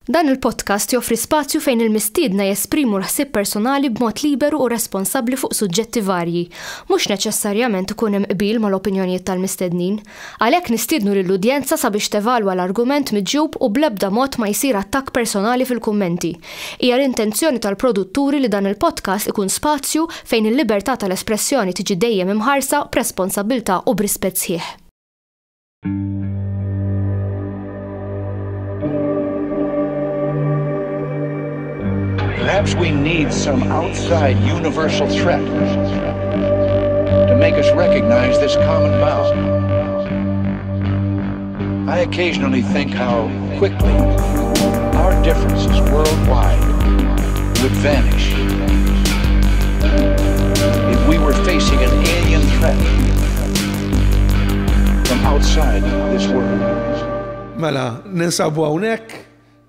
Dan il-podcast joffri spazju fejn il-mistiedna jesprimu l-ħsieb personali b'mod liberu u responsabbli fuq suġġetti varji, mhux neċessarjament ikun hemm qbil mal-opinjonijiet tal-mistednin. Għalhekk nistiednu lill-udjenza sabiex tevalwa l-argument miġjub u bl-ebda mod ma jsir attakk personali fil-kummenti. Hija l-intenzjoni tal-produtturi li dan il-podcast ikun spazju fejn il-libertà tal-espressjoni tiġi dejjem imħarsa b'responsabbiltà u b'rispett sħiħ. Perhaps we need some outside universal threat to make us recognize this common bound. I occasionally think how quickly our differences worldwide would vanish if we were facing an alien threat from outside this world. Mela, ninsabu hawnhekk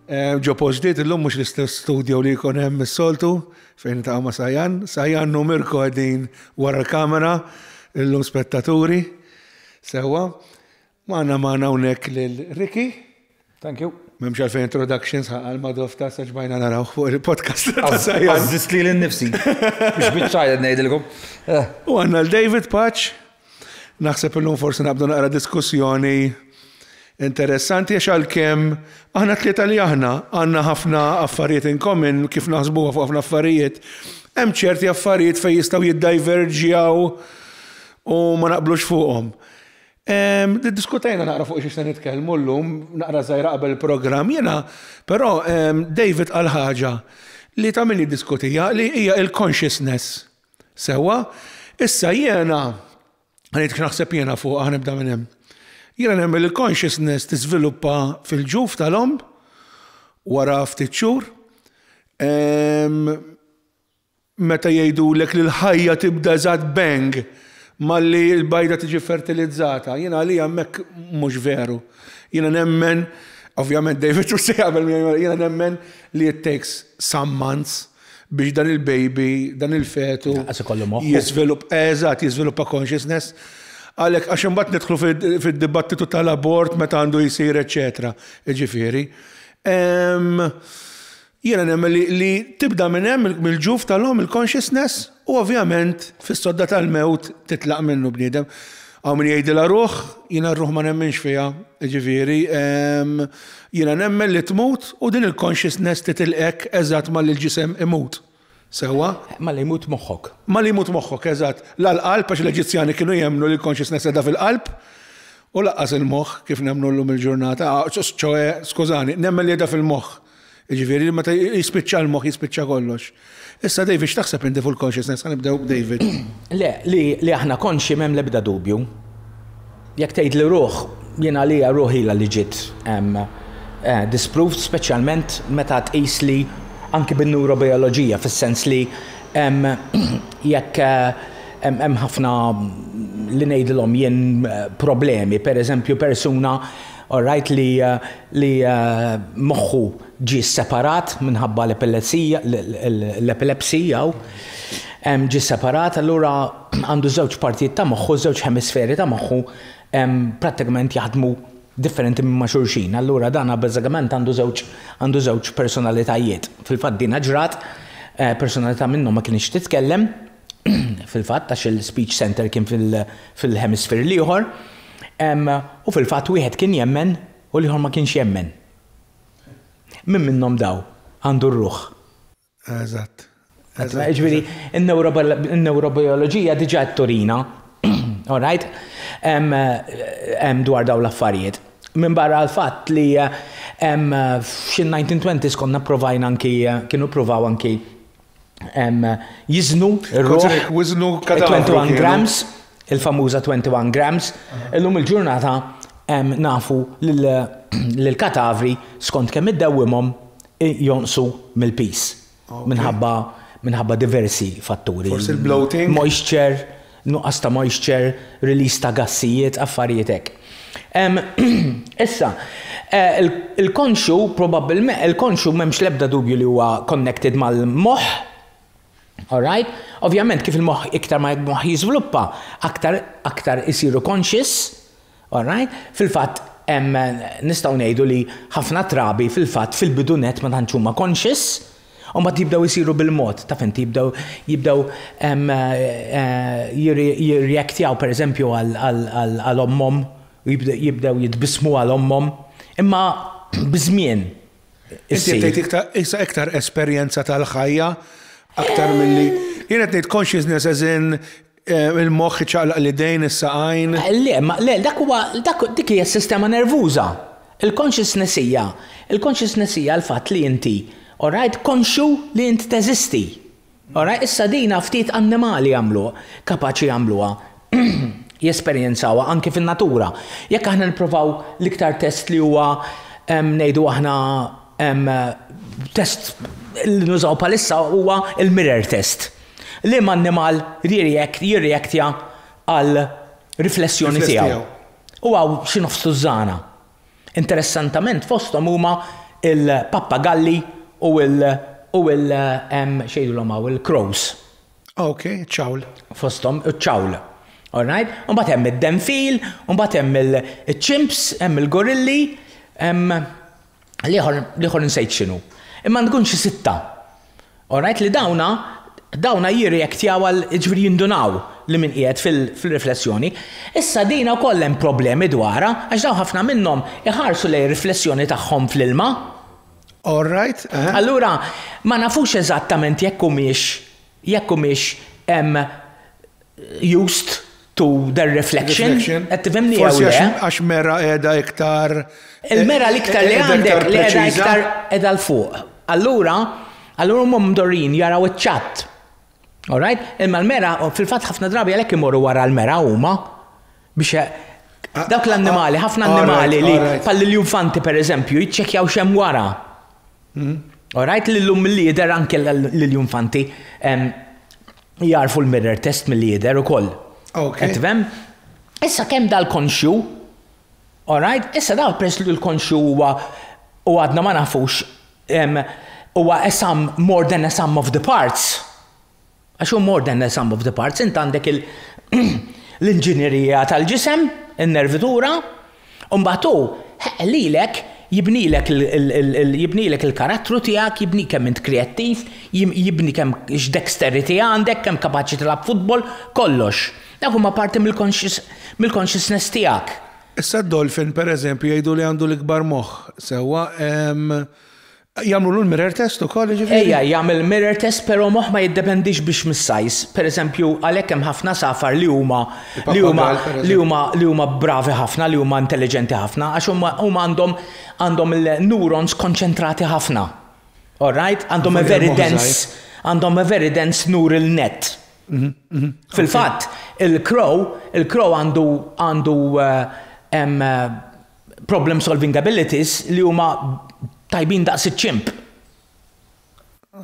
ġo poġdiet illum mhux l-istess studio li jkun hemm is-soltu fejn ta' ma' Sajjan u Mirko qegħdin wara l-kamera illum spettaturi sewwa. Magħna hawnhekk lil Ricky. Thank you. M'hemmx għalfejn introductions ħaqal madofta sa ġbajna naraw fuq il-podcast ta' Sajjan. Għażdist li l-nifsi. Biex biċċajed ngħidilkom. U għandna l-David Patch. Naħseb illum forsi nabdu naqra diskussjoni interessanti għax għalkemm aħna tlieta li aħna għandna ħafna affarijiet in common kif naħsbuha fuq ħafna affarijiet. Hemm ċerti affarijiet fejn jistgħu jiddiverġjaw u ma naqblux fuqhom. Diskutajna naqra fuq xi se nitkellmu llum, naqra żgħira qabel il-programm jiena, però David qal ħaġa li tagħmilni diskutija li hija il-consciousness. Sewwa, issa jiena ħanejt naħseb jiena fuq ħanibda minn hemm. Jiena nemmel il-consciousness tiżviluppa fil-ġuf tal-om wara ftit xhur. Meta jgħidulek li l-ħajja tibda eżatt bang malli l-bajda tiġi fertilizzata. Jiena għalija hemmhekk mhux veru. Jiena nemmen, ovvjament David u se jagħmel jiena nemmen li it takes some months biex dan il-baby, dan il-fetu jiżviluppa consciousness. Għalek, għax imbagħad nidħlu fid-dibattitu tal-abort meta għandu jsir, eċetera. Ġifieri. Jiena nemmen li tibda minn hemm mill-ġuf tal-hom il-consciousness u ovvjament fis-sodda tal-mewt titlaq minnu bniedem. Hawn min jgħidilha ruħ, jiena r-ruħ ma nemmenx fiha. Ġifieri, jiena nemmen li tmut u din il-consciousness titilqek eżatt mal-ġisem imut. Sewwa? Ma li jmut moħħok. Ma li jmut moħħok, eżatt. L-qalb għax l-Eġizzjani kienu jemmnu li l-consciousness edha fil-qalb u laqqas il-moħħ kif nemmnu llum il-ġurnata. ċoe, skużani, nemmen li edha fil-moħħ. Jiġifieri meta jispiċċa l-moħħ jispiċċa kollox. Issa David, x'taħseb inti fuq il-consciousness? Ħanibdew b'David. Le, li aħna konxi m'hemm l-ebda dubju. Jekk tgħid li ruħ, jiena li ruħila li ġiet disproved speċjalment meta tqis li anki bin-neurobioloġija fis-sens li jekk hemm ħafna li ngħidilhom jien problemi, pereżempju persuna alright li moħħu ġie separat minħabba l-epilepsija ġie separat, allura għandu żewġ partijiet ta' moħħu, żewġ hemisferi ta' moħħu prattikament jaħdmu differenti minn ma' xulxin. Allura dana bażikament għandu żewġ personalitajiet. Fil-fatt din ġrat, personalità minnhom ma kienx titkellem, fil-fatt għax il-speech center kien fil-hemisfer l-ieħor, u fil-fatt wieħed kien jemmen u l-ieħor ma kienx jemmen. Min minnhom daw għandu r-ruħ. Eżatt. Ġifieri, in-neurobioloġija diġà turina, all right? Dwar daw l-affarijiet. Minn barra l-fatt li f'xin-1920s konna provajna anki, kienu provaw anki jiznu ir-ruħ 21 grams, il-famuża 21 grams. Illum il-ġurnata nafu l-katavri skont kemm iddewwimhom jonqsu mill-pis minħabba diversi fatturi. Forsi il-bloating. Moisture, nuqqas ta' moisture, release ta' gassijiet, affarijiet hekk. Issa, il-konxu probabbilment il-konxu m'hemmx l-ebda dubju li huwa connected mal-moħħ. All right? Ovvjament kif il-moħħ iktar ma l-moħħ jiżviluppa, aktar isiru conscious. All right? Fil-fatt nistgħu ngħidu li ħafna trabi fil-fatt fil-bidunet ma tantx huma conscious u mbagħad jibdew isiru bil-mod, taf inti jibdew jirreaktjaw pereżempju għal ommhom, jibdew jitbismu għal ommhom, imma biżmien. Inti tgħid iktar esperjenza tal-ħajja aktar milli jien qed ngħid consciousness as in il-moħħ ċaqlaq l-idejn is-saqajn. Le, dik hija s-sistema nervuża. Il-consciousness hija l-fatt li inti, alright, konxu li inti teżisti. Alright, issa dina ftit annimali jagħmlu, kapaċi jagħmluha. Jesperjenzawha anke fin-natura. Jekk aħna nippruvaw l-iktar test li huwa ngħidu aħna test li nużaw palissa huwa il-mirror test. Li animal jirreaktja għal riflessjoni tiegħu. U għaw xi nofsu żana. Interessantament fosthom huma il-pappagalli u xejdulhom hawn il-crows. Okay, ċawl. Fosthom iċ-ċawl. All right? U mbagħad hemm id-denfil, u mbagħad hemm il-chimps, hemm il-gorilli, liħor nsejt x'inhu. Imma nkun xi sitta. All right, li dawna jirreaktjaw għal ġifieri jindunaw li min qiegħed fil-riflessjoni. Issa dina wkoll hemm problemi dwarha għax dawn ħafna minnhom iħarsu lejn riflessjoni tagħhom fl-ilma. All right. Allura ma nafux eżattament jekk humiex used to their reflection. Qed tifhimni jew le? Għax mera qiegħda iktar. Il-mera l-iktar li għandek li qiegħda iktar qiegħda l fuq. Allura huma mdorrin jaraw iċ-ċatt. All right? Imma l-mera, fil-fatt ħafna drabi għalhekk imorru wara l-mera huma biex dawk l-annimali, ħafna annimali li bħall-iljufanti pereżempju jiċċekkjaw x'hemm wara. All right? Lillum mill-lieder anke l-iljufanti jarfu l-mirror test mill-lieder ukoll. Okay. Tifhem? Issa kemm dal-konxju, all right? Issa daw peress li l-konxju huwa u għadna ma nafux huwa more than a sum of the parts. Għax hu more than a sum of the parts, int għandek l-inġinierija tal-ġisem, in-nervitura, u mbagħad hu lilek jibnilek il-karattru tiegħek, jibni kemm int kreattiv, jibni kemm x'dexterity għandek, kemm kapaċi tilab futbol, kollox. Dak huma parti mill-consciousness tiegħek. Issa d-dolfin pereżempju jgħidu li għandu l-ikbar moħħ sewwa jagħmlu l-mirror test ukoll ġifieri? Ejja, jagħmel mirror test però moħħ ma jiddependix biex mis-sajż. Pereżempju għalhekk hemm ħafna safar li huma bravi ħafna, li huma intelligenti ħafna għax huma għandhom il-neurons konċentrati ħafna. All right? Għandhom a very dense neural net. Fil-fatt, il-crow għandu problem solving abilities li huma tajbin daqs iċ-ċimp.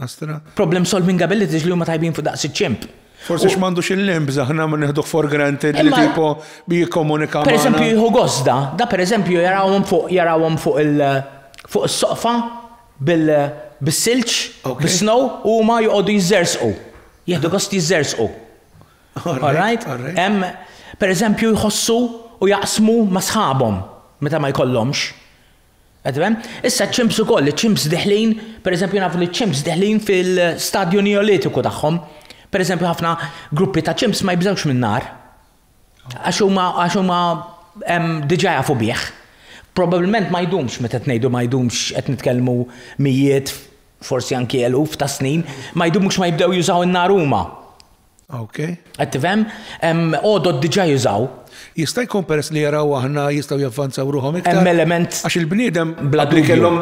Astra. Problem solving abilities li huma tajbin fuq daqs iċ-ċimp. Forsi x'm'għandux il-limbs aħna ma nieħduh for granted li tipo jikkomunika magħna. Pereżempju jieħu gosda, da pereżempju jarawhom fuq is-soqfa bis-silġ, bis-snow u huma joqogħdu jiżżersqu. Jieħdu gost jiżżersqu. All right? Hemm pereżempju jħossu u jaqsmu ma' sħabhom meta ma jkollhomx. Issa ċ-ċimps ukoll, iċ-ċimps deħlin, pereżempju nafu li ċ-ċimps deħlin fil-stadju neolitiku tagħhom. Pereżempju ħafna gruppi ta' ċimps ma jibżgħux min-nar. Għax huma diġà jafu bih. Probabbilment ma jdumx meta ngħidu ma jdumx qed nitkellmu mijiet, forsi anki eluf ta' snin, ma jdumx ma jibdew jużaw in-nar huma. Okay. Qed tifhem? Għodod diġà jużaw. Jista' jkun peress li jaraw aħna jistgħu javvanzaw ruhom iktar. Hemm element għax il-bniedem qabli kellhom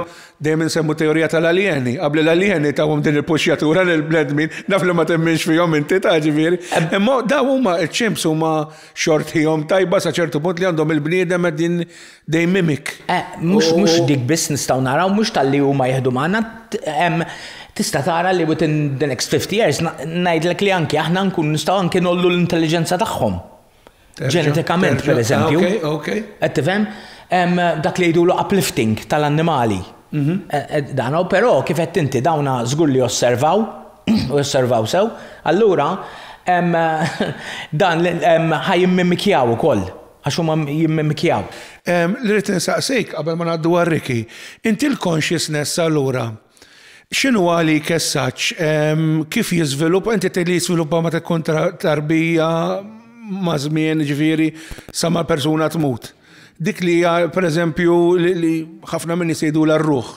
dejjem insemmu teorija tal-aljeni. Qabel l-aljeni tawhom din il-puxjatura lill-bnedmin naf li ma temminx fihom inti ta' ġifieri. Imma daw huma ċ-ċimps huma xortihom tajba sa ċertu punt li għandhom il-bniedem din dejjem mimik. Mhux dik biss nistgħu naraw mhux tal-li huma jeħdu magħna. Tista' tara li within the next 50 years ngħidlek li anke aħna nkunu nistgħu anke nollu l-intelligenza tagħhom. Ġenetikament, pereżempju. Qed tifhem? Dak li jgħidulu uplifting tal-annimali. Dan però kif qed inti dawna żgur li osservaw sew, allura dan ħajimmimikjaw ukoll. għax huma jimmimikjaw. Li rrid nisaqsik qabel ma ngħaddu għar-Riki, inti l-consciousness allura x'inhu għalik as-saġġ, kif jiżviluppa, inti tgħid li jiżviluppa meta tkun tarbija ma' żmien ġifieri sa ma' persuna tmut. Dik li hija pereżempju li ħafna minni sejdu l-ruħ.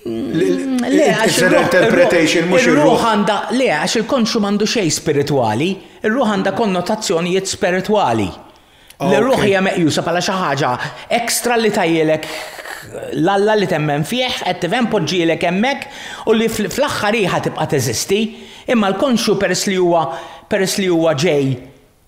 Le, il-ruħ għandha, le, għax il-konxu m'għandu xejn spiritwali, il-ruħ għandha konnotazzjonijiet spiritwali. L-ruħ hija meqjusa bħala xi ħaġa ekstra li tajjilek l-Alla li temmen fih, qed tifhem poġġielek hemmhekk u li fl-aħħar hija tibqa' teżisti, imma l-konxu peress li huwa ġej,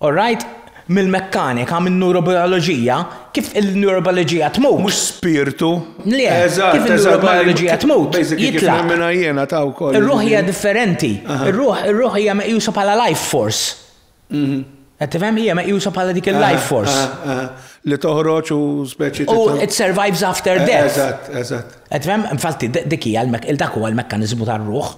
all right? Mill-mekkanika, mill-neurobioloġija, kif il-neurobioloġija tmut. Mhux spirtu. Le, kif il-neurobioloġija tmut. Jitla' minna jiena ta' wkoll. Ir-ruħ hija differenti. Ir-ruħ hija meqjusa bħala life force. Qed tifhem hija meqjusa bħala dik il-life force. Li toħroġ u speċi. U it survives after death. Eżatt. Qed tifhem, infatti dik hija dak huwa l-mekkaniżmu tar-ruħ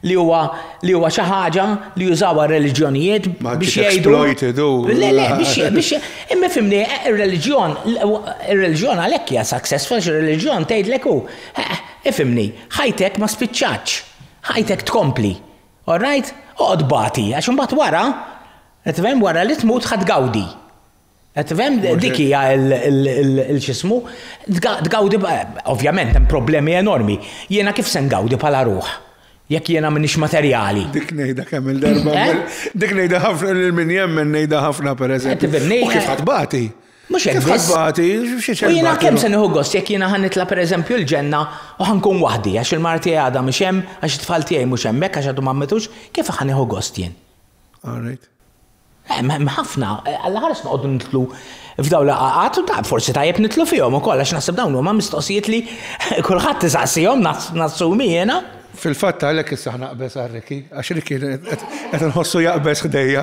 li huwa xi ħaġa li jużawha reliġjonijiet biex jgħidu. Le, biex imma fimni ir-reliġjon għalhekk hija successful, ir-reliġjon tgħidlek hu ifimni, ħajtek ma spiċċax, ħajtek tkompli. All right? Oqgħod bagħti għax imbagħad wara, qed tifhem wara li tmut ħadd gawdi. Qed tifhem dik hija l-xismu, tgawdi ovvjament hemm problemi enormi. Jiena kif se ngawdi bħala ruħ? Jekk jiena m'iniex materjali. Dik ngħidha kemm il-darba. Dik ngħidha ħafna lil min jemmen ngħidha ħafna pereżempju. U kif ħadbati? Mhux hekk biss. U jiena kemm se nieħu gost jekk jiena ħanitla pereżempju l-ġenna u ħankun waħdi għax il-marti għadha mhux hemm, għax it-tfal tiegħi mhux hemmhekk għax għadhom ma mmetux, kif ħanieħu gost jien? All right. ħafna, għall-ħares noqogħdu nitlu f'dawn laqgħat u forsi tajjeb nitlu fihom ukoll għax naħseb dawn huma mistoqsijiet li kulħadd isaqsihom nassumi jiena. Fil-fatt għalhekk issa naqbes għar-Riki, għax Riki qed inħossu jaqbes ħdejja.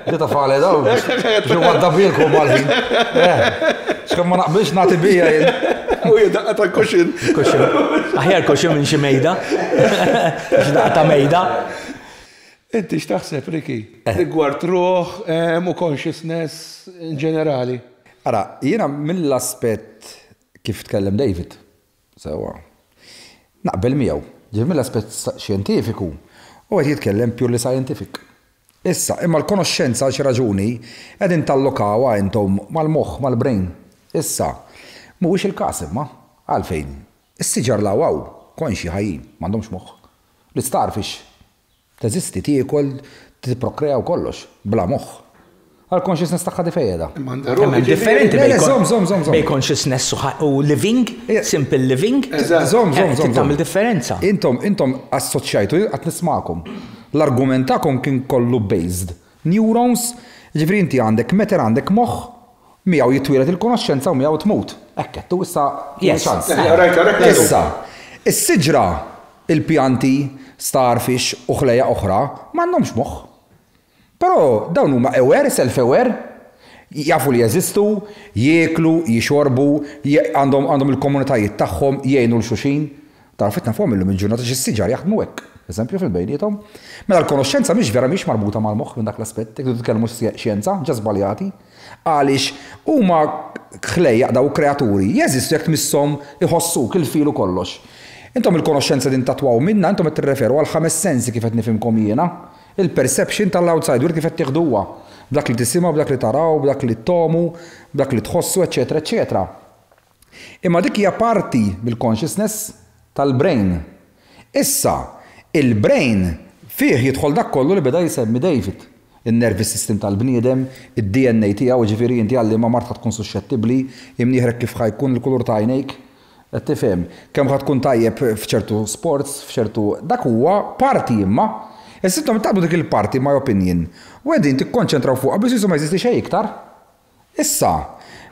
Ġita fale daw, ġew għaddabilkom għal-ħin. Xkemm ma naqbilx nagħti bija jien. U jidaqqa ta' kuxin. Kuxin. Aħjar kuxin minn xi mejda. X'daqqa ta' mejda. Inti x'taħseb Riki? Rigward ruħ u consciousness in ġenerali. Ara, jiena mill-aspett kif tkellem David, sewwa. Naqbel miegħu, ġif mill-aspett xjentifiku, u qed jitkellem purely scientific. Issa, imma l-konoxxenza għal xi raġuni qegħdin tallokawha intom mal-moħħ, mal-brain. Issa, mhuwiex il-każ imma għalfejn. Is-siġar lawgħu konxi ħajjin, m'għandhomx moħħ. L-istarfix teżisti tiekol, tipprokrea kollox bla moħħ. Għal-consciousness tagħha difejjeda. Differenti bej consciousness u living, simple living. Tagħmel differenza. Intom assoċjajtu qed nismakom. L-argument tagħkom kien kollu based. Neurons, ġifri inti għandek meter għandek moħħ, miegħu jitwielet il-konoxxenza u miegħu tmut. Hekk qed issa ċans. Issa, is-siġra, il-pjanti, starfish u ħlejja oħra m'għandhomx moħħ. Però dawn huma aware, self-aware, jafu li jeżistu, jieklu, jixorbu, għandhom il-komunitajiet tagħhom jgħinu l-xuxin. Tarfitna fuqhom illum il-ġurnata x'is-siġar jaħdmu hekk, eżempju fil-bejniethom. Mela l-konoxxenza mhix vera mhix marbuta mal-moħħ minn dak l-aspett, jekk titkellmu xjenza, ġa żbaljati, għaliex huma ħlejjaq daw kreaturi jeżistu jekk tmisshom iħossuk il-filu kollox. Intom il-konoxxenza din tatwaw minna, intom qed tirreferu għal 5 sensi kif qed nifhimkom jiena. Il-perception tal-outsider kif qed tieħduha, b'dak li tisimgħu, b'dak li taraw, b'dak li tomu, b'dak li tħossu, eċetera, eċetera. Imma dik hija parti bil-consciousness tal-brain. Issa, il-brain fih jidħol dak kollu li beda jsemmi David. Il-nervous system tal-bniedem, id-DNA tiegħu ġifieri inti għalli ma marta tkun suscettibbli, imnieħrek kif ħajkun il-kulur ta' għajnejk. Qed tifhem, kemm ħad tkun tajjeb f'ċertu sports, f'ċertu dak huwa parti imma. Is-sittom taqbdu dik il-parti my opinion. U għedin tikkonċentraw fuqha biex jisu ma jeżisti xejn iktar. Issa,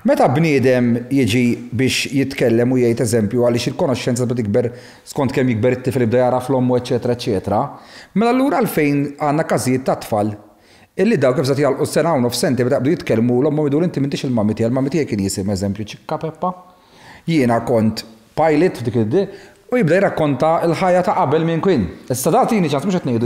meta bniedem jiġi biex jitkellem u jgħid eżempju għaliex il-konoxxenza bda tikber skont kemm jikber it-tifel jibda jara fl-ommu eċetera eċetera, mela allura għalfejn għandna każijiet ta' tfal illi daw kif żagħti jalqu sena u nofsenti beda jibdu jitkellmu l-ommu jdur inti m'intix il-mammi tiegħek, il-mammi tiegħek kien jisim eżempju ċikka Peppa. Jiena kont pilot dik U jibda jirrakkonta l-ħajja ta' qabel minn kien. Issa datini ċans mhux qed ngħidu.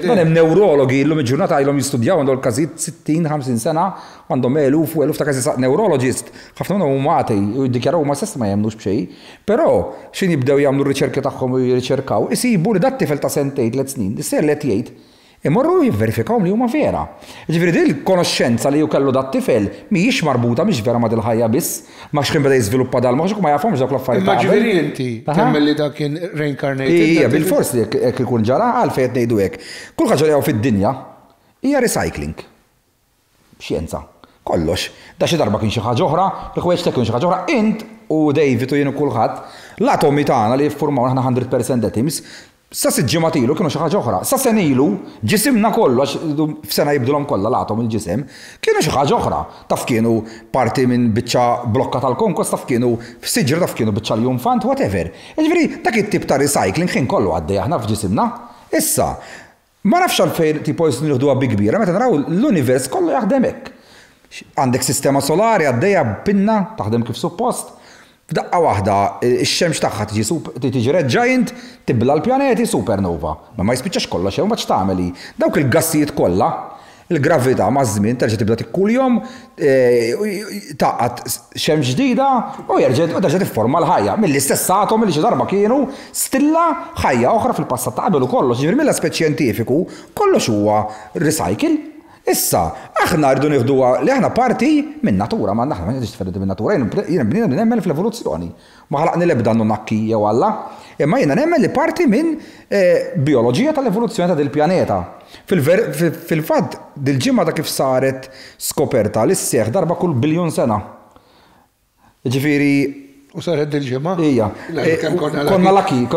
Dan hemm neurologi llum il-ġurnata ilhom jistudjaw għandhom każijiet 60-50 sena, għandhom eluf ta' każi neurologist, ħafna minnhom huma għatej u jiddikjaraw huma stess ma jemmnux b'xejn. Però x'in jibdew jagħmlu r-riċerki tagħhom u jirriċerkaw, isibu li dat tifel ta' sentejn 3 snin, isser li qed jgħid imorru jivverifikaw li huma vera. Ġifieri din il-konoxxenza li ju kellu dat tifel mhijiex marbuta mhix vera ma' dil-ħajja biss, ma x'kien beda jiżviluppa dal-moħħ ma jafhomx dawk l-affarijiet. Imma ġifieri inti temmel li dak kien reincarnated. Hija bil-fors li jekk ikun ġara għalfejn qed ngħidu hekk. Kull ħaġa li hawn fid-dinja hija recycling. Xjenza. Kollox. Da xi darba kien xi ħaġa oħra, il-ħwejġ kien xi ħaġa oħra, int u David u jien u kulħadd l-atomi tagħna li jiffurmaw aħna 100% atoms. Sa siġġimatilu kienu xi ħaġa oħra. Sa senilu ġisimna kollox f'sena jibdulhom kollha l-atom il-ġisem, kienu xi ħaġa oħra. Taf kienu parti minn biċċa blokka tal-konkos, taf kienu f'siġra, taf kienu biċċa l-jumfant, whatever. Jiġifieri dak it-tip ta' recycling kien kollu għaddej aħna f'ġisimna. Issa, ma nafx għalfejn tipo nieħduha bi kbira, meta naraw l-univers kollu jaħdem hekk. Għandek sistema solari għaddejja b'pinna taħdem kif suppost. F'daqqa waħda, ix-xemx tagħha tiġi red giant, tibla l-pjaneti supernova. Ma jispiċċax kollox hemm mbagħad tagħmeli. Dawk il-gassijiet kollha, il-gravità ma' żmien terġa' tibda tikkuljhom, taqgħad xemx ġdida u terġa' tifforma l-ħajja. Mill-istess atom li xi darba kienu stilla ħajja oħra fil-passat ta' qabel u kollox. Ġifieri mill-aspett xjentifiku kollox huwa recycle. Issa, aħna rridu nieħduha li aħna parti minn natura, ma naħna ma nidix differenti minn natura, jiena bniedem nemmen fl-evoluzzjoni. Ma ħalaqni l-ebda nakki jew Alla, imma jiena nemmen li parti minn bioloġija tal-evoluzzjoni ta' dil-pjaneta. Fil-fatt dil-ġimgħa ta' kif saret skoperta li sseħħ darba kull biljun sena. Ġifieri u saret dil-ġimgħa? Hija. Konna laki.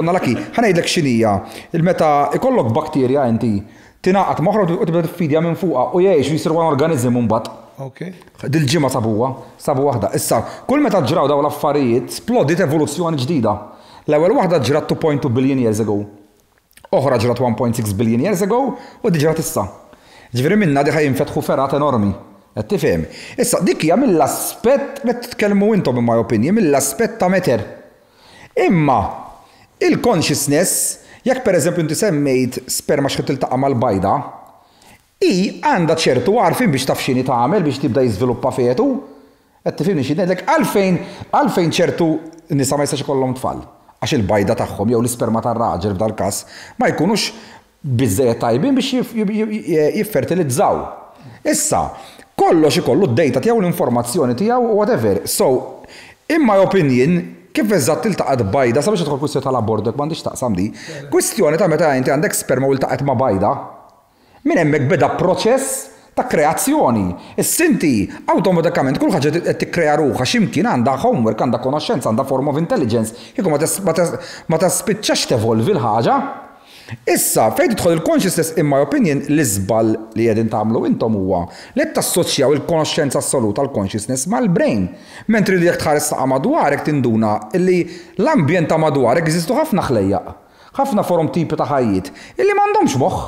Ħanejdlek x'inhija. Il-meta ikollok bakterja inti tinaqat moħra u tibda tiffidja minn fuqha u jgħix jisir għan organizmu mbagħad. Okay. Dil-ġimgħa sabu waħda. Issa, kull meta ġraw daw l-affarijiet, splodit evoluzzjoni ġdida. L-ewwel waħda ġrat 2.2 billion years ago. Oħra ġrat 1.6 billion years ago u di ġrat issa. Ġifieri minna diħa jinfetħu ferat enormi. Qed tifhem. Issa dik hija mill-aspett li titkellmu intom in my opinion, mill-aspett ta' meter. Imma il-consciousness jekk pereżempju inti semmejt sperma x'qed tiltaqa' mal-bajda, hi għandha ċertu għarfien biex taf x'inhi tagħmel biex tibda jiżviluppa fetu. Qed tifhimni xi ngħidlek għalfejn ċertu nisa ma jistax ikollhom tfal. Għax il-bajda tagħhom jew l-isperma tar-raġel f'dal każ ma jkunux biżżejjed tajbin biex jiffertilizzaw. Issa, kollox ikollu d-dejta tiegħu l-informazzjoni tiegħu whatever. So, in my opinion, kif eżatt iltaqgħet bajda, sabiex tidħol kwistjoni tal-abort m'għandix taqsam di. Kwistjoni ta' meta inti għandek sperma u iltaqgħet ma' bajda, minn hemmhekk beda proċess ta' kreazzjoni. Is-sinti awtomatikament kull ħaġa qed tikkrea ruħha x'imkien għandha homework, għandha konoxxenza, għandha form of intelligence, kieku ma taspiċċax tevolvi l-ħaġa. Issa, fejn tidħol il-consciousness in my opinion l-iżbal li qegħdin tagħmlu intom huwa li tassoċjaw il-konoxxenza assoluta l-consciousness mal-brain. Mentri li jekk tħares ta' madwarek tinduna li l-ambjent ta' madwarek jeżistu ħafna ħlejjaq, ħafna forom tipi ta' ħajjiet illi m'għandhomx moħħ.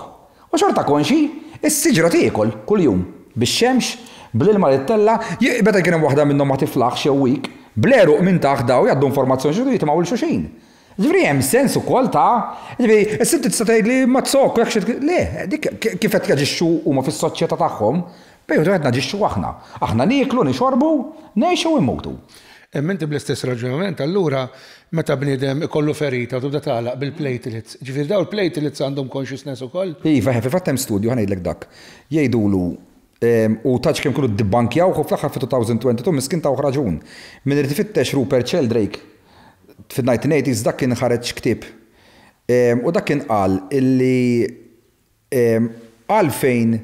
U xorta konxi, is-siġra tiekol kuljum bix-xemx, bl-ilma li tella, beta kien hemm waħda minnhom ma tiflaħx jew week, bleruq minn taħt daw jgħaddu informazzjoni xi jitmgħu l xulxin. Ġifieri hemm sens ukoll ta' ġifieri is-sitt tista' tgħidli ma tsokk jekk le, dik kif qed jaġixxu huma fis-soċjetà tagħhom, bejn qed naġixxu aħna. Aħna nieklu, nixorbu, ngħixu u immutu. Inti bl-istess raġunament, allura meta bniedem ikollu ferita u tibda tagħlaq bil-platelets. Ġifieri dawn il-platelets għandhom consciousness ukoll? Iva, fil-fatt hemm studju ħanejdlek dak. Jgħidulu u taċ kemm kienu dibbankjaw u fl-aħħar fi-2022 miskin taw raġun. Min irid ifittex Rupert Sheldrake fil-1980s dak kien ħareġ ktieb. U dak kien qal illi għalfejn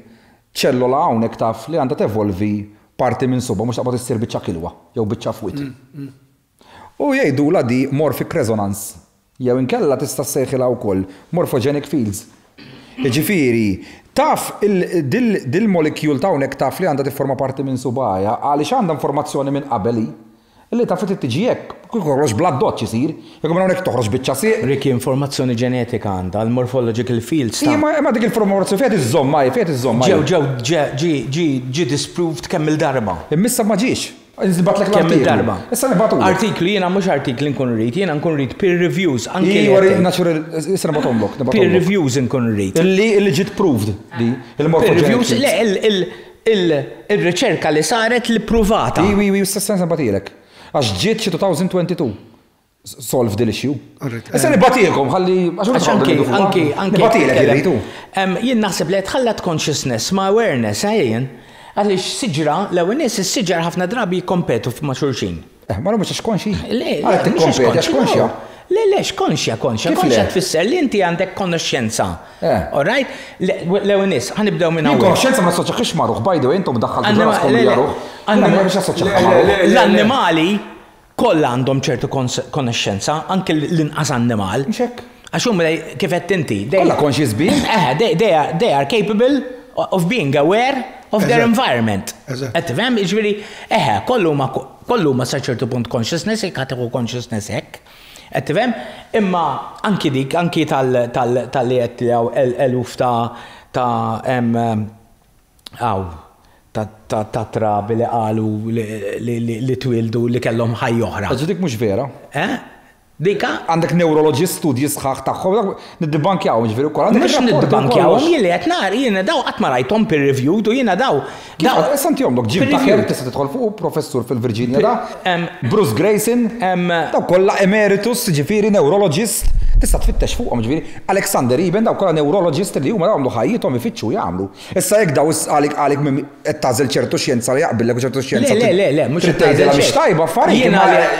ċellola hawnhekk taf li għandha tevolvi parti minn suba mhux taqbad issir biċċa kilwa jew biċċa fwit. U jgħidula di morphic resonance. Jew inkella tista' ssejħilha wkoll morphogenic fields. Jiġifieri taf dil-molekjul ta' hawnhekk taf li għandha tifforma parti minn subajja għaliex għandha informazzjoni minn qabeli. Illi taf li tiġi hekk, toħroġ bla-dott isir, jekk minn hawnhekk toħroġ biċċa sieq. Riki informazzjoni ġenetika għandha l-morphological fields. Ma dik il-informazzjoni fejn iżomm. Ġew ġi disproved kemm il-darba. Immissa ma ġiex. Nżbatlek Kemm il-darba. Issa nibatu. Artiklu jiena mhux artikli nkun rrid, jiena nkun rrid peer reviews anke. Natural, issa nibatomlok. Peer reviews nkun rrid. Illi ġiet proved di. Peer reviews, il-riċerka li saret li pruvata. Wi, issa nibatilek. Għax ġiet xi 2022. Solve the issue. Issa nibatilkom ħalli anki nibatilek irridu. Jien naħseb li tħallat consciousness ma' awareness ħajjen. Għaliex siġra, l-ewwel nies is-siġar ħafna drabi jkompetu ma' xulxin. Ma mhux għax konxi. Le, tikkompeti għax konxja. Le, x'konxja. Konxja tfisser li inti għandek konoxxenza. All right? L-ewwel nies, ħanibdew minn hawn. Konoxxenza ma soċċax magħruh bajdu intom daħħaltu raskom li jaruh. L-annimali kollha għandhom ċertu konoxxenza, anke l-inqas annimal. Għax huma kif qed inti. Kollha konxi żbien? They are capable of being aware of their environment. Tifhem, jiġifieri, kollu ma sa ċertu punt consciousness, ħatiħu consciousness hekk. Tifhem, imma anki dik, anki tal-li qed eluf ta' trabi li qalu li twildu li kellhom ħajja oħra. Dik mhux vera. Dika? Għandek neurologist studji sħaħ tagħhom, niddibankjawhom ġifieri wkoll. Mhux niddibankjawhom, jieli qed nara jiena daw qatt ma rajthom peer reviewed u jiena daw. Issa intihomlok Jim Tucker tista' tidħol fuq professur fil-Virginia da. Bruce Grayson, daw kollha emeritus ġifieri neurologist. Tista' tfittex fuqhom ġifieri. Alexander Eben daw kollha neurologist li huma għamlu ħajjithom ifittxu jagħmlu. Issa jekk daw għalik qed tażel ċertu xjenza li jaqbillek u ċertu xjenza. Le, mhux tgħidilha mhix tajba affarijiet.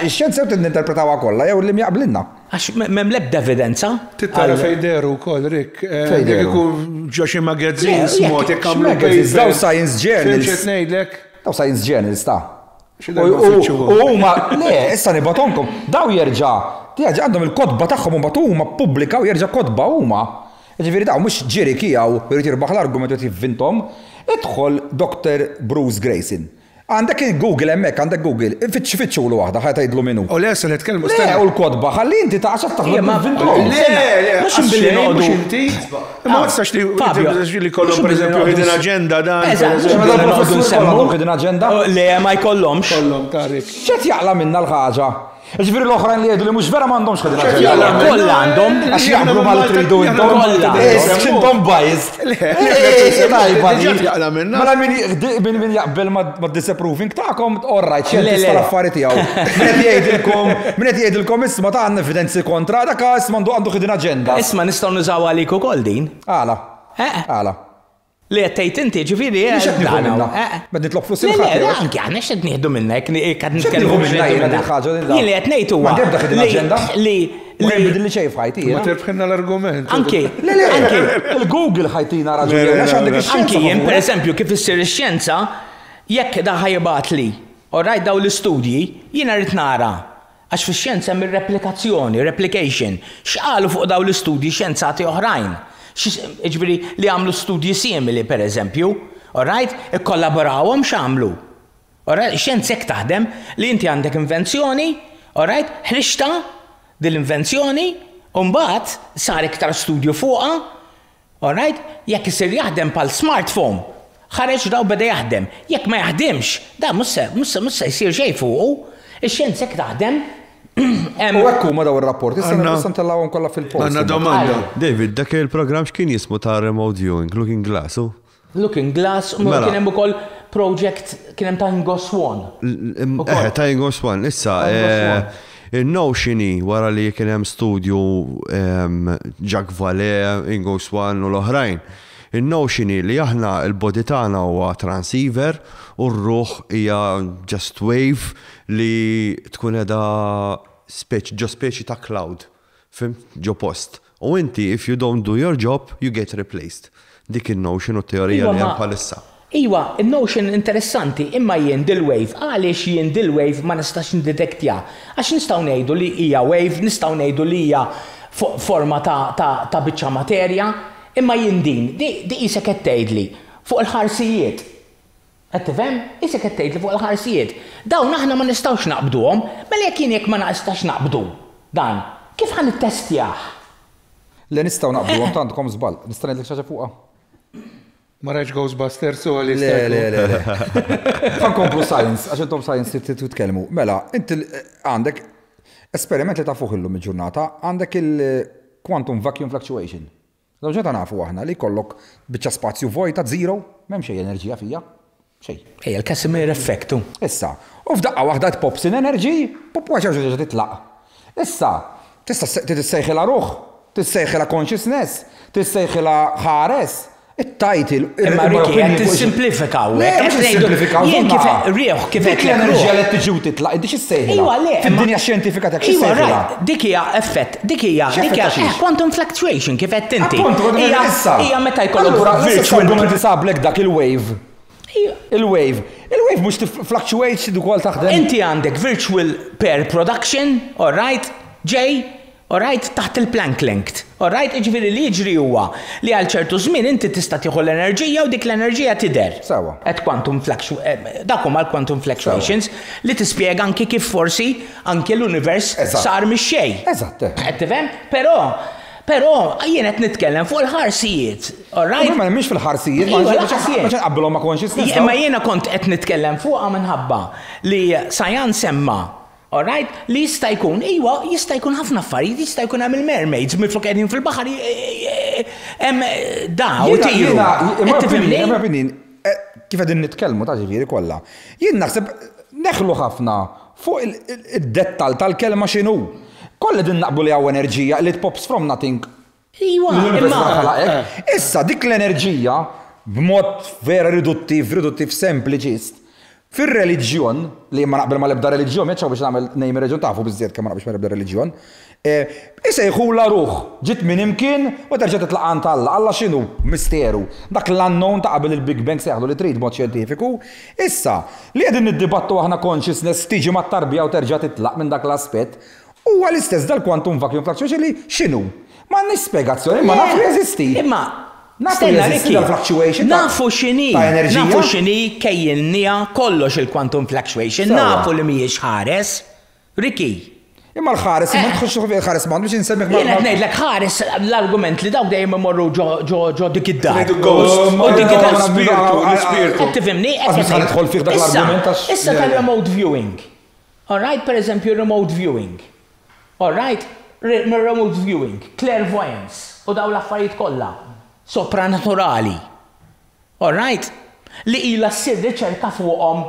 Ix-xjenza qed ninterpretawha kollha jew li jaqblilna. Għax m'hemm l-ebda evidenza. Tittara fejderu wkoll Rik. Ġo xi magazzins mod jekk għamlu daw science journals. Daw science journals ta'. U huma le, issa nibatonkom, daw jerġa' għandhom il-kodba tagħhom u mbagħad huma ppubblikaw jerġa' kodba huma. Ġifieri daw mhux ġiri kiegħu irid jirbaħ l-argument qed jivvintom, idħol Dr. Bruce Grayson. Għandek il-Google hemmhekk, għandek Google, fitxulu waħda ħajt tgħidlu minnu. U lesa nitkellmu Le u l-kodba ħalli inti taqgħod taħdem mal-vintom. Le, mhux inbilli noqogħdu inti. Ma tistax li kollhom pereżempju hidden agenda dan. Hidden agenda? Le ma jkollhomx. Kollhom tarik. X'qed jaqla minna l-ħaġa? Ġifieri l-oħrajn li jgħidu li mhux vera m'għandhomx hidden agenda. Kollha għandhom. Għax jaqblu ma li tridu intom. X'intom biased. Mela min jaqbel ma disapproving tagħkom orrajt x'jentista l-affarijiet tiegħu. Min qed jgħidilkom isma' ta' għandna evidenzi kontra dak isma' għandu hidden agenda. Isma' nistgħu nużaw għalik ukoll din. Għala. Li għattajt inti ġifiri Bad nitlob flus il-ħat. Anki għana xed nieħdu minnek, kad nitkellmu jien li għatnejt huwa. Li xejf ħajti. Ma terbħinna l-argument. Anki, il-Google ħajtina raġuni. Anki jien per eżempju kif issir ix-xjenza, jekk da ħajbat li, orrajt daw l-istudji, jiena rrid nara. Għax fix-xjenza hemm ir-replikazzjoni, replication. X'qalu fuq daw l-istudji xjenzati oħrajn. Ġifieri li għamlu studji simili per eżempju, alright, ikkollaborawhom x'għamlu. Alright, xjenzek taħdem li inti għandek invenzjoni, alright, ħriġta dil-invenzjoni u mbagħad sar iktar studju fuqha, alright, jekk isir jaħdem bħal smartphone, ħareġ daw beda jaħdem. Jekk ma jaħdimx, da mhux se jsir xejn fuqu, ix-xjenzek taħdem. U għekku ma daw il-rapport, issa ntellawhom kollha fil-post. Għanna domanda. David, dak il-programm x'kien jismu ta' remote viewing, Looking Glass, u? Looking Glass, u kien hemm ukoll project kien hemm ta' Ingos One. Ta' Ingos One, issa il-notioni wara li kien hemm studju Jack Vallée, Ingos One u l-oħrajn. Il-notioni li aħna il-body tagħna huwa transceiver u r-ruħ hija just wave li tkun edha speċi ta' cloud, fim, ġo post. U inti, if you don't do your job, you get replaced. Dik il-notion u teorija li hemm bħalissa. Iwa, il-notion interessanti, imma jien dil-wave, għaliex jien dil-wave ma nistax ndetektja. Għax nistgħu ngħidu li hija wave, nistgħu ngħidu li hija forma ta' biċċa materja, imma jien din, di isek qed tgħidli fuq il-ħarsijiet. Qed tifhem? Isek qed tgħidli fuq il-ħarsijiet. Dawn aħna ma nistgħux naqbduhom, mela jekk jien ma nistax naqbdu dan, kif ħan ittestjah? Le nistgħu naqbduhom tantkom żball, nista' ngħidlek xi ħaġa fuqha. Ma rajx Ghostbusters u għalli. Le. Ħankomplu science, għax intom science titkellmu. Mela, inti għandek esperiment li ta' fuq illum il-ġurnata, għandek il-quantum vacuum fluctuation. Ġata nafu aħna li kollok biċċa spazju vojta zero, m'hemm xejn enerġija fija. Xejn. Ejja l-Casimir effektu. Issa, u f'daqqa waħda tpops in energy, pop waċa ġeġa titlaq. Issa, tista' tissejħilha ruħ, tissejħilha consciousness, tissejħilha ħares. Il-title. Imma Riki, għed t-simplifikaw. Jien kif l-enerġija li t-ġu titlaq, id-dix il-sejħila. Fid-dinja xjentifika ta' x'sejħila. Dik hija effett, dik hija quantum fluctuation kif qed inti. Hija meta jkollok virtual tisablek dak il-wave. Il-wave mhux tifluctuate ukoll taħdem. Inti għandek virtual pair production, all right, J. Alright, taħt il-Planck length. Alright, ġifiri li jiġri huwa li għal ċertu żmien inti tista' tieħu l-enerġija u dik l-enerġija tidher. Sewa. Dakum għal quantum fluctuations li tispjega anki kif forsi anke l-univers sar mix-xejn. Eżatt. Qed tifhem? Però jien qed nitkellem fuq il-ħarsijiet. Alright? Ma mhix fil-ħarsijiet, ma nqabbilhom ma' consciousness. Ma jiena kont qed nitkellem fuqha minħabba li Sajan semma. Alright, li jista' jkun, jista' jkun ħafna affarijiet, jista' jkun hemm il-mermaids miflok qegħdin fil-baħar hemm daw tiru. Imma kif qegħdin nitkellmu ta' ġifieri kollha. Jien naħseb neħlu ħafna fuq id-dettall tal-kelma x'inhu. Kollha din naqbu li hawn enerġija li pops from nothing. Issa dik l-enerġija b'mod vera riduttiv sempliċist. Fil-reliġjon, li ma naqbel ma l-ebda reliġjon, meċċaw biex nagħmel nejmi reġjon tafu biżżejjed kemm ma naqbilx ma l-ebda reliġjon. Isejħula ruħ, ġiet minn imkien u terġa' titlaq għand Alla x'inhu misteru. Dak l-unknown ta' qabel il-Big Bang se jaħdu li trid mod xjentifiku. Issa, li qegħdin niddibattu aħna consciousness tiġi mat-tarbija u terġa' titlaq minn dak l-aspett, huwa l-istess dal-quantum vacuum fluctuation li x'inhu. Ma nispjegazzjoni, ma nafu jeżisti. Nafu xini kejjennija kollox il-quantum fluctuation, nafu li mhijiex ħares. Riki. Imma l-ħares, ma tħux fuq il-ħares ma għandux insemmik ma. Jien qed ngħidlek ħares l-argument li dawk dejjem imorru ġo dik id-dar. U dik id-dar. Qed tifhimni? Issa nidħol fih dak l-argument għax. Issa tal-remote viewing. All right, pereżempju remote viewing. All right, remote viewing, clairvoyance u daw l-affarijiet kollha. Sopranaturali. All right? Li ila ssir riċerka fuqhom,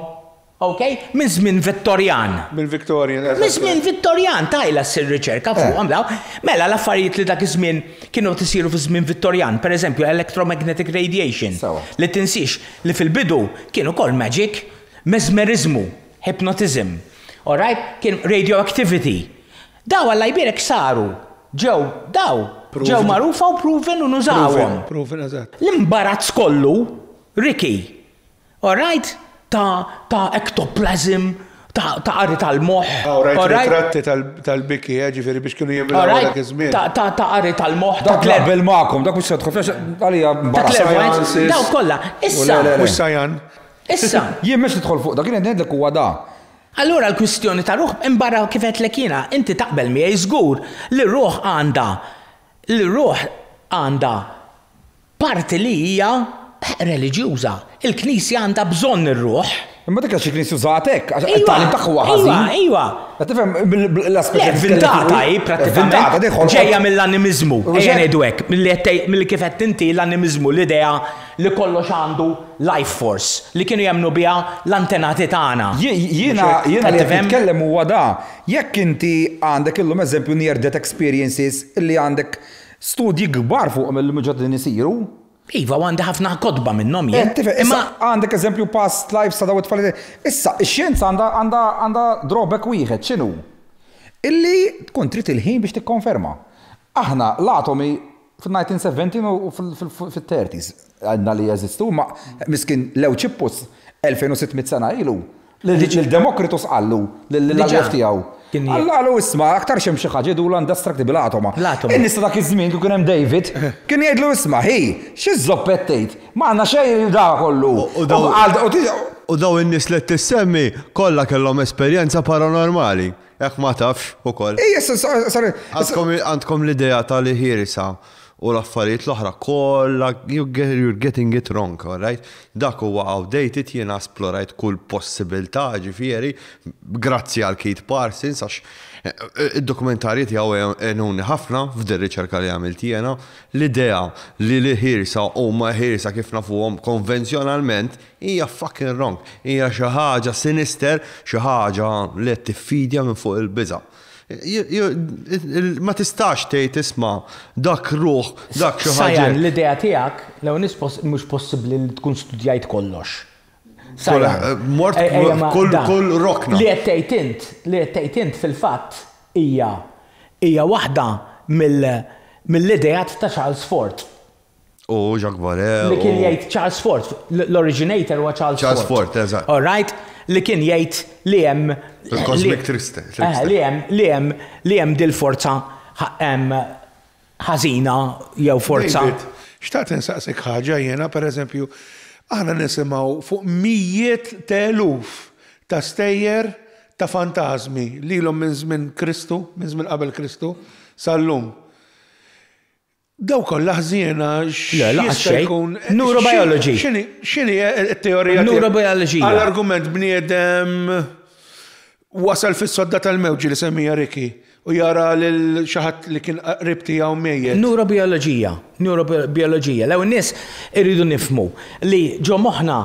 okay? Minn żmien Vittorjan. Mill-Viktorjan. Minn żmien Vittorjan ta' ila ssir riċerka fuqhom daw. Mela l-affarijiet li dak iż-żmien kienu tisiru fi żmien Vittorjan, pereżempju electromagnetic radiation. Li tinsix li fil-bidu kienu kol magic, mesmerizmu, hypnotism. All right? Kien radioactivity. Daw għalla jbirek saru. Ġew magħrufa u proven u nużawhom. Proven, eżatt. L-imbarazz kollu, Ricky, all right, ta' ectoplasm, ta' qari tal-moħħ. Ritratti tal-biki, ġifieri biex kienu jemilgħu dak iż-żmien. Ta' qari tal-moħħ. Dak naqbel magħkom, dak mhux se tħoffx għalija imbarazz. Daw kollha. Issa. Mhux Sajan. Issa. Jien mhux tidħol fuq, dak kien ngħidlek huwa da. Allura l-kwistjoni ta' ruħ imbarra kif qed jiena, inti taqbel miegħi żgur li ruħ għandha parti li hija reliġjuża. Il-Knisja għandha bżonn ir-ruħ. Imma dik xi Knisja użatek, għax it-tagħlim tagħha huwa ħażin. Ejwa. Tifhem l-aspett inventata pratikament ġejja mill-animizmu. Ejja ngħidu hekk, milli kif qed inti l-animizmu l-idea li kollox għandu life force li kienu jemnu biha l-antenati tagħna. Jiena li qed nitkellem huwa da, jekk inti għandek illum eżempju near death experiences illi għandek studji kbar fuq mill-mġodin isiru. Iva, għandi ħafna kodba minnhom jien. Imma għandek eżempju past life sa dawet falli. Issa, ix-xjenza għandha drawback wieħed x'inhu? Illi tkun trid il-ħin biex tikkonferma. Aħna l-atomi fil-1970 u fil-30s għandna li jeżistu, ma miskin lew ċippus 2600 sena ilu. Il-Demokritus qallu l-għalf tiegħu. Għallu isma, aktar xem xi ħaġa jgħidu l-indestructible atoma. Nista dak iż-żmien kien hemm David, kien jgħidlu isma' ħej, xi żoppett tgħid, ma għandna xejn da kollu. U daw in-nies li tissemmi kollha kellhom esperjenza paranormali. Jekk ma tafx ukoll. Għandkom l-idea tal-ħirisa U l-affarijiet l-oħra kollha you're getting it wrong, all right? Dak huwa outdated, jiena esplorajt kull possibilità, ġifieri, grazzi għal Keith Parsons għax id-dokumentarji tiegħu għenuni ħafna f'din riċerka li għamilt jiena, l-idea li l-ħirsa huma ħirsa kif nafuhom konvenzjonalment hija fucking wrong. Hija xi ħaġa sinister, xi ħaġa li qed tiffidja minn fuq il-biża'. Ma tistax tgħid isma' dak ruħ, dak xi ħaġa. Sajan, l-idea tiegħek lew mhux possibbli li tkun studjajt kollox. Mort kull rokna. Li qed tgħid int fil-fatt hija waħda mill-ideat ta' Charles Fort. U Jacques Vallée. Li kien jgħid Charles Fort, l-originator huwa Charles Fort. Eżatt. All right, li kien jgħid li hemm il-cosmic trickster. Li hemm dil-forza ħażina jew forza. Xtaqt insaqsik ħaġa jiena pereżempju aħna nisimgħu fuq mijiet ta' eluf ta' stejjer ta' fantasmi lilhom minn żmien Kristu, minn żmien qabel Kristu, sal-lum. Daw kollha ħżiena x'jista' jkun neurobiology. X'inhi t-teorija neurobiology. Għall-argument bniedem wasal fis-sodda tal-mewġi li semmija Ricky u jara lil xi ħadd li kien qrib tiegħu mejjed. Neurobioloġija. Lew in-nies iridu nifhmu li ġo moħħna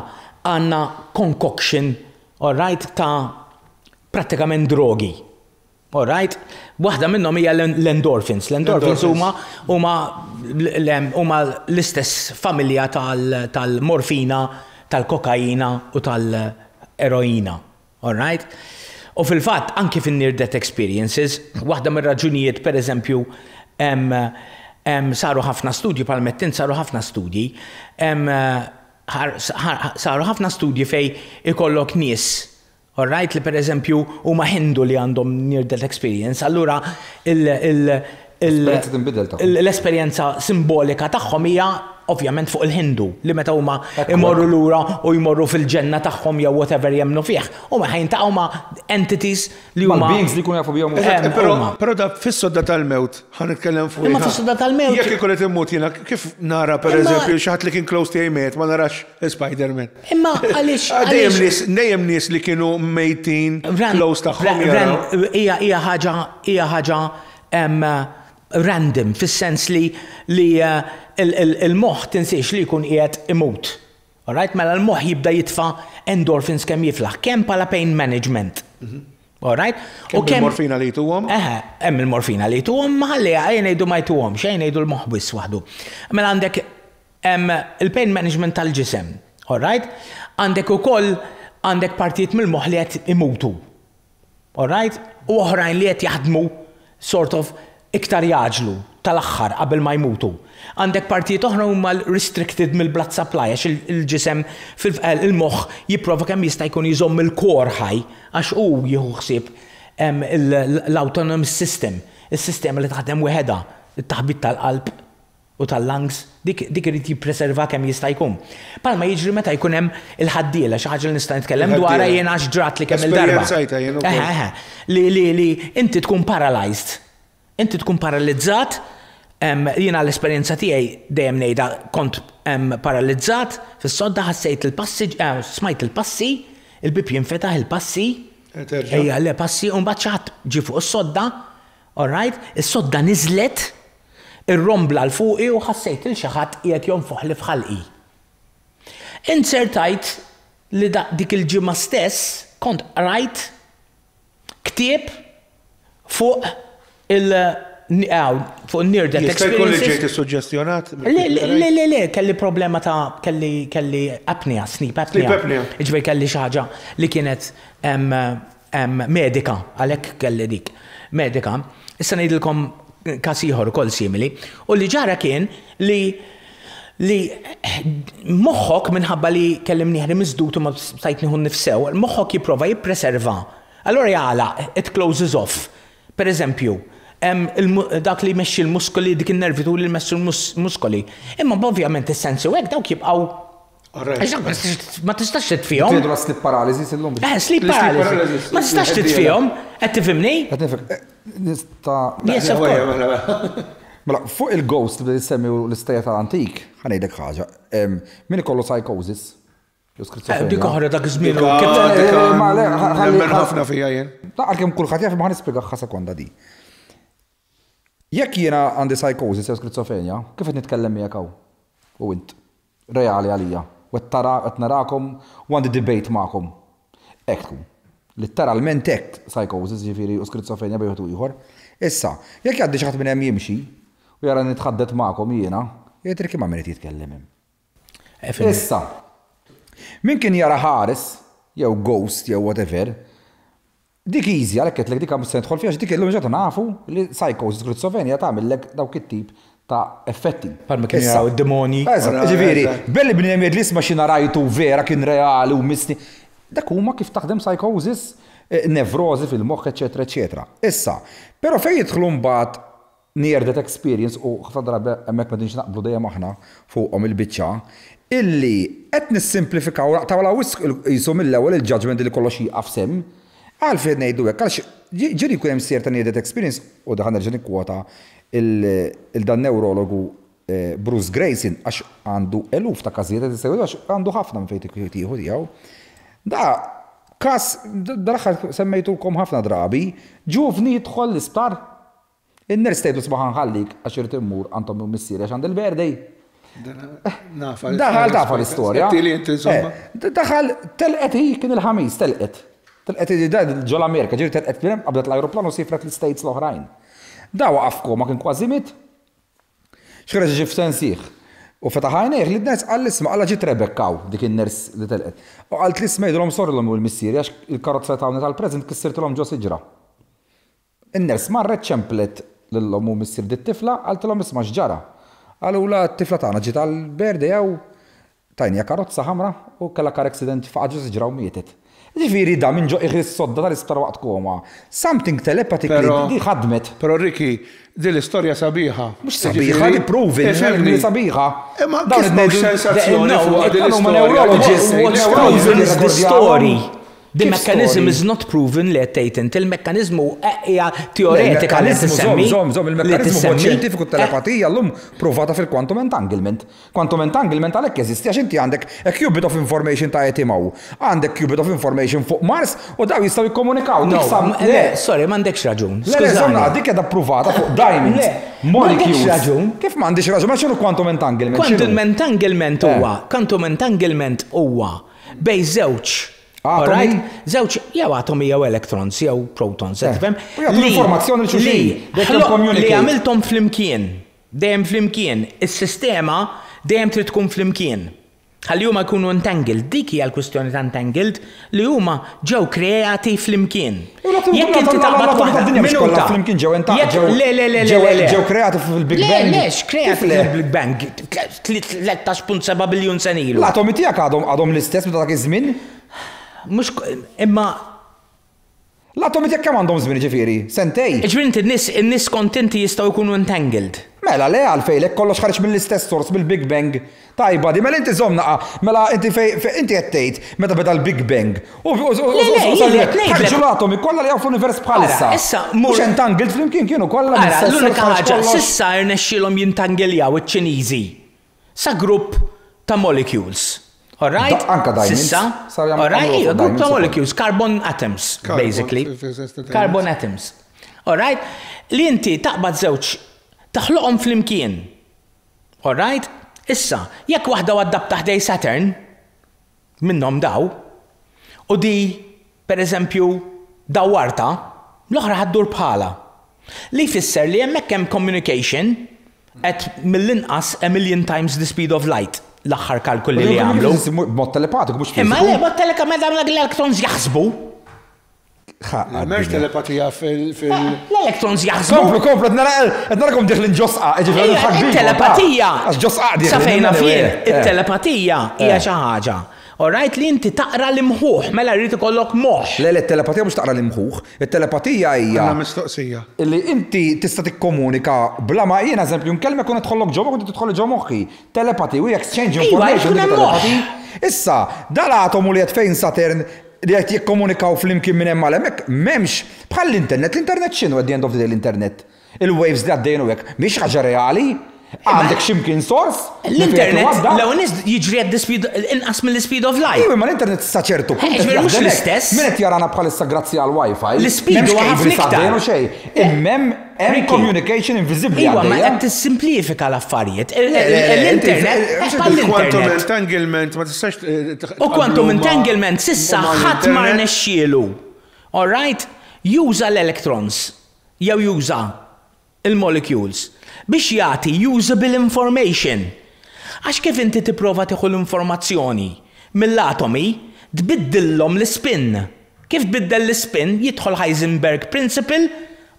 għandna concoction, all right, ta' prattikament drogi. All right? Waħda minnhom hija l-endorphins. L-endorphins huma l-istess familja tal-morfina, tal-kokaina u tal-eroina. All right? U fil-fatt, anki fin-near death experiences, waħda mir-raġunijiet, pereżempju, saru ħafna studji bħal-mettin, saru ħafna studji, saru ħafna studji fej ikollok nies, all right, li per eżempju huma Hindu li għandhom near death experience, allura l-esperjenza simbolika tagħhom hija ovvjament fuq il-Hindu li meta huma imorru lura u jmorru fil-ġenna tagħhom jew whatever jemnu fih. Huma ħajntaqgħu ma' entities li huma beings li jkunu jafu bihom. Però da fis-sodda tal-mewt ħanitkellem fuq. Imma fis-sodda tal-mewt. Jekk ikun qed immut jiena kif nara pereżempju xi ħadd li kien close tiegħi mejt ma narax Spider-Man. Imma għaliex dejjem nies li kienu mejtin close tagħhom jaraw. Hija ħaġa random fis-sens li il-moħħ tinsiex li jkun qiegħed imut. All right, mela l-moħħ jibda jitfa' endorphins kemm jiflaħ, kemm bħala pain management. All right? U kemm il-morfina li jtuhom? Hemm il-morfina li jtuhom, ma ħalli ngħidu ma jtuhom, xejn ngħidu l-moħħ biss waħdu. Mela għandek il-pain management tal-ġisem. All right? Għandek ukoll għandek partijiet mill-moħħ li qed imutu. All right? U oħrajn li qed jaħdmu sort of iktar jaġlu tal-aħħar qabel ma jmutu. Għandek partijiet oħra huma restricted mill-blood supply għax il-ġisem il-moħħ jipprova kemm jista' jkun jżomm il-kor ħaj għax hu jieħu ħsieb l-autonomous system, is-sistema li taħdem weħeda, it-taħbit tal-qalb u tal-lungs, dik irid jippreserva kemm jista' jkun. Palma jiġri meta jkun hemm il-ħaddiela xi ħaġa li nista' nitkellem dwarha jien għax ġrat li kemm il-darba. Li inti tkun paralyzed. Inti tkun paralizzat, jiena l-esperjenza tiegħi dejjem ngħidha kont paralizzat, fis-sodda ħassejt il-passi, smajt il-passi, il-bib jinfetaħ il-passi, ejja le passi, u mbagħad xi ħadd ġie fuq is-sodda, all right, is-sodda niżlet, ir-rombla l fuqi u ħassejt il xi ħadd qiegħed jonfoħ li fħalqi. Insertajt li dik il-ġimgħa stess kont rajt ktieb fuq fuq near death experiences. Ġejt issuġġestjonat? Le, kelli problema kelli apnea, sleep apnea. Ġvej kelli xi ħaġa li kienet medika, għalhekk kelli dik. Medika, issa ngħidilkom każ ieħor ukoll simili, u li ġara kien li moħħok minħabba li kelli mnieħri miżdut u ma stajt nieħu nnifsew, moħħok jipprova jippreserva. Allura jagħlaq, it closes off. Per eżempju, dak li jmexxi l-muskoli, dik in-nervi li jmexxu l-muskoli. Imma ovvjament is-sensi hekk dawk jibqgħu. Ma tistax titfihom. Tgħidu la sleep paralysis illum. Sleep paralysis. Ma tistax titfihom, qed tifhimni? Nista' Mela, fuq il-ghost li semmi l-istajja tal-antik, ħanejdek ħaġa. Min ikollu psychosis? Dik oħra dak żmien. Nemmen ħafna fija jien. Għalkemm kulħadd jaf ma ħanispjegaħħa sekonda di. Jekk jiena għandi psychosis jew skizofrenja, kif qed nitkellem miegħek hawn? U int reali għalija. U qed narakom u għandi debate magħkom. Hekk tkun. Literalment hekk psychosis ġifieri u skizofrenja bejn ieħor. Issa, jekk jgħaddi xi ħadd minn hemm jimxi u jara nitħaddet magħkom jiena, jgħid kemm ma merid jitkellem hemm. Issa, min kien jara ħares jew ghost jew whatever, dik easy għalhekk qed dik mhux se nidħol fiha dik illum ġetu nafu li psychosis skizofrenja tagħmellek dawk it-tip ta' effetti. Palma kien jaraw id-demoni. Ġifieri, belli bniem jgħid li isma' xi narajtu vera kien reali u misni. Dak huma kif taħdem psychosis, nevrozi fil-moħħ, eċetera, eċetera. Issa, però fejn jidħlu mbagħad near death experience u ħafna drabi hemmhekk ma dinx naqblu dejjem aħna fuqhom il-biċċa, illi qed nissimplifikaw tawla wisq qisu mill-ewwel il-judgment li kollox jieqaf sem, għalfejn ngħidu hekk għaliex ġieli jkun hemm sier ta' near death experience u daħan nerġa' nikkwota il-dan neurologu Bruce Grayson għax għandu eluf ta' każijiet għax għandu ħafna minn fejn tieħu tiegħu. Da kas daraħħal semmejtulkom ħafna drabi, ġuvni jidħol l-isptar. In-ners tgħidu sbaħ nħallik għax irid immur għandhom missier għax għand il-birthday. Daħal tafa l-istorja. Daħal telqet kien il-ħamis telqet. Telqet ġol Amerika, ġiri telqet kien qabdet l-ajruplan u sifret l-States l-oħrajn. Da waqafkom ma kien kważi mit. X'kreġ ġif sensieħ. U fetaħajnejh li d-nes għall-isma għalla ġit rebekkaw dik il-ners li telqet. U għalt l-isma jidulom sorrilom u l-missieri għax il-karozza tawni tal-prezent kissirtilom ġo siġra. Il-ners marret ċemplet l-lom u missier dit-tifla għaltilom isma xġara. Għallu la t-tifla tagħna ġiet għal-berde jew tajnija karozza ħamra u kella kar accident faqġu siġra u mietet. Ġifieri da minn ġo iħris sodda tal-isptar waqt koma. Something telepathically di ħadmet. Però Riki, di l-istorja sabiħa. Mhux sabiħa li proven li sabiħa. Ma kif mhux sensazzjoni fuq din l-istorja. The story. The mechanism is not proven li għettejt inti, il-mekkanizmu hija teoretika li tissemmi. Il-mekkanizmu ċientifiku telepatija l-lum provata fil-quantum entanglement. Quantum entanglement għalhekk jeżisti għax inti għandek a qubit of information ta' etimaw, għandek qubit of information fuq Mars u daw jistgħu jikkomunikaw. Sorry, m'għandekx raġun. Skużani, dik qiegħda provata fuq diamonds, molecules. Kif m'għandix raġun? Ma x'inhu quantum entanglement? Quantum entanglement huwa bejn żewġ. Alright? Żewġ jew atomi jew electrons jew protons, tifhem? Li għamilthom flimkien, dejjem flimkien, is-sistema dejjem trid tkun flimkien. Ħalli huma jkunu entangled, dik hija l-kwistjoni ta' entangled li huma ġew kreati flimkien. Jekk inti taqbad waħda minuta flimkien ġew ġew kreati fil-Big Bang. Lex kreati fil-Big Bang 13.7 biljun sen ilu. L-atomi tiegħek għadhom l-istess meta dak iż-żmien? Mux, imma... L-atomi tiegħek kemm għandhom żmien ġifieri? Sentej? Ġifieri in-nies kontenti jistgħu jkunu entangled. Mela le għalfejlek kollox ħareġ mill-istess sors bil-Big Bang. Tajba, di mela inti żomm naqa, mela inti inti qed tgħid meta beda l-Big Bang. Ħarġu l-atomi kollha li hawn fl-univers bħalissa. Issa mhux entangled flimkien kienu kollha l-unika ħaġa s'issa rnexxielhom jintangiljaw iċ-Ċiniżi sa grupp ta' molecules. Alright? Anka diamonds. Alright, a group of molecules, carbon atoms, basically. Carbon atoms. Alright? Li inti taqbad żewġ taħloqhom flimkien. Alright? Issa, jekk waħda waddab taħdej Saturn, minnhom daw, u di, per eżempju, dawarta, l-oħra ħaddur bħala. Li jfisser li hemmhekk hemm communication at mill-inqas a million times the speed of light. L-aħħar kalkuli li għamlu. Mod telepatiku mhux fiżiku. Imma le, mod telepatiku l-electrons jaħsbu. M'hemmx telepatija l-electrons jaħsbu. Komplu, qed narakom diħlin ġosqa, it-telepatija. Sa fejna fien, it-telepatija hija xi ħaġa. Alright, li inti taqra l-imħuħ, mela rrid ikollok moħħ. Le, it-telepatija mhux taqra l-imħuħ. It-telepatija hija. Mistoqsija. Illi inti tista' tikkomunika bla ma jiena eżempju nkellmek u nidħollok ġo moħħ u tidħol ġo moħħi. Telepati u exchange information. Issa, dal-atomu li qed fejn Saturn li qed jikkomunikaw flimkien minn hemm għal hemmhekk m'hemmx bħal l-internet. L-internet x'inhu at the end of the day l-internet? Il-waves li għaddejnu hekk mhix ħaġa reali. Għandek x'imkien sors? L-internet l-ewwel jiġri at the speed inqas mill-speed of light. Iwa, ma l-internet sa ċertu punt. Mhux l-istess. Min qed jarana bħalissa grazzi għal Wi-Fi. L-speed huwa ħafna iktar. Hemm communication invisibbli. Iwa, ma qed tissimplifika l-affarijiet. L-internet Quantum entanglement ma tistax. U quantum entanglement sissa ħadd ma rnexxielu. All right? Juża l-electrons jew juża il-molecules biex jagħti usable information. Għax kif inti tipprova tieħu l-informazzjoni mill-atomi, tbiddillhom l-spin. Kif tbiddel l-spin jidħol Heisenberg principle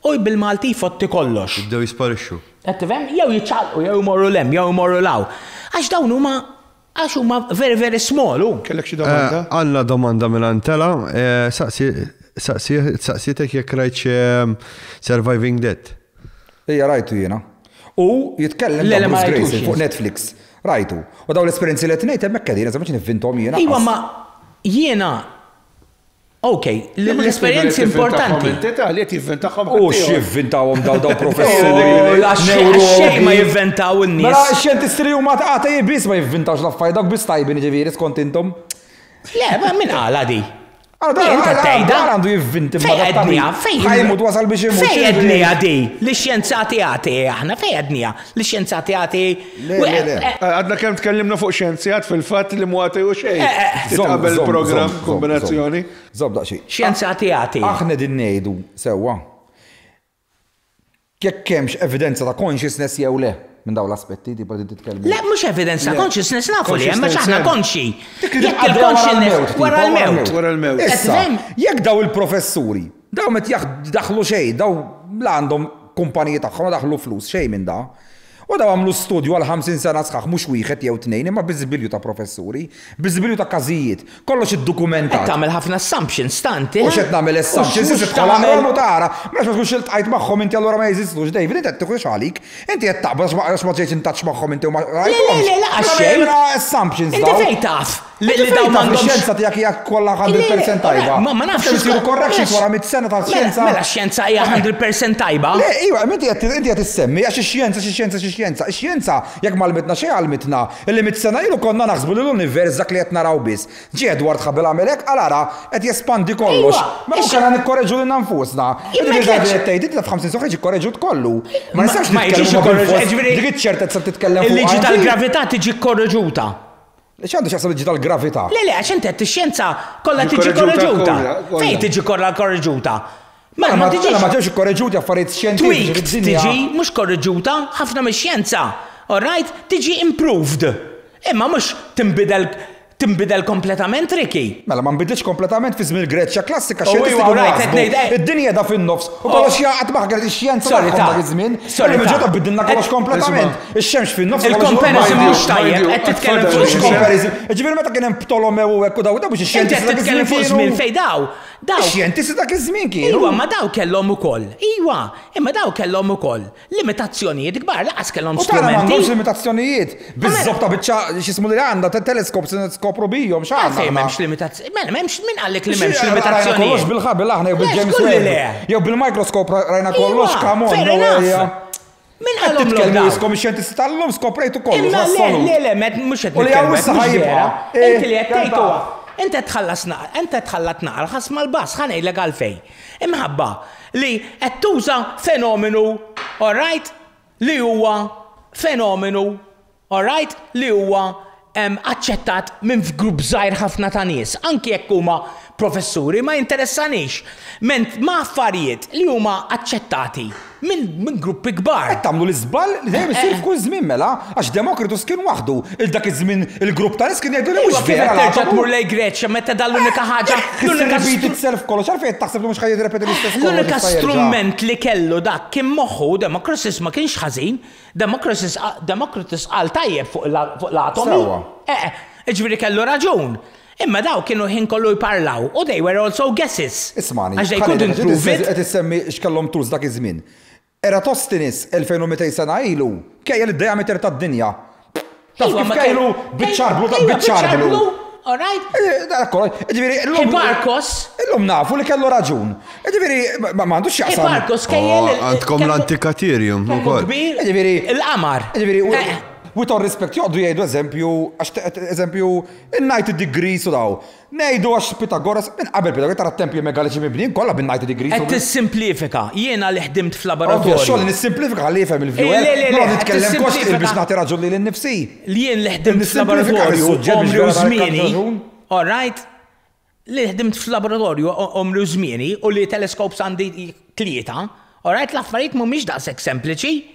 u bil-Malti jfotti kollox. Jibdew jisparixxu. Qed tifhem? Jew jiċċaqlqu jew imorru lem, jew imorru law. Għax dawn huma very very small. Kellek xi domanda? Għandna domanda mill-Antela, saqsietek jekk rajt Surviving Dead. Ija rajtu jiena. U jitkellem Bruce Grayson fuq Netflix. Rajtu. U daw l-esperienzi li tnejt hemmhekk qegħdin eżamm nivvintom jiena. Iwa ma jiena okej, l-esperjenzi importanti. Li jivventahom. U x'jivvintawhom daw professuri. Xejn ma jivventaw in-nies. Mela x-xjentisti huma taqata jibis ma jivvintawx l-affarijiet dak biss tajbin ġifieri skont intom. Le, ma min qala di? Għandu jivvinti ħajmut wasal biex imut. Fej għednija di, li xjenzati għati aħna, fej għednija, li xjenzati għati. Għadna kem tkellimna fuq xjenzjat fil-fat li muħati u xej. Titqabel program, kombinazzjoni. Zobda xie. Xjenzati għati. Aħna din nejdu, sewa. Jekk hemmx evidenza ta' consciousness jew le minn dawn l-aspetti di bħal titkellem. Le, mhux evidenza consciousness nafu li hemm aħna konxi. Jekk il-consciousness wara l-mewt. Issa, jekk daw il-professuri, daw met daħlu xejn, daw għandhom kumpaniji tagħhom daħlu flus xejn minn da. U daw għamlu studju għal 50 sena sħaħ mhux wieħed jew tnejn imma biżbilju ta' professuri, biżbilju ta' każijiet, kollox iddokumentat. Qed tagħmel ħafna assumptions tanti. U x'qed nagħmel assumptions issa tagħmel tara, mhux ma tkunx iltqajt magħhom inti allura ma jeżistux, David, inti qed tieħux għalik, inti qed taqbad għax ma ġejtx intaċċ magħhom inti u ma rajthomx. Le, xejn. Assumptions Inti fejn taf li daw m'għandhomx xjenza tiegħek hija kollha 100% tajba. Ma nafx isiru corrections wara 100 sena ta' xjenza. Mela x-xjenza hija 100% tajba. Le, iva, inti qed issemmi għax ix-xjenza jekk ma lmitna xejn għalmitna. Illi 100 sena ilu konna naħsbu li l-univers dak li qed naraw biss. Ġie Edward Hubble għamel hekk ara qed jespandi kollox. Ma mhux kellna nikkorreġu lil nfusna. Inti taf 50 soħra jikkorreġu tkollu. Ma nistax nitkellmu dik iċ-ċertezza titkellem fuq. Il-liġi tal-gravità tiġi korreġuta. ċandu xaqsa liġi tal-gravità? Le, għax inti x-xjenza kollha tiġi korreġuta. Fejn tiġi kollha korreġuta? Ma ġewx korreġuti affarijiet xjentifiċi. Tweaked tiġi mhux korreġuta ħafna mix-xjenza. All right? Tiġi improved. Imma mhux tinbidel kompletament, Riki. Mela ma nbidilx kompletament fi żmien Greċja klassika id-dinja da fin-nofs. U kollox jaqgħod maħgħet ix-xjenza tagħhom iż-żmien. Ġeta bidilna kollox kompletament. Ix-xemx fin-nofs. Il-comparison mhux tajjeb qed titkellem fuq il-comparison. Ġifieri meta kien hemm Ptolomew u hekk u daw mhux ix-xjenza titkellem fuq żmien fejn daw. Ix-xjentisti dak iż-żmien kienu. Iwa, ma daw kellhom ukoll. Iwa, imma daw kellhom ukoll limitazzjonijiet kbar laqas kellhom strumenti. M'għandhomx limitazzjonijiet. Biżżobb ta' biċċa x'ismu li għandha teleskop skopru bijhom x'għandha. Fejn m'hemmx limitazzjoni. Mela m'hemmx min qallek li m'hemmx limitazzjonijiet. Kollox bil-ħabel aħna jew bil-James Webb. Jew bil-mikroskop rajna kollox kamon. Min għallhom l-għom? Iskom ix-xjentisti tal-lum skoprejtu kollox. Le, mhux qed nitkellem. Inti li qed tgħidha. Inti tħallat naqra ħas mal-bass ħanejlek għalfejn. Imħabba li qed tuża fenomenu, all right, li huwa fenomenu, all right, li huwa aċċettat minn f'grupp żgħir ħafna ta' nies, anki jekk huma professuri ma jinteressanix. Ment ma' affarijiet li huma aċċettati minn gruppi kbar. Qed tagħmlu l-iżball li dejjem isir f'kull żmien mela, għax Demokritus kien waħdu. Il-dak iż-żmien il-grupp ta' nies kien jgħidu li mhux vera. Terġa' tmur lejn Greċja meta dan l-unika ħaġa. L-unika itself kollox għalfejn taħseb li mhux ħajjed repeti l-istess. L-unika strument li kellu dak kien moħħu Demokritus ma kienx ħażin. Demokritus qal tajjeb fuq l-atomi. Ġifieri kellu raġun. Imma daw kienu ħin kollu jparlaw u they were also guesses. Ismani, għax they couldn't prove it. Qed issemmi x'kellhom tools dak iż-żmien. Eratosthenes 2200 sena ilu kejjel id-diameter tad-dinja. Taf kif kellu biċċarblu. all right? Il-Barkos. Illum nafu li kellu raġun. Ġifiri, ma għandux xaqsam. Il-Barkos kajjel. Għandkom l-antikaterium. Il-qamar. With all respect, joqdu jgħidu eżempju, il-90 degrees u daw. Nejdu għax Pitagoras, minn qabel Pitagoras tara t-templi megaliċi mibnin, kolla bin-90 degrees. Għed t-simplifika, jiena li ħdimt fl-laboratorju. Xogħol nissimplifika li jifhem il-viewer. Ma nitkellem kost biex nagħti raġun li l-nifsi. Li jien li ħdimt fl-laboratorju omri u żmieni, all right? Li ħdimt fl-laboratorju omri u żmieni u li teleskops għandi 3, all right? L-affarijiet mhumiex daqshekk sempliċi.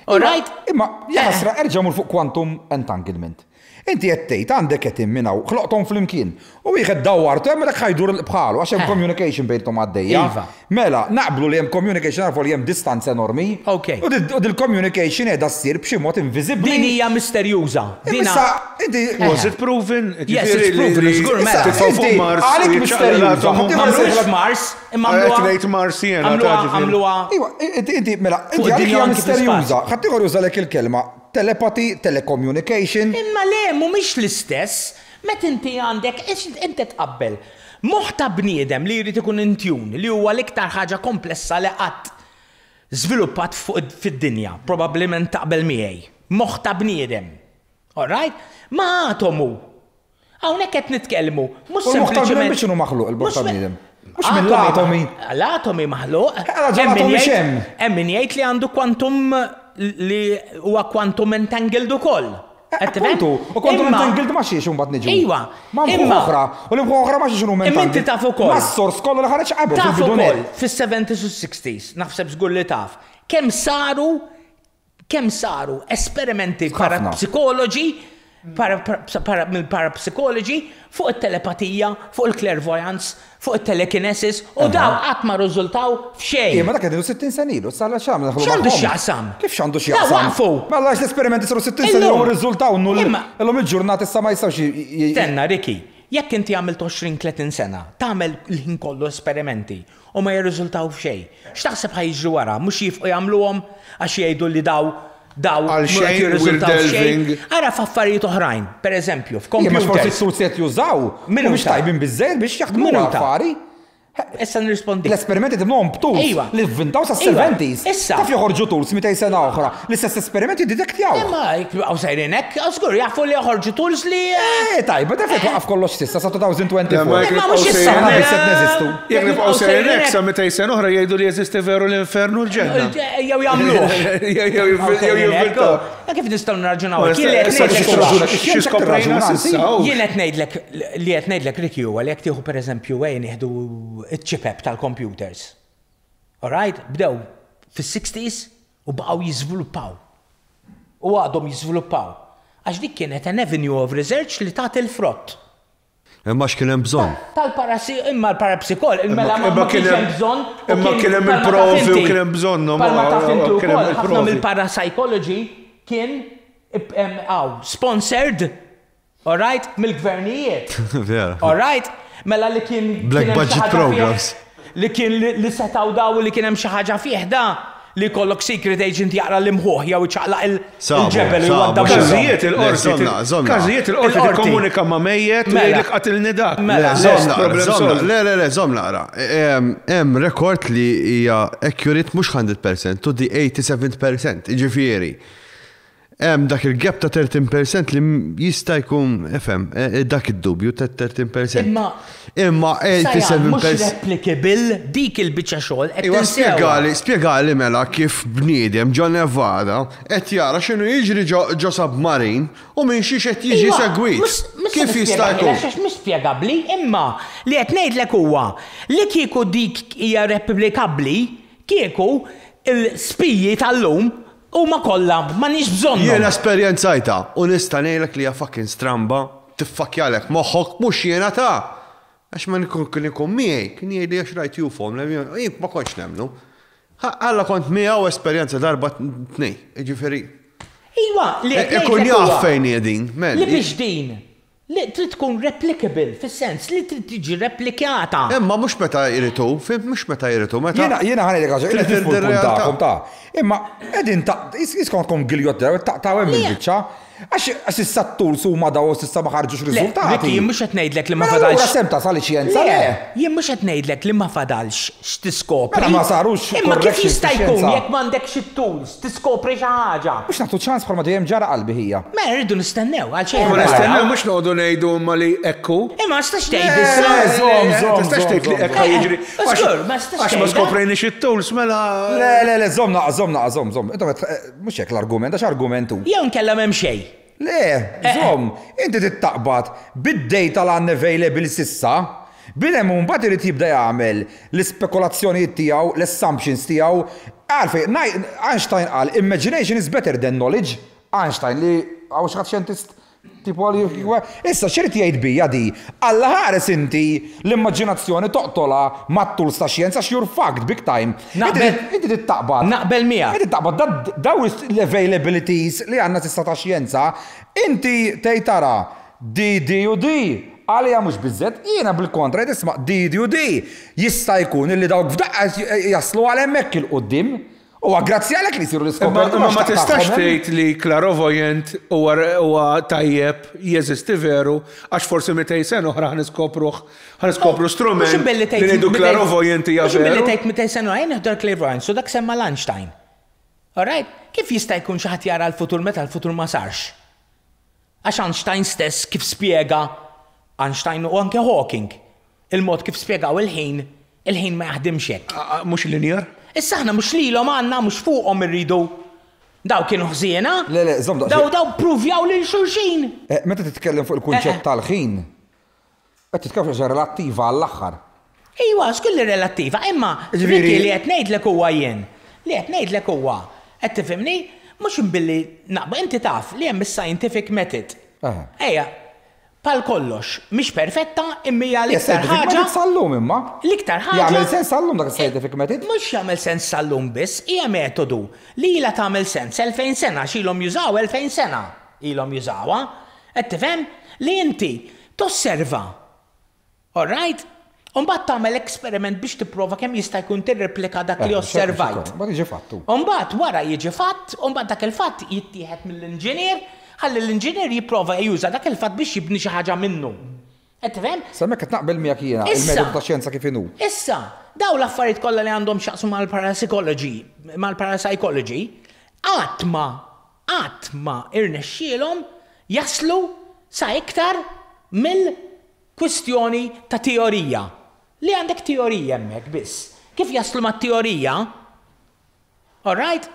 All right? Imma jaħasra erġa' fuq quantum entanglement. Inti jettejt għandek qed imminaw, ħloqthom flimkien. U wieħed dawwartu hemm dak ħajdur bħalu għax hemm communication bejnhom għaddejja. Mela, naqblu li hemm communication għarfu li hemm distanza enormi. Okay. U dil-communication qiegħda ssir b'xi mod inviżibbli. Din hija misterjuża. Was it proven? Yes, it's proven. Żgur mela. Għalik misterjuża. Mhux Mars, imma għamluha Marsjena. Għamluha. Inti mela, inti għalik hija misterjuża. Ħadd ieħor jużalek il-kelma telepathy, telecommunication. Imma le, mhumiex l-istess. Met inti għandek, inti tqabbel. Moħħ ta' bniedem li jrid ikun intjun, li huwa l-iktar ħaġa komplessa li qatt żviluppat fid-dinja, probabbilment taqbel miegħi. Moħħ ta' bniedem. All right? Ma atomu. Hawnhekk qed nitkellmu, mhux sempliċement biex inhu maħluq il-moħħ ta' bniedem. Mhux mill-atomi. L-atomi maħluq. Hemm min jgħid li għandu kwantum li huwa quantum entangled ukoll. Appuntu, u quantum entangled ma xiex imbagħad niġu. Iwa. Ma oħra, u l oħra ma xiex huma entangled. Inti taf ukoll. Ma s-sors kollu li ħareġ qabel fil-bidunet. Fis-70s u 60s, naħseb żgur li taf. Kemm saru esperimenti parapsikoloġi mill-parapsikoloġi fuq it-telepatija, fuq il-clairvoyance, fuq it-telekinesis u daw qatt ma rriżultaw f'xejn. Ma dak qed 60 sen ilu, salla x'għamlu naħlu. X'għandu x'jaqsam? Kif x'għandu x'jaqsam? Waqfu. Mela l-esperimenti saru 60 sen ilu u rriżultaw illum il-ġurnata issa ma jistgħux. Tenna Riki, jekk inti għamilt 20-30 sena, tagħmel l-ħin kollu esperimenti u ma jirriżultaw f'xejn. X'taħseb ħajġru wara, mhux jifqu jagħmluhom għax jgħidu li daw Ara f'affarijiet oħrajn, per eżempju, f'kompjuter. Ma forsi s-sulsiet jużaw, mhux tajbin biżżejjed biex jaħdmu affari. Issa nirrispondi. L-esperimenti timhom tools li vvintaw sa-70s. Issa. Taf joħorġu tools 200 sena oħra. L-istess esperimenti didektjaw. Imma jibqgħu sejrin hekk, żgur jafu li joħorġu tools li. Tajba, daf waqaf kollox s'issa sa 2024. Imma mhux issa neżistu. Jekk nibqgħu sejrin hekk sa 200 sena oħra jgħidu li jeżisti veru l-infernu l-ġenna. Jew jagħmluh. Jew jivvintaw. Kif nistgħu nirraġunaw? Jien qed ngħidlek Riki huwa li jekk tieħu pereżempju wejn nieħdu iċ-ċipep tal-computers. All right? Bdew fis-60s u baqgħu jiżviluppaw. U għadhom jiżviluppaw. Għax dik kienet an avenue of research li tagħti l-frott. Imma x'kien hemm bżonn. Imma l-parapsikol, imma kien hemm bżonn. Imma kien hemm il-provi u kien hemm bżonnhom. Palma taf intu wkoll ħafna mill-parapsychology kien sponsored, all right, mill-gvernijiet. All right? Mela li kien Black budget programs. Li kien li setaw daw li kien hemm xi ħaġa fih da li kollok secret agent jaqra l-imħuħ jew iċaqlaq il-ġebel u għadda każijiet il-qorti. Każijiet il-qorti tikkomunika ma' mejjed u jgħidlek qatilni dak. Le, żomm naqra. Hemm rekord li hija accurate mhux 100% to the 87%, jiġifieri. Hemm dak il-gap ta' 13% li jista' jkun dak id-dubju ta' 13%. Imma 87%. Mhux replicable dik il-biċċa xogħol qed spjegali mela kif bniedem John Nevada qed jara x'inhu jiġri ġo submarin u minn xi qed jiġi segwit. Kif jista' jkun? Mhux spjegabbli, imma li qed ngħidlek huwa li kieku dik hija replikabbli kieku il-spiji tal-lum u ma kollha ma nix bżonn. Jiena esperjenzajta u nista' ngħidlek li hija fucking stramba tiffakjalek moħħok mhux jiena ta' għax ma kien ikun miegħi kien jgħidli għax rajt jufhom jien ma kontx nemmnu. Alla kont miegħu esperjenza darba tnej, jiġifieri. Iwa, li ikun jaf fejn din. Li biex din. li trid tkun replicable, fis-sens li trid tiġi replikata. Imma mhux meta jiritu, mhux meta jiritu, meta. Jiena ħanejlek għaxa, jiena tifur puntakom ta' imma qegħdin jiskontkom giljot ta' hemm il-biċċa. Għax issa t-tools huma daw issa ma ħarġux riżultati. Jien mhux qed ngħidlek li ma fadalx. Allura sem tasal ix-xjenza. Jien mhux qed ngħidlek li ma fadalx x'tiskopri. Ma sarux. Imma kif jista' jkun jekk m'għandekx it-tools tiskopri xi ħaġa. Mhux nagħtu ċans bħalma dejjem ġara qalbi hija. Ma rridu nistennew għal xejn. Nistennew mhux noqogħdu ngħidu ma li ekku. Imma stax tgħid issa. Tistax tgħid li ekka jiġri. Għax ma skoprejniex it-tools mela. Le, żomm. Mhux hekk l-argument, għax argumentu. Jew nkella m'hemm xejn. Le, żomm, inti tittaqbad bid-data l-unavailable sissa, bil-hemm mbagħad irid jibda jagħmel l-ispekulazzjonijiet tiegħu, l-assumptions tiegħu. Għalfej, Einstein qal, imagination is better than knowledge. Einstein li għaw xaħat xjentist tipo li issa xerit jgħid bija di, alla ħares inti l-immaġinazzjoni toqtola mat-tools ta' xjenza you're fucked big time. Inti tittaqbad. Naqbel miegħek. Inti tittaqbad daw l-availabilities li għandna tista' ta' xjenza, inti tgħid tara di u di. Għalija mhux biżżejjed, jiena bil-kontra tisma' di u di. Jista' jkun illi dawk f'daqqa jaslu għal hemmhekk il-qudiem. U grazzi għalek li siru l-iskoperti. Ma tistax tgħid li clairvoyant huwa tajjeb jeżisti veru għax forsi 200 sena oħra ħaniskopru strument li ngħidu clairvoyant hija veru. Billi tgħid 200 sena oħra neħdu clairvoyant, so dak semma Einstein. Alright? Kif jista' jkun xi ħadd jara l-futur meta l-futur ma sarx? Għax Einstein stess kif spjega Einstein u anke Hawking il-mod kif spjegaw il-ħin ma jaħdimx hekk. Mhux linjar? Issa aħna mhux lilhom għandna mhux fuqhom irridu. Daw kienu ħsiena. Le, żomm daw pruvjaw lil xulxin. Meta titkellem fuq il-kunċett tal-ħin, qed titkellem xi relattiva għall-aħħar. Iwa, x'kulli relattiva, imma Riki li qed ngħidlek huwa jien. Li qed ngħidlek huwa qed tifhimni mhux inbilli naqba inti taf li hemm is-scientific method. Ejja, pal kollox, mhix perfetta, imma l-iktar ħaġa. Sallum imma. L-iktar ħaġa. Jagħmel sens sallum dak is-scientific method? Mhux jagħmel sens sallum biss, hija metodu li ilha tagħmel sens 2000 sena x'ilhom jużaw 2000 sena. Ilhom jużawha. Qed tifhem li inti tosserva. All right? Umbagħad tagħmel eksperiment biex tipprova kemm jista' jkun tirreplika dak li osservajt. Ma jiġi fattu. Umbagħad wara jiġi fatt, umbagħad dak il-fatt jittieħed mill-inġinier ħalli l-inġinier jipprova juża dak il-fatt biex jibni xi ħaġa minnu. Qed tifhem? Semmek qed naqbel miegħek jiena il-metodu ta' xjenza kif inhu. Issa, daw l-affarijiet kollha li għandhom x'jaqsmu mal-parapsychology, qatt ma irnexxielhom jaslu sa iktar mill-kwistjoni ta' teorija. Li għandek teorija hemmhekk biss. Kif jaslu mat-teorija? All right?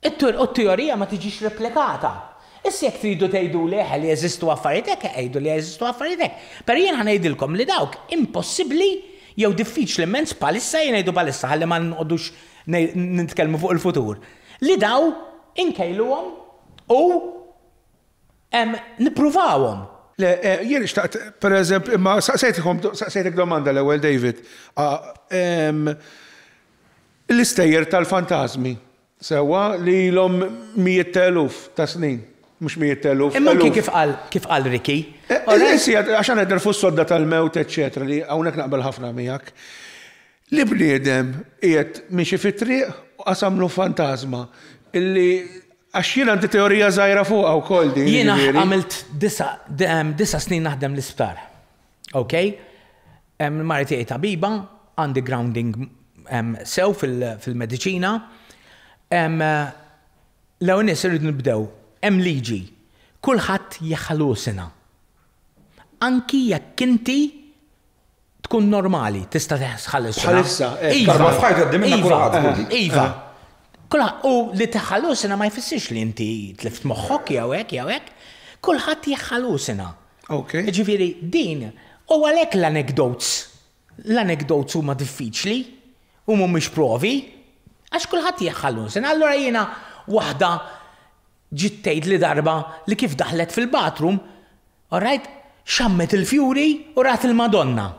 It-teorija ma tiġix replikata. Issa jekk tridu tgħidu li jeżistu affarijiet hekk, jgħidu li jeżistu affarijiet hekk. Per jien ħanejdilkom li dawk impossibbli jew diffiċli immens bħalissa jgħidu bħalissa ħalli ma nqogħdux nitkellmu fuq il-futur. Li daw inkejluhom u nippruvawhom. Le, jien xtaqt, per eżempju, imma saqsejtek domanda l-ewwel David. L-istejjer tal-fantasmi sewa li l-om 100,000 ta' snin. Mux 100,000. Imma kif qal Riki. Għaxan għedder fuq sodda tal-mewt, eccetera, li għawnek naqbel ħafna miegħek. Li bniedem qiegħed miexi fit-triq u qasamlu fantasma. Illi għax jien għandi teorija żgħira fuq għaw kol din. Jiena għamilt 9 snin naħdem l-isptar. Ok? Marri tiegħi tabiba, għandi grounding sew fil-mediċina. L-ewwel nies irridu nibdew. Hemm liġi, kulħadd jeħħalusina. Anki jekk inti tkun normali, tista' teħħalusina. Iva. U li teħħalusina ma jfissirx li inti tlift moħħok jew hekk. Kulħadd jeħħalusina. Ġifieri din u għalhekk l-anecdotes huma diffiċli u mhumiex provi għax kulħadd jeħħalusina. Allura jiena waħda ġittejt li darba li kif daħlet fil-bathroom, alright, xammet il-fjuri u rat il-Madonna.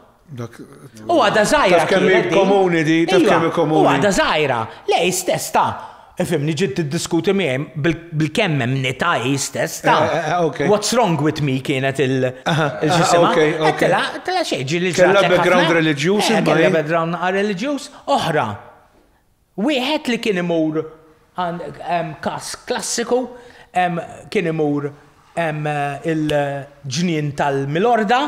U għada zaħira. Taf kemmi komuni di, taf kemmi komuni. U għada zaħira, lej stess ta' ifimni ġiet tiddiskuti miegħi bil-kemm hemm nitaj stess okay. What's wrong with me kienet il-ġisima. Tela xejn ġieli Kellha background reliġjuż Kellha background reliġjuż oħra. Wieħed li kien imur kas klassiku kien imur il-ġnien tal-Milorda,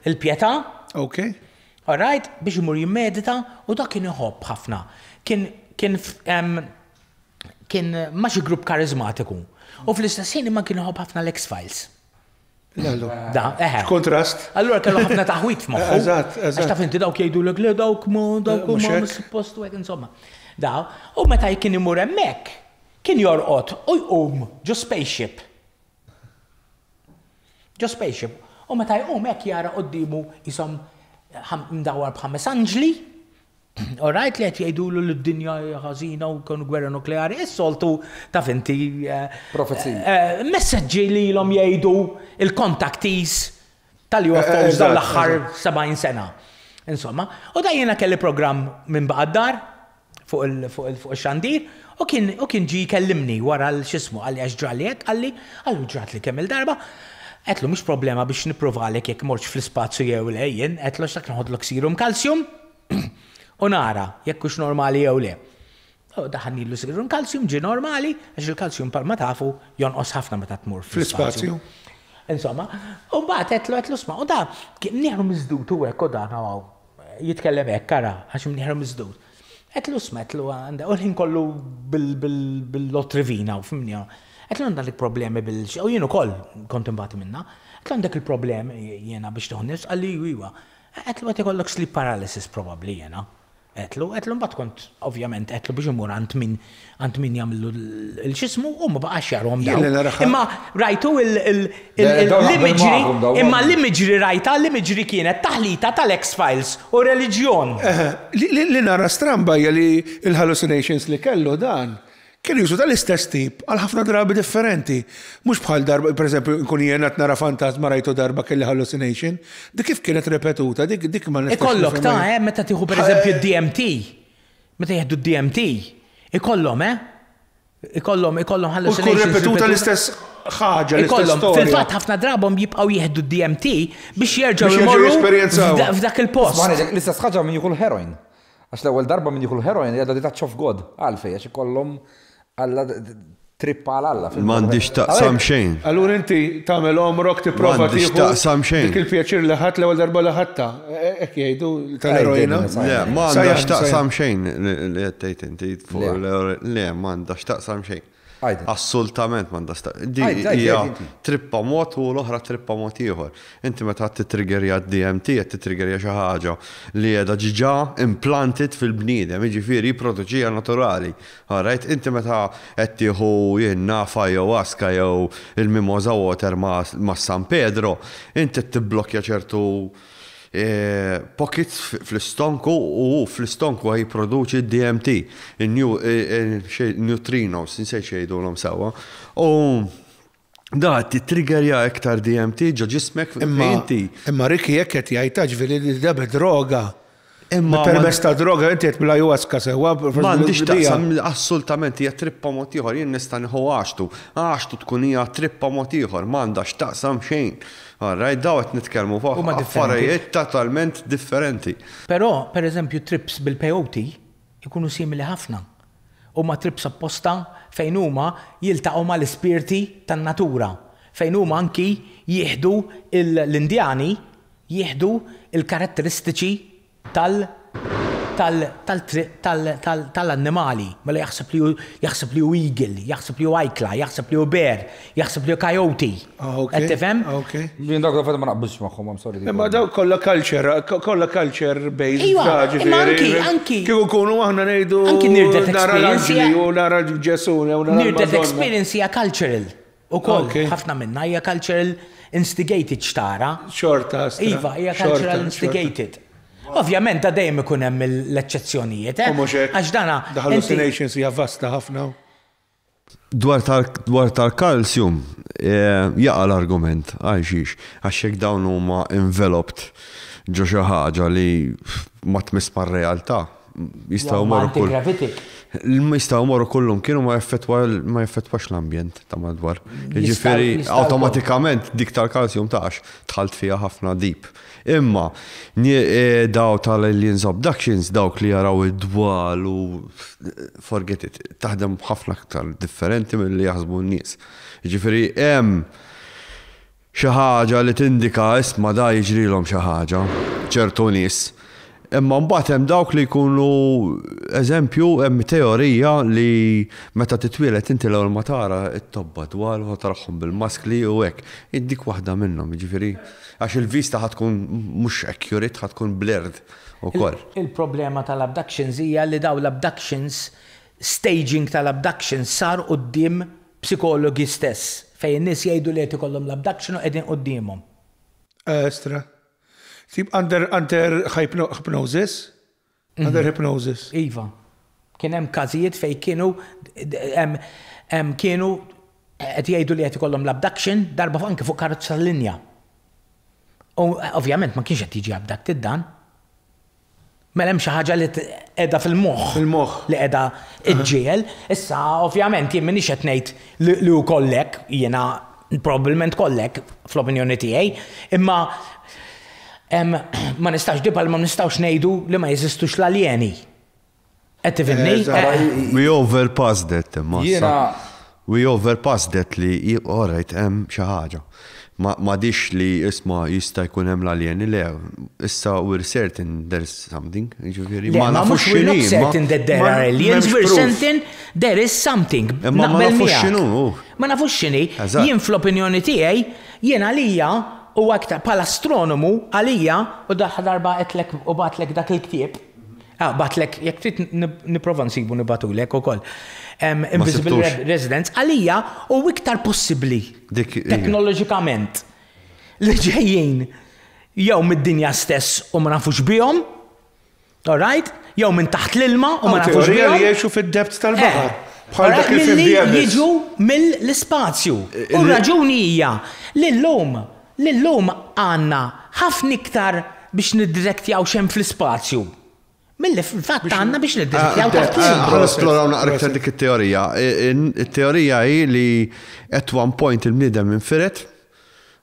il-Pjetà. Okay. All right, biex imur jimmedita u da kien iħobb ħafna. Kien maċi grupp karizmatiku. U fl-istess ħin ma kien iħobb ħafna l-X-Files. Da, Kontrast. Allura kellu ħafna taħwit f'moħħu. Eżatt. Għax taf inti dawk jgħidulek li dawk ma suppost hekk insomma. Da, u meta kien imur hemmhekk, kien jorqod u jqum ġo spaceship. U meta jqum hekk jara qoddimu jisom mdawar b'ħames anġli, all right, li qed jgħidulu li d-dinja ħażina u kienu gwerra nukleari, is-soltu taf inti messaġġi lilhom jgħidu il-contactees tal-UFOs dal-aħħar 70 sena. Insomma, u da jiena kelli programm minn baqaddar fuq il-xandir u kien ġi kellimni wara l-xismu għalli għax ġrali hekk għallu ġrat li kemm il-darba. Għetlu mux problema biex niprovalek jek morċ fl-spazju jew lejjen, għetlu xtak nħodlok serum kalsium u nara jekk hux normali jew le. Daħannillu serum kalsium ġi normali, għax il-kalsium palma tafu jonqos ħafna meta tmur fl-spazju. Insomma, u mbagħad għetlu sma, u da nieħru miżdut u hekk u dan jitkellem hekk kara għax nieħru miżdut. Għetlu sma, għetlu għanda, u l-ħin kollu bil-lotrivina u fimnija. Għetlu għandak problemi bil-xie, u jienu kol kont imbati minna, għetlu għandak il-problemi jena biex tuħnis, għalli jwiwa, għetlu għet ikollok sleep paralysis probably jena, għetlu mbat kont, ovvjament, għetlu biex imur għant min jamlu il-xismu, u ma baqax jarom daw. Imma rajtu l-imagery, imma l-imagery rajta, l-imagery kienet taħlita tal-X-Files u religjon. Li nara strambajja li il-hallucinations li kellu dan, kien jużu tal-istess tip għal ħafna drabi differenti. Mhux bħal darba, per eżempju, nkun jena nara fantasma rajtu darba kelli hallucination, dik kif kienet repetuta, dik ma nistax. Ikollok meta tieħu pereżempju d-DMT, meta jieħdu d-DMT, ikollhom hallucinations. U tkun repetuta l-istess ħaġa, l-istess storja. Fil-fatt ħafna drabhom jibqgħu jieħdu d-DMT biex jerġgħu jmorru f'dak il-post. L-istess ħaġa min jieħu l-heroin. Għax l-ewwel darba min jieħu l-heroin jgħadha di touch of God għalfej għax ikollhom Alla trippa għal-alla. M'għandix taqsam xejn. Allura inti tagħmel omrok tipprova tieħu dik il-pjaċir li ħadd l-ewwel darba li ħadta. Hekk jgħidu tal-erojna. Le, m'għandax taqsam xejn li qed tgħid inti fuq le m'għandax taqsam xejn. Assolutament m'għandax taqsam. Hija trippa mod u l-oħra trippa mod ieħor. Inti meta qed titriggerja d-DMT qed titriggerja xi ħaġa li qiegħda ġiġa implanted fil-bniedem, jiġifieri jipproduċija naturali. Alright, inti meta qed tieħu nafa ayahuasca jew il-mimosa water ma' San Pedro, inti tibblokja ċertu pockets fl-istonku u fl-istonku jipproduċi DMT, neutrinos, nsej xejdulhom sewwa. U da titriggerja iktar DMT ġo ġismek inti. Imma Riki jekk qed jgħid ġifieri li da droga. Imma permess ta' droga inti qed bil-ayahuasca sewwa. M'għandix taqsam assolutament hija trippa mod ieħor, jien nista' nieħu għaxtu tkun hija trippa mod ieħor, m'għandax taqsam xejn. Alright, daw qed nitkellmu fuq affarijiet totalment differenti. Però, pereżempju, trips bil-peyote ikunu simili ħafna. Huma trips apposta fejn huma jiltaqgħu mal-ispirti tan-natura, fejn huma anki jieħdu l-Indjani jieħdu il-karatteristiċi tal-annimali, mela jaħseb li hu eagle, jaħseb li hu ajkla, jaħseb li hu bear, jaħseb li hu coyote. Qed tifhem? Jien dak ma naqbilx magħhom, I'm sorry. Imma daw kollha culture based anki kieku nkunu aħna ngħidu nara l-anġli u nara l-ġesun jew nara l-Near-death experience hija cultural. Ukoll ħafna minnha hija cultural instigated xtara. Xorta. Iva, hija cultural instigated. Ovvjament da dejjem ikun hemm l-eċċezzjonijiet, għax dana hallucinations hija vasta ħafna. Dwar tal-kalsium jaqa l-argument għaxiex għax hekk dawn huma enveloped ġo xi ħaġa li ma tmiss mar-realtà. jistgħu morru kull. Anti-gravitic. Jistgħu morru kullhom kienu ma jaffettwax l-ambjent ta' madwar. Jiġifieri awtomatikament dik tal-kalsjum tax tħalt fiha ħafna deep. Imma daw tal-aliens abductions dawk li jaraw id-dwal u forget it, taħdem ħafna aktar differenti mill-li jaħsbu n-nies. Jiġifieri hemm xi ħaġa li tindika isma' da jiġrilhom xi ħaġa, ċertu nies. Imma mbagħad hemm dawk li jkunu eżempju hemm teorija li meta titwielet inti l-ewwel ma tara t-tobba dwal u taraħħom bil-maskli u hekk. Dik waħda minnhom, jiġifieri għax il-vista ħatkun mhux accurate, ħatkun blurred ukoll. Il-problema tal-abductions hija li daw l-abductions, staging tal-abductions sar quddiem psikologi stess, fejn in-nies jgħidu li qed ikollhom l-abduction u qegħdin qudiemhom. Estra. Tip under hypnosis? Under hypnosis. Iva. Kien hemm każijiet fejn kienu qed jgħidu li qed ikollhom l-abduction darba anke fuq karozza linja. U ovvjament ma kienx qed jiġi abducted dan. Mela hemm xi ħaġa li qiegħda fil-moħħ. Fil-moħħ. Li qiegħda iġġiel. Issa ovvjament jien m'iniex qed ngħid li hu kollek, jiena probablement kollek fl-opinjoni tiegħi, imma ma nistax dibal ma nistgħux ngħidu li ma jeżistux l-aljeni. Qed tifhimni? We overpassed that, imma. We overpassed that li alright hemm xi ħaġa. Ma dix li isma jista' jkun hemm l-aljeni le, issa we're certain there's something, jiġifieri ma nafux we're not certain that there are aliens, we're certain there is something. Ma nafux x'inhu. Ma nafux x'inhi, jien fl-opinjoni tiegħi jien għalija u aktar bħala astronomu għalija u darba qedlek u bagħtlek dak il-ktieb. Bagħtlek jekk trid nipprova nsibu nibatulek ukoll. Invisible Residence għalija u iktar possibbli teknoloġikament li ġejjin jew mid-dinja stess u ma nafux bihom, all right? Jew minn taħt l-ilma u ma nafux bihom. Li jgħixu fid-depths tal-baħar. Bħal dak il-film jiġu mill-ispazju. U raġuni hija li llum għandna ħafna iktar biex niddirektjaw xem fl-ispazju. Milli fil-fatt għandna biex niddirektjaw taħt l-ilma. Esploraw naqra iktar dik it-teorija. Il-teorija hi li at one point il-bniedem infiret,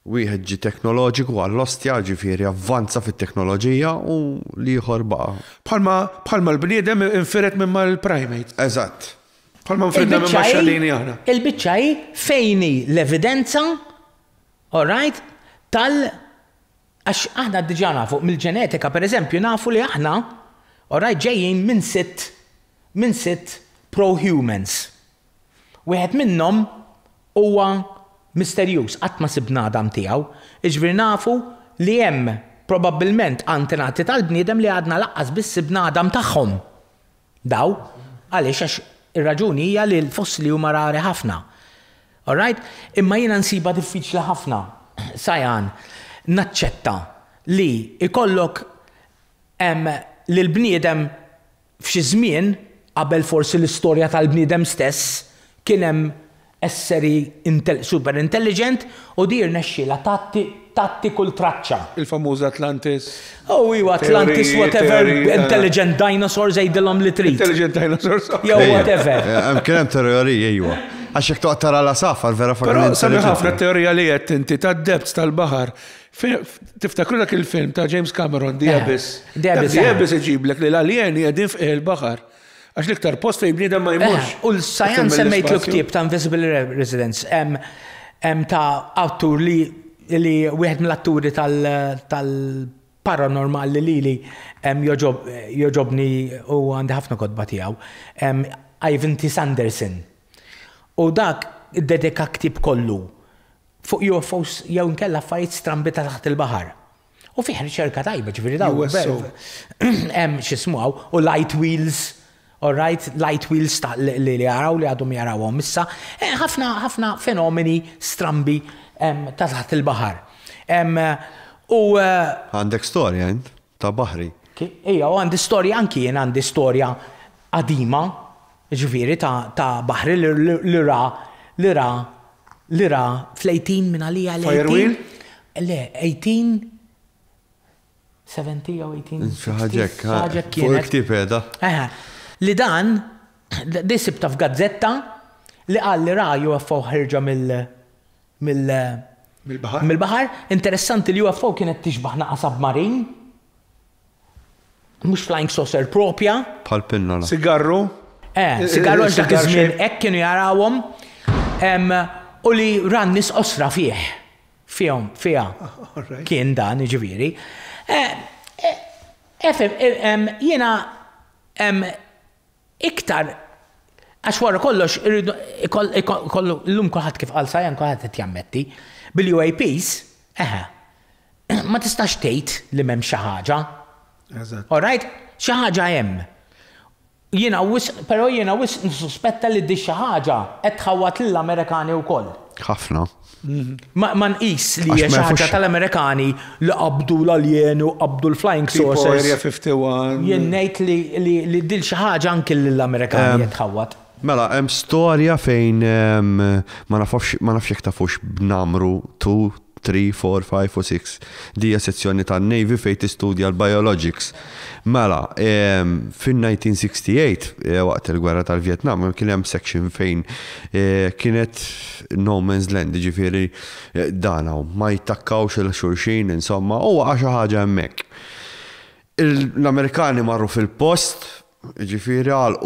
wieħed ġi teknoloġiku għall-ostja ġifieri avvanza fit-teknoloġija u liħor baqa. Bħalma l-bniedem infiret minn mal-primates. Eżatt. Bħalma nfridna minn maxxalini aħna. Il-biċċa hi fejni l-evidenza, all right, għax aħna diġà nafu mill-ġenetika pereżempju nafu li aħna all right ġejjin minn sitt pro-humans. Wieħed minnhom huwa misterjuż qatt ma sibna adam tiegħu, iġifieri nafu li hemm probabbilment antenati tal-bniedem li għadna laqqas biss sibna adam tagħhom. Daw għaliex għax ir-raġuni hija li l-fossili huma rari ħafna. All right? Imma jiena nsiba diffiċli ħafna. Sajan, naċċetta li ikollok li l-bniedem f'xi żmien qabel forsi l-istorja tal-bniedem stess kien hemm esseri super intelligent u dir nexxiela tatti kull traċċa. Il-famuż Atlantis. Oh, Atlantis, whatever, intelligent dinosaurs jgħidilhom li trid. Intelligent dinosaurs. Jew whatever. Kien hemm teorija ejwa. Għax jekk toqgħod tara la safar vera Però sabi ħafna teorija li qed inti tad-depths tal-baħar. Tiftakru dak il-film ta' James Cameron, The Abyss. The Abyss iġiblek li l-aljeni qegħdin fuq il-baħar. Għax l-iktar post fejn bniedem ma jmurx. U l-sajan semmejtlu ktieb ta' Invisible Residence. Ta' awtur li wieħed mill-atturi tal-paranormal li joġobni u għandi ħafna kodba tiegħu. Ivan T. Sanderson. U dak id-dedika ktieb kollu fuq UFOs jew nkella affarijiet strambi ta' taħt il-baħar. U fih riċerka tajba ġifieri daw. Hemm x'ismuha u light wheels, all right, light wheels li jaraw li għadhom jarawhom issa. Ħafna fenomeni strambi ta' taħt il-baħar. Għandek storja ta' baħri. Ejja, u għandi storja anki jien għandi storja qadima, ġifieri ta' baħri li ra fl-18 minn għalija l-18. Le, 18 70 u 18. Xaħġek, Xaħġek fuq il-ktib edha. Li dan, di sibta f'gazzetta li qal li ra UFO ħirġa mill-bahar. Interessanti li UFO kienet tixbaħ naqa submarin. Mux flying saucer propja. Bħal pinna. Sigarru? Sigarru għax dak iż-żmien hekk kienu jarawhom. U li rannis osra fiha. Kien dan, ġifieri. Jiena iktar għax wara kollox kollu l-lum kulħadd kif qal Sajan kulħadd qed jammetti bil-UAPs, ma tistax tgħid li m'hemm xi ħaġa. All right? Xi ħaġa hemm. Però jiena nissuspetta li di xi ħaġa qed tħawat lill-Amerikani wkoll. Ħafna. Ma nqis li hija xi ħaġa tal-Amerikani li qabdu l-aljenu, qabdu l-flying saucers. Area 51. Jien ngħid li dil xi ħaġa anke lill-Amerikani qed tħawat. Mela, hemm storja fejn ma nafx jekk tafux b'namru 2, 3, 4, 5 u 6. Dija sezzjoni tan-Navy fejn tistudja l-biologics. Mela, fin-1968, waqt il-gwerra tal-Vjetnam, kien hemm section fejn kienet no man's land, ġifieri danaw, ma jittakkawx il-xulxin, insomma, u xi ħaġa hemmhekk. L-Amerikani marru fil-post, ġifieri għal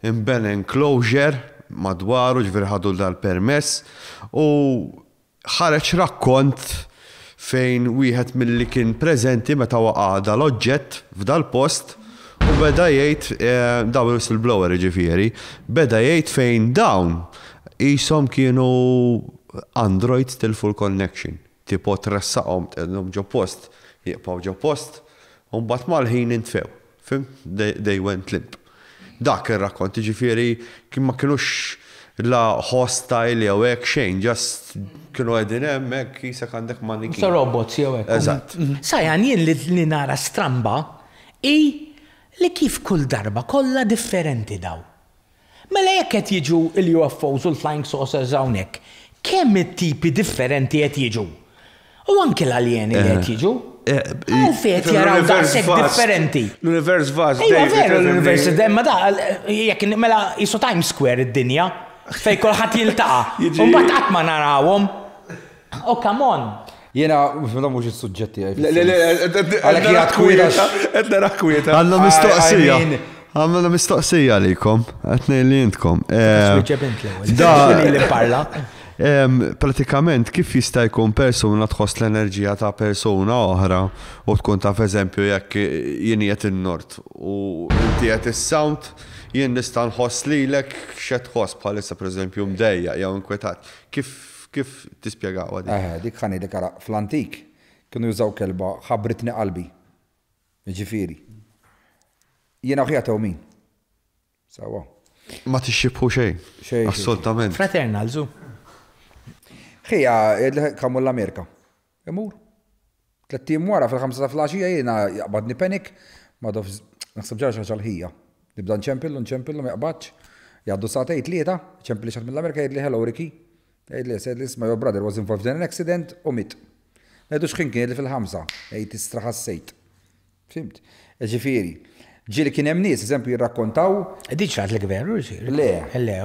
imben enclosure madwaru, ġifieri ħadu dal-permess, u ħareġ rakkont fejn wieħed milli kien preżenti meta waqgħa l-oġġett f'dal-post u beda jgħid daw whistleblower ġifieri, beda jgħid fejn dawn qishom kienu androids till full connection. Tipo tressaqhom qedhom ġo post, jibqgħu ġo post, u mbagħad mal-ħin intfew. Fim? They went limp. Dak ir-rakkont ġifieri kien ma kinux la hostile jew hekk xejn, just kienu qegħdin hemmhekk isek għandek manikin. Sa robots jew hekk. Eżatt. Sajan jien li nara stramba li kif kull darba kollha differenti daw. Mela jekk qed jiġu l-UFOs u l-flying saucers hawnhekk, kemm it-tipi differenti qed jiġu? U anke l-aljeni li qed jiġu? Għalfejn jaraw daqshekk differenti. L-univers vast. Ejja veru l-univers, ma da jekk mela isu Times Square id-dinja. Fej kolħat jiltaqa. Umbat għatma narawom. Oh, come on. Jena, mux il-sujġetti għaj. Għalek jgħat kwieta. Għedna rakkwieta. Għanna mistoqsija. Għanna mistoqsija likom. Għetni li jintkom. Pratikament, kif jista' jkun persuna tħoss l-enerġija ta' persuna oħra u tkun ta' f'eżempju jekk jien qiegħed in-nord u inti qed is-sound jien nista' nħoss lilek x'qed tħoss bħalissa pereżempju mdejja jew inkwetat. Kif tispjegawha dik? Dik ħani dik ara fl-antik kienu jużaw kelba ħabbritni qalbi. Ġifieri. Jiena ħjataw min. Sawa. Ma tixxibħu xejn. Assolutament. Fraternal, zu. Ħija, kamu l-Amerika. Imur. 3 wara fil-5 ta' flaxija jiena jaqbadni panik, ma dof naħseb ġarġa ġalħija. Nibda nċempillu, ma jaqbadx. Jgħaddu saħtej 3, ċempilli xaħt mill-Amerika jgħidli hello Ricky. Jgħidli, my brother was involved in an accident u mit. Jgħiddu xħin kien jgħidli fil-5, jgħid istraħassejt. Fimt? Ġifieri. Ġili kien hemm nies, eżempju, jirrakkontaw. Diċ għadlek veru, Le. Le,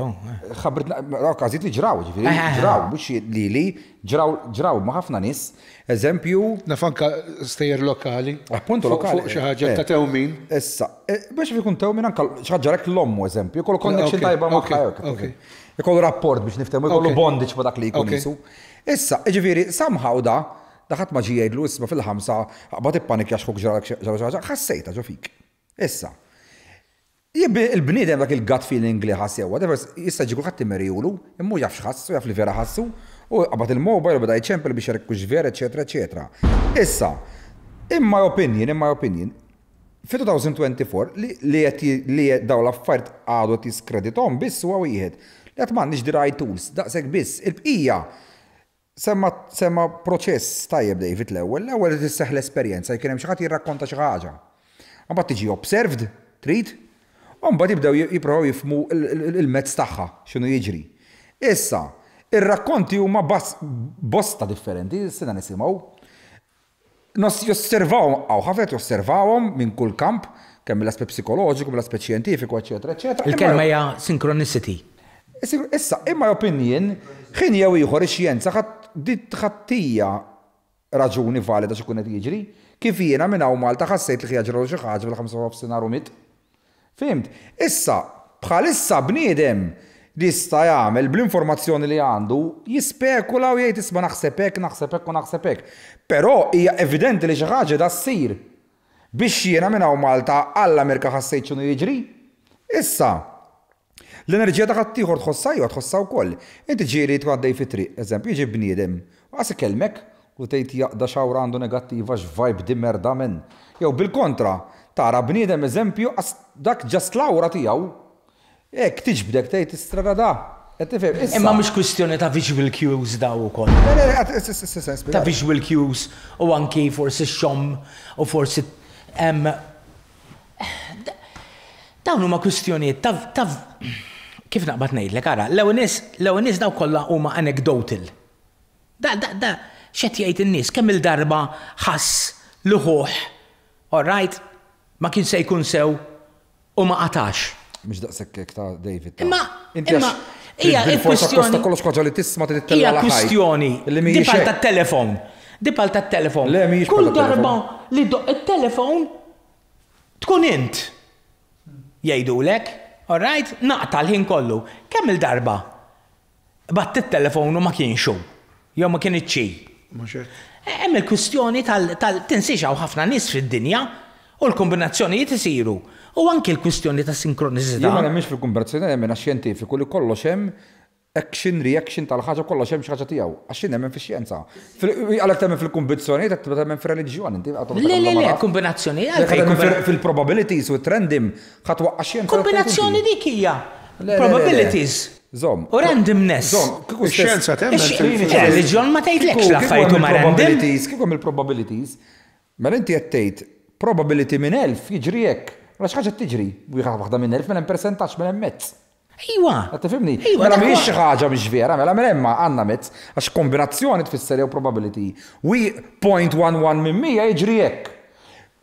ħabrit każijiet li ġraw, ġifieri, ġraw, mhux li ġraw ma' ħafna nies. Eżempju. Nafanka stejjer lokali. Appuntu lokali. Fuq xi ħaġa ta' tewmin. Issa, biex ikun tewmin anke xi ħaġa rek l-ommu eżempju, jkollu connection tajba ma' ħajja. Jkollu rapport biex niftehmu, jkollu bondage ma' dak li jkun isu. Issa, ġifieri, somehow daħat ma ġi jgħidlu isma' fil-5, qabad ippanik jaxħuk ġara ħassejta ġo fik. Issa, il-bniedem dak il-gut feeling li ħassew, whatever, issa ġiku ħatti merjulu, immu jafx ħassu, jaf li vera ħassu, u qabad il-mobile bada jċempel biex jarek ver, eccetera, eccetera. Issa, in my opinion, fi 2024, li daw l-affarijiet għadu tiskreditom biss huwa wieħed, li għat m'għandniex the right tools, daqshekk biss, il-bqija semma proċess tajjeb David l-ewwel li tisseħ l-esperjenza, jkun hemm xi ħadd jirrakkonta xi ħaġa. Mbagħad tiġi observed, trid, u mbagħad jibdew jippruvaw jifhmu il-mezz tagħha x'inhu jiġri. Issa, ir-rakkonti huma bosta differenti, sena nisimgħu. josservawhom, ħafet josservawhom minn kull kamp, kemm mill-aspett psikoloġiku, mill-aspett xjentifiku, eċetera, eċetera. Il-kelma hija synchronicity. Issa, in my opinion, ħin jew ieħor ix-xjenza ħattija raġuni valida xi kun qed jiġri, kif jiena minn hawn Malta ħassejt li ħjaġru xi ħaġa fil-5 sinar u mit. Fimt? Issa, bħalissa bniedem li jista' jagħmel bl-informazzjoni li għandu jispekula u jgħid isma' naħseb hekk. Però hija evidenti li xi ħaġa da ssir biex jiena minn hawn Malta għall-Amerika ħassejt x'inhu jiġri. Issa, l-enerġija ta' ħaddieħor tħossha wkoll. Inti ġieli tgħaddej fit-triq, eżempju, jiġi bniedem, għas ikelmek u tgħid jaqda xawra għandu negattiva x'vibe dimmer da men. Jew bil-kontra, tara bniedem eżempju dak ġast lawra tiegħu. Hekk tiġbdek tgħid istrada da. Imma mhux kwistjoni ta' visual cues daw ukoll. Ta' visual cues u anki forsi xom u forsi dawn huma kwistjonijiet ta' kif naqbad ngħidlek ara, l-ewwel nies daw kollha huma anecdotal. Da x'qed jgħid in-nies kemm il-darba ħass luħuħ, all right, ma kien se jkun sew u ma qatax. Mhux daqshekk ta' David. Imma hija kwistjoni ta' kollox ħaġa li tisma' tittella hija kwistjoni dipal tat-telefon. Dipal tat-telefon. Kull darba li doq it-telefon tkun int. Jgħidulek, all right, naqta l-ħin kollu. Kemm il-darba? Batt it-telefon u ma kienx hu. Jew ma kien iċċi. Hemm il-kwistjoni tal-tinsixaw ħafna nies fid-dinja u l-kombinazzjonijiet isiru. U anke l-kwistjoni ta' sinkronizità. Jien ma nemmix fil-kombinazzjoni nemmen għax-xjentifiku li kollox hemm action reaction tal-ħaġa kollox hemm xi ħaġa tiegħu. Għax jien nemmen fix-xjenza. Għalhekk temmen fil-kombinazzjoni qed temmen fir-reliġjon inti. Le, kombinazzjoni. Fil-probabilities u trendim ħatwaqqa' xjenza. Kombinazzjoni dik hija. Probabilities. Zom. U randomness. Ix-xjenza temmen. Reliġjon ma tgħidlekx l-affarijiet huma random. Kif hemm il-probabilities? Mela inti qed tgħid probability minn 1000 jiġri hekk. Għax ħaġa tiġri, wieħed waħda minn 1000 minn hemm persentaġġ minn hemm mezz. Iwa. Qed tifhimni? Mela mhijiex xi ħaġa mhix vera, mela hemm għandna mezz għax kombinazzjoni tfisser jew probability. 0.11 minn 100 jiġri hekk.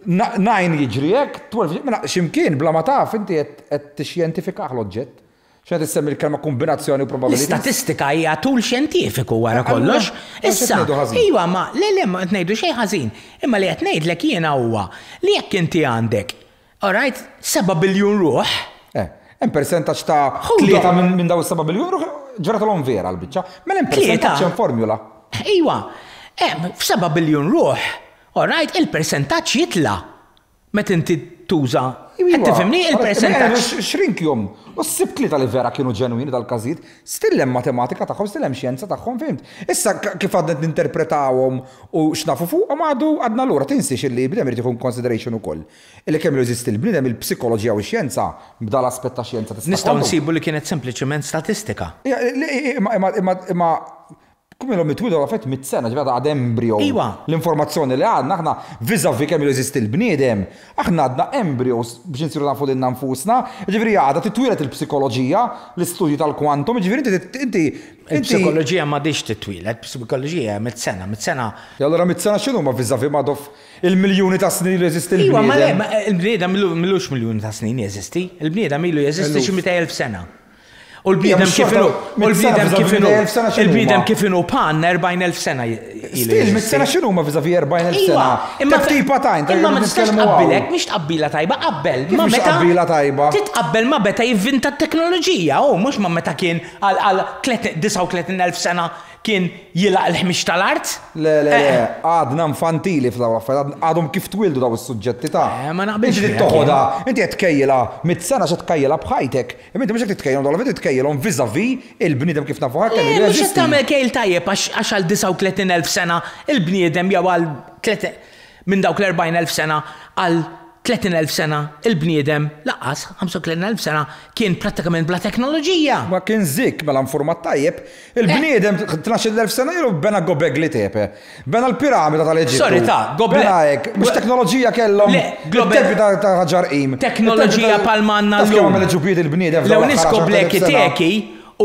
9 jiġri hekk, 12 mela x'imkien bla ma taf inti qed tixjentifikaħ l-oġġett. X'qed issemmi l-kelma kombinazzjoni u probability. L-istatistika hija tul xjentifiku wara kollox. Issa, iwa ma le ma qed ngħidu xejn ħażin, imma li qed ngħidlek jiena huwa li jekk inti għandek all right, 7 biljun ruħ. Hemm persentaġġ ta' 3 minn daw 7 biljun ruħ ġratalhom vera l-biċċa. Mela hemm persentaġġ hemm formula. Iwa, f'7 biljun ruħ, all right, il-persentaġġ jitla' meta inti tuża. Qed tifhimni il-persentaġġ. Xrinkjhom. U ssibt li tal vera kienu ġenwini tal-każijiet, still hemm matematika tagħhom, still hemm xjenza tagħhom, fimt. Issa kif għadna ninterpretawhom u x'nafu fuqhom għadna lura tinsix illi bnedem irid jieħu consideration ukoll. Illi kemm jeżisti l-bniedem il-psikoloġija u x-xjenza b'da l-aspett ta' xjenza tista' nistgħu nsibu li kienet sempliċement statistika. Imma kum ilhom mitwidu għafet mit-sena ġivada għad embryo. L-informazzjoni li għadna aħna viżavi kemm jeżisti l-bniedem, aħna għadna embryos biex insiru nafu lilna nfusna, ġifieri għadha titwilet il-psikoloġija, l-istudju tal-kwantum, ġifieri inti. Il-psikoloġija m'għadix titwilet, il-psikoloġija mit-sena. Allura mit-sena x'inhu ma viżavi ma dof il-miljuni ta' snin li jeżisti l-bniedem. Iwa, il-bniedem milux miljuni ta' snin jeżisti, il-bniedem ilu jeżisti xi 200,000 sena. U l-bniedem kif inhu pan 40,000 sena ilu. Stil, mit-sena x'inhu ma viżavi 40,000 sena. Imma tipa tajn, imma ma tistax tqabbilek, mhix tqabbilha tajba, qabbel. Ma meta tqabbilha tajba. Titqabbel ma meta jivvinta t-teknoloġija, mhux ma meta kien għal 39,000 sena kien jilaq il-ħmix tal-art? Le, għadna infantili f'daw għadhom kif twildu daw is-suġġetti ta'. Ma naqbilx. Inti toħodha, inti qed tkejjilha mit-sena x'qed tkejjilha bħajtek. Inti mhux qed titkejjilhom dawla qed titkejjilhom viżavi il-bniedem kif nafu ħadd. Mhux qed tagħmel kejl tajjeb għax għal 39,000 sena il-bniedem jew għal minn dawk l-40,000 sena għal 30,000 sena il-bniedem laqas 35,000 sena kien prattikament bla teknoloġija. Ma kien zik mela informat tajjeb, il-bniedem 12,000 sena ilu bena Gobekli Tepe, bena l-piramida tal-Eġittu. Sorry ta' bena hekk, mhux teknoloġija kellhom il-tempi ta' ħaġarqim. Teknoloġija palmanna l-lum. Il-bniedem L-Unesco Gobekli Teki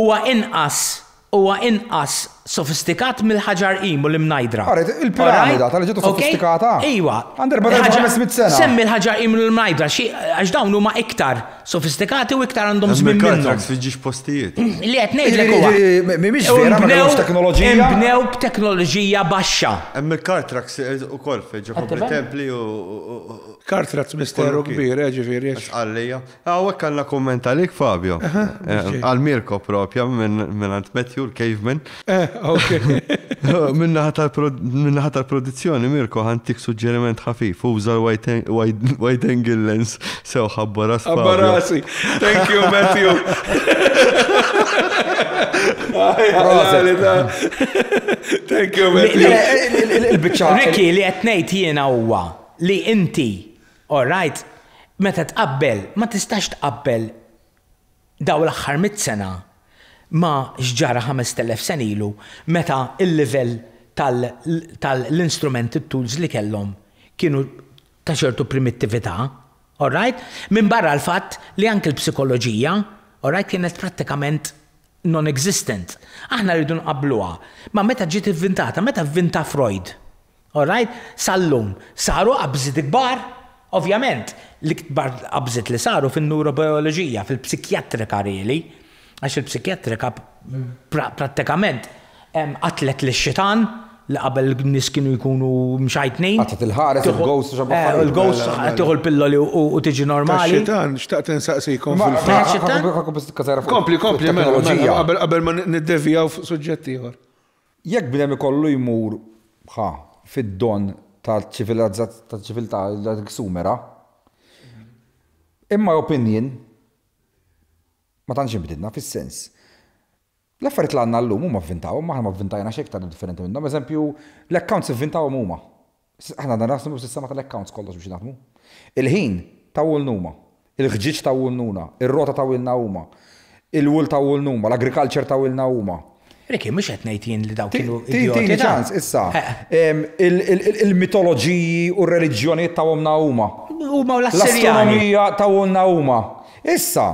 huwa inqas sofistikat mill-ħaġar qim u l-imnajdra. Il-piramida tal-ġitu sofistikata. Iwa. Għandar bada 500 sena. Semmi l-ħaġar qim u l-imnajdra, għax dawn huma iktar sofistikati u iktar għandhom żmien minnhom. Kartrax fiġġiex postijiet. Li qed ngħidlek huwa. Mhix vera ma teknoloġija. Imbnew b'teknoloġija baxxa. Hemm il-Kartrax ukoll fejn ġew templi u Kartrax misteru kbir, ġifieri. Għallija. Hawnhekk għandna kumment għalik Fabio. Għal Mirko propja minn għand Matthew Caveman. Minnaħa tal-produzzjoni Mirko ħantik suġġeriment ħafif uża wide angle lens sew ħabbaras. Abbarasi. Thank you Matthew. Thank you Matthew. Ricky li qed ngħid jiena huwa li inti all right, meta tqabbel, ma tistax tqabbel daw l-aħħar 100 sena ma xġara 5000 sen ilu meta il-livell tal-instrumenti tools li kellhom kienu ta' ċertu primittività, all right? Minn barra l-fatt li anke l-psikoloġija, all right, kienet prattikament non-existent. Aħna rridu nqabbluha. Ma meta ġiet inventata, meta vvinta Freud, all right? Sallum saru qabżit kbar. Ovvjament, l-ikbar qabżit li saru fin-neurobioloġija, fil-psikjatrika really, għax il-psikjatrika prattikament qatlet l-xitan li qabel nies kienu jkunu mxajtnin. Qatlet il-ħares, il-ghost, il-ghost tieħu l-pilloli u tiġi normali. Xitan, xtaqt insaqsikom fil-fatt. Kompli, qabel ma niddevijaw suġġett ieħor. Jekk bidem ikollu jmur fid-don tal-ċiviltà l-sumera, imma opinion ma tantx inbidilna fis-sens. L-affarijiet li għandna llum huma vvintaw, ma aħna ma vvintajna xejn iktar differenti minnhom. Eżempju, l-accounts ivvintawhom huma. Aħna għandna naħsbu s-sistema tal-accounts kollox biex naħdmu. Il-ħin tawwilna huma, il-ħġiġ tawwilna huma, ir-rota tawwilna huma, il-wool tawwilna huma, l-agriculture tawwilna huma. Riki, mux għetnejt jien li daw kienu idioti. ċans, issa. Il-mitoloġiji u r-reliġjonijiet tawomna huma. Huma u l-Assirjani. L-astronomija tawomna huma. Issa,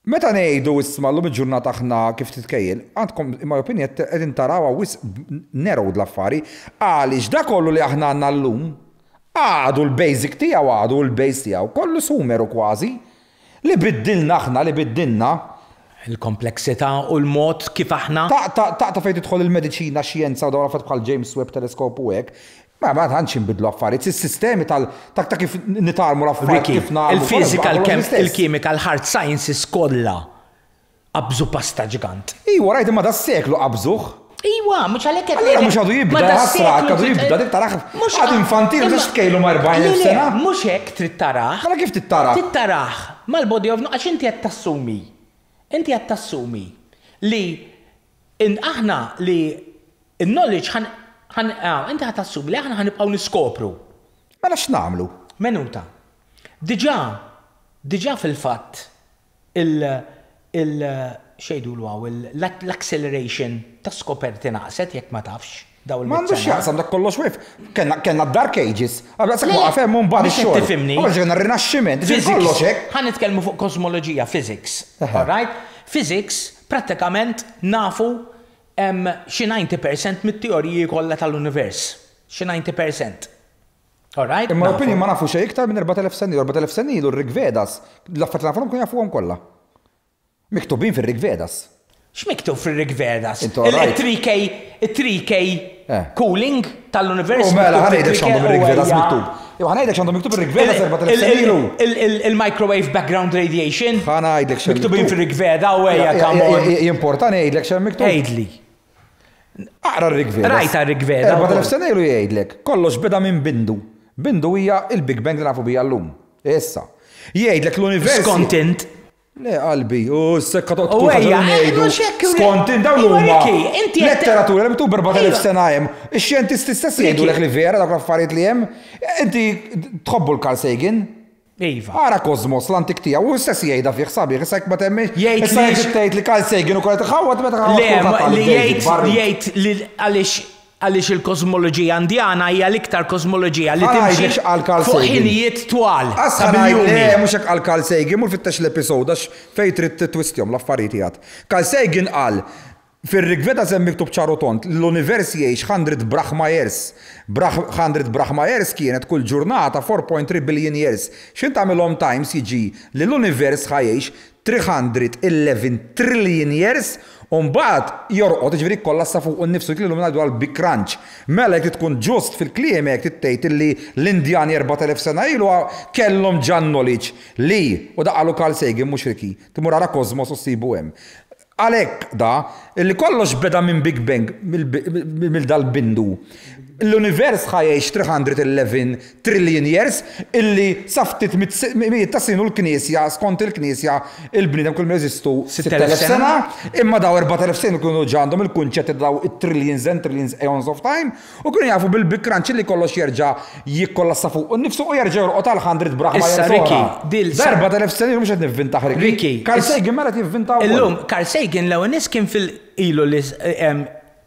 meta ngħidu isma' llum il-ġurnata aħna kif titkejjel, għandkom imma opinjoni qegħdin tarawha wis nerod l-affari għaliex dak kollu li aħna għandna llum għadu l-basic tiegħu għadu l-base tiegħu kollu sumeru kważi li biddilna aħna li biddilna. Il-kompleksità u l-mod kif aħna. Ta' fejn tidħol il-mediċina, xjenza u dawn affarijiet bħal James Webb Telescope u hekk. Ma tantx inbidlu affarijiet, is-sistemi ta' kif nitarmu l-affarijiet kif nagħmlu. Il-physical, il-chemical, hard sciences kollha qabżu pasta ġigant. Iwa rajt imma das-seklu qabżuh. Iwa, mhux għalhekk qed ngħid. Mhux għadu jibda ħasra, għadu jibda dik taraħ. Għadu infantil biex tkejlu ma' 40 sena. Mhux hekk trid taraħ. Mela kif tittaraħ? Tittaraħ mal-body of għax inti qed tassumi. Inti qed tassumi li aħna li il-knowledge inti qed tassumi li aħna ħanibqgħu niskopru. Mela x'nagħmlu? Menuta. Diġà fil-fatt xejdu l-acceleration ta' skoperti naqset jekk ma tafx. M'għandux x'jaqsam dak kollox wif. Kellna Dark Ages. Għabla sekk waqafhem mbagħad ix-xogħol. Tifhimni. Ġejna r-rinaxximent. Kollox hekk. Ħa nitkellmu fuq kosmoloġija, physics. All right? Physics prattikament nafu xi 90% mit-teoriji kollha tal-univers. Xi 90%. All right? Imma opinjoni ma nafu xejn iktar minn 4000 sena, 4000 sena ilu r-Rig Vedas. L-affarijiet nafhom kun jafuhom kollha. Miktubin fir-Rig Vedas. X'miktub fir-Rig Vedas? Il-3K cooling tal-univers. Mela ħanejdek x'għandhom ir-Rig Vedas miktub. Ħanejdek x'għandhom miktub ir-Rig Vedas 4000 sena ilu. Il-microwave background radiation. Ħanejdek x'hemm miktubin fir-Rig Veda u hija kamon. Importanti ngħidlek x'hemm miktub. Ejdli. Aqra r-Rig Vedas. Rajta r-Rig Veda. 4000 sena ilu jgħidlek. Kollox beda minn bindu. Bindu hija il-Big Bang li nafu bija llum. Issa. Jgħidlek l-univers. Skontent. Le qalbi, s-sekka toqt ngħidu. Skontent dawn huma. Letteratura li miktub 4000 sena hemm. Ix-xjentisti stess jgħidulek li vera dak l-affarijiet li hemm. Inti tħobbu l-Carl Sagan. Iva. Ara Kosmos l-antik tiegħu u stess jgħidha fih sabiħ issa jekk ma temmi. Issa jgħid li Carl Sagan ukoll tħawwad meta jgħid li għaliex il-kosmoloġija indjana hija l-iktar kosmoloġija li timxi fuq ħinijiet twal. Le, mhux hekk għal Carl Sagan, mur fittex l-episod għax fejn trid twistjhom l-affarijiet jgħid. Carl Sagan qal Fir-Rig Veda sem miktub ċaru tont, l-univers jgħix 100 Brahma years. 100 Brahma years kienet kull ġurnata 4.3 billion years. X'int tagħmilhom times jiġi li l-univers ħajjix 311 trillion years u mbagħad jorqod jiġifieri kollha fuq innifsu li ngħidu għal Big Crunch. Mela jekk tkun ġust fil-kliem jekk tgħid illi l-Indjani 4000 sena ilu kellhom ġan knowledge li u daqalu Carl Sagan mhux Ricky. Timur ara Kosmos u ssibu hemm. Għalhekk da illi kollox beda minn Big Bang mill-dal-bindu. L-univers ħajjiex 311 trillion years illi saftit miet ta' sinu l-Knisja, skont il-Knisja, il-bniedem kull ma jeżistu 6000 sena, imma daw 4000 sena kienu ġandhom il-kunċetti daw it-trillions and trillions eons of time, u kienu jafu bil-Big Crunch illi kollox jerġa' jikkollassa fuq innifsu u jerġa' jorqod għal 100 Brahma years. Ricky, 4000 sena mhux qed nivvintaħ Ricky. Carl Sagan mela jivvintaw. Illum Carl Sagan l-ewwel nies kien fil-ilu li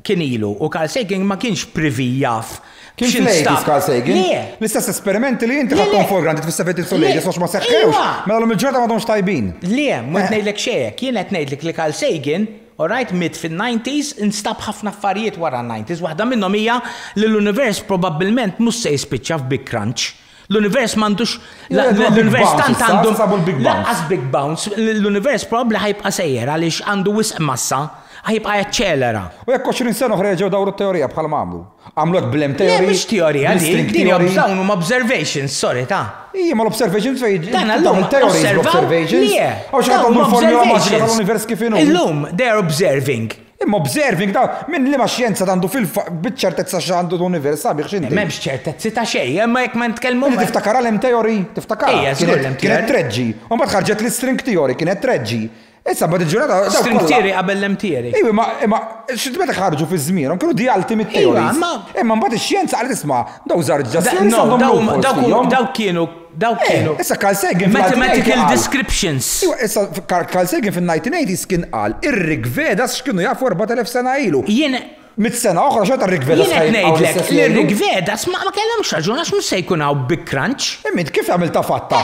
kien ilu u Carl Sagan ma kienx privi jaf. Kien fl-80s Carl Sagan? L-istess esperimenti li inti ħadhom for granted fis-70s u l-80s għax ma seħħewx. Mela l-lum il-ġorta m'għadhomx tajbin. Le, ma ngħidlek xejn, kien qed ngħidlek li Carl Sagan, alright, mit fin-90s instab ħafna affarijiet wara n-90s, waħda minnhom hija li l-univers probabbilment mhux se jispiċċa f'Big Crunch. L-univers m'għandux l-univers tant għandu laqas Big Bounce, l-univers probabbli ħajbqa' sejjer għaliex għandu wisq massa. ħajibqa' jaċċelera. U jekk 20 sena oħra ġew dawru t-teorija bħal għamlu. Għamlu hekk blem teorija. Le mhux teorija din dawn huma observations, sorry ta'. Ija ma l-observations fejn. Dan allum observations. Għaw xi għandhom il-formula maġika tal-univers kif inhu. Illum they are observing. Imma observing da minn li ma xjenza għandu biċ-ċertezza x'għandu l-univers sabiħ x'inti. M'hemmx ċertezzi ta' xejn, imma jekk ma nitkellmu. Tiftakar l-hemm teori, tiftakar. Kienet treġġi. U mbagħad ħarġet li string theory kienet treġġi. Issa bad il-ġurnata. String theory qabel l-hemm theory. Iwa, imma x'tibet ħarġu fi żmien, kienu di ultimate theories. Imma mbagħad ix-xjenza qalet isma' daw żar daw kienu. Issa Carl Sagan mathematical descriptions. Issa Carl Sagan fin-1980s kien qal ir-Rig Vedas x'kienu jafu 4000 sena ilu. Jien mit-sena oħra xorta r-Rig Vedas ngħidlek li r-Rig Vedas ma kellhomx raġun għax mhux se jkun hawn Big Crunch. Imma kif għamilta fatta?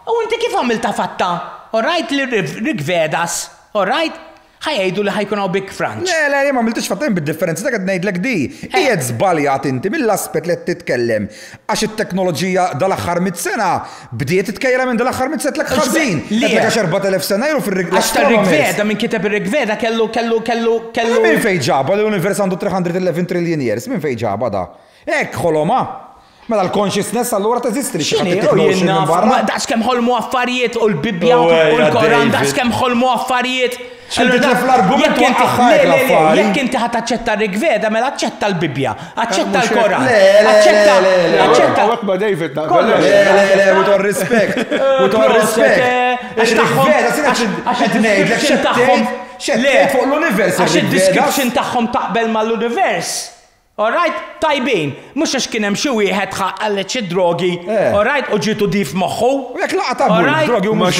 U inti kif għamilta fatta? Alright li Rig Vedas, alright? ħajgħidu li ħajkun hawn Big Crunch. Le, ma għamiltix fattajn bid-differenza dak qed ngħidlek di. Qiegħed żbaljat inti mill-aspett li qed titkellem. Għax it-teknoloġija dal-aħħar 100 sena bdiet titkejjela minn dal-aħħar 100 sena ħażin. Qed għax 4000 sena ilu fir-Rig Veda. Għax tar-Rig Veda minn kiteb ir-Rig Veda kellu. Min fejn ġaba li l-univers għandu 311 trillion years, min fejn ġaba da? Hekk ħoloma. Mela l-consciousness allura teżisti li daqs kemm ħolmu affarijiet u l-Bibja u l-Koran daqs kemm ħolmu affarijiet. Jekk inti ħadd taċċetta r-Rig Veda mela aċċetta l-Bibja, aċċetta l-Koran. Aċċetta. Ma David le, u tor rispett. U tor rispett. Ir-Rig Veda x'qed ngħidlek x'qed fuq l-univers. Għax id-description tagħhom taqbel mal-univers. Alright, tajbin, mux għax kienem xi wieħed ħaqqallet xi drogi, alright, u ġitu dif moħħu. U jekk laqata drogi u mhux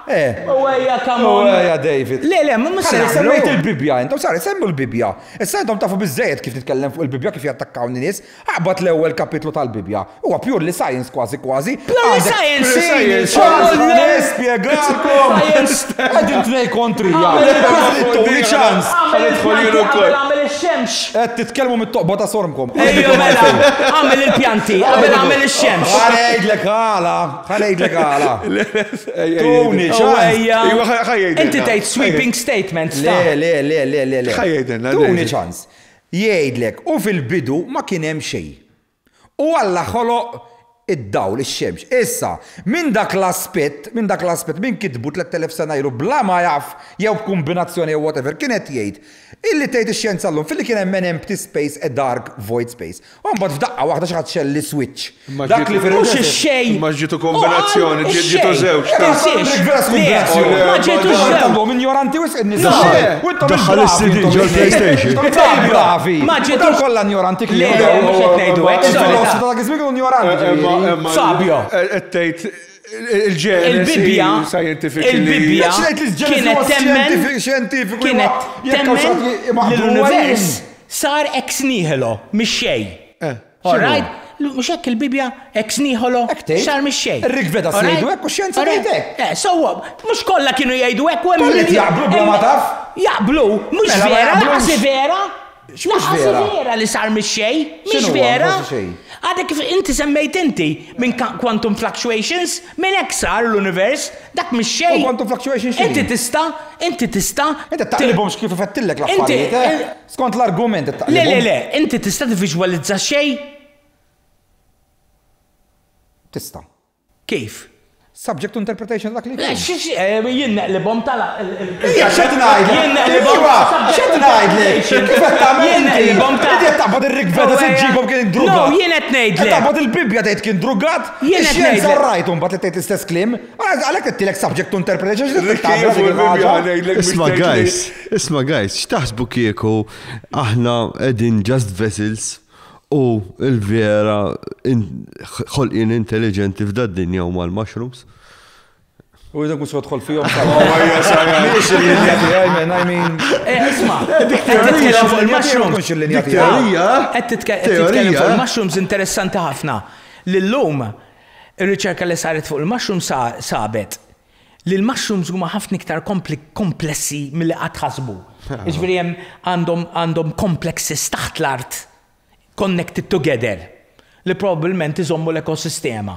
Uwejja, come on. Uwejja, David. Le, ma semmejt il-Bibja, intom sar semmu l-Bibja. Issa intom tafu biżejjed kif titkellem fuq il-Bibja kif jattakkaw nies. Aqbad l-ewwel kapitlu tal-Bibja. Huwa purely science kważi. Purely science. Nispjegalkom. Qegħdin tnej kontrija. Tuni ċans. Għamel ix-xemx. Qed titkellmu mit-toqba ta' sormkom. Ejja mela, għamel il-pjanti, għamel ix-xemx. Ħanejdlek għala. Tuni Inti tgħid sweeping statements. Le. Tuni ċans. Jgħidlek u fil-bidu ma kien hemm xejn. U Alla ħoloq id-dawl ix-xemx. Issa, minn dak l-aspett, minn kitbu 3000 sena ilu bla ma jaf jew b'kombinazzjoni jew whatever kienet jgħid illi tgħid ix-xjenza llum fil-li kien hemm empty space a dark void space. U mbagħad f'daqqa waħda xi ħadd xelli switch. Dak li mhux ix-xejn. Ma ġitu kombinazzjoni, ġitu żewġ. Ma ġitu żewġ. Ignoranti wisq in-nies. Daħħal is-CD ġol PlayStation. Bravi. Ma ġitu kollha ignoranti kien. Mhux qed ngħidu hekk. Fabio. Tgħid il-Bibja kienet temmen l-univers sar ex nihilo mix xejn. Alright? mhux hekk il-Bibja hekk snieħolo xar mix-xejn. Ir-Rik Veda jgħidu hekk u x-xjenza tgħid hekk. Sewwa, mhux kollha kienu jgħidu hekk u hemm Kollet jaqblu bla ma taf. Jaqblu, mhux vera, laqas vera. X'mhux vera? vera li sar mix-xejn, mhux vera. Għadek kif inti semmejt inti minn quantum fluctuations, minn hekk sar l-univers, dak mix-xejn. Quantum fluctuations Inti tista' Inti taqlibhom x'kif ifettilek l-affarijiet. Skont l-argument taqlibhom. Le, inti tista' tivviżwalizza xejn? Tista'. Kif? Subject to interpretation dak li. Jien neqlibhom tala. X'qed ngħidlek? Jien neqlibhom. X'qed ngħidlek? Kif qed tagħmel Jien neqlibhom inti? Qed taqbad ir-Rik Veda se tġibhom kien drugat. No, jien qed ngħidlek. Qed taqbad il-Bibja tgħid kien drugat. Jien qed ngħidlek. Ix-xjenza rajtu mbagħad li tgħid l-istess kliem. Għalhekk qedtilek subject to interpretation Isma' guys, x'taħsbu kieku aħna qegħdin just vessels u l-vera ħolqien intelligenti f'da d-dinja huma l-mushrooms? U jidek mhux tħol fihom. Isma' qed titkellem fuq il-mushrooms. Qed titkellem fuq il-mushrooms interessanti ħafna. Lillum ir-riċerka li saret fuq il-mushrooms sabet li l-mushrooms huma ħafna iktar komplessi milli qatt ħasbu. Jiġifieri hemm għandhom complexes taħt l-art connected together li probabbilment iżommu l-ekosistema.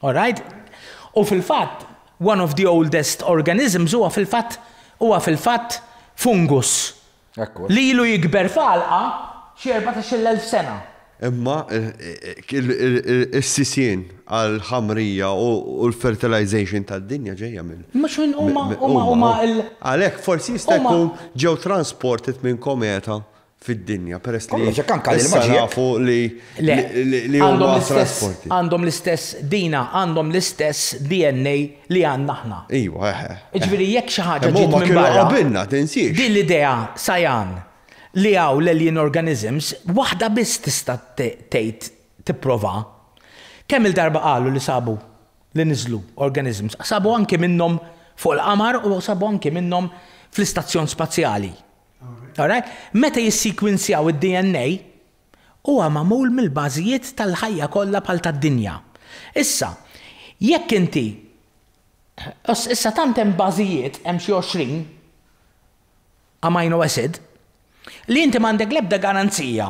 All right? U fil-fatt one of the oldest organisms huwa fil-fatt fungus. Li ilu jikber falqa xi 14,000 sena. Imma is-sisien għal-ħamrija u l-fertilization tad-dinja ġejja mill. Mhux minn huma Għalhekk forsi jista' jkun ġew transported minn kometa fid-dinja peress li nafu li huma trasporti. Għandhom l-istess dina, għandhom l-istess DNA li għandna aħna. Ejwa, Ġifieri jekk xi ħaġa ġiet minn barra. Qabilna tinsiex. Din l-idea sajan li hawn l-alien organisms waħda biss tista' tgħid tipprova. Kemm il-darba qalu li sabu li niżlu organisms, sabu anke minnhom fuq il-qamar u sabu anke minnhom fl-istazzjon spazjali. Alright? Meta jissekwenzjaw id-DNA huwa magħmul mill-bażijiet tal-ħajja kollha bħal tad-dinja. Issa, jekk inti issa tant hemm bażijiet hemm xi 20 amino acid li inti m'għandek l-ebda garanzija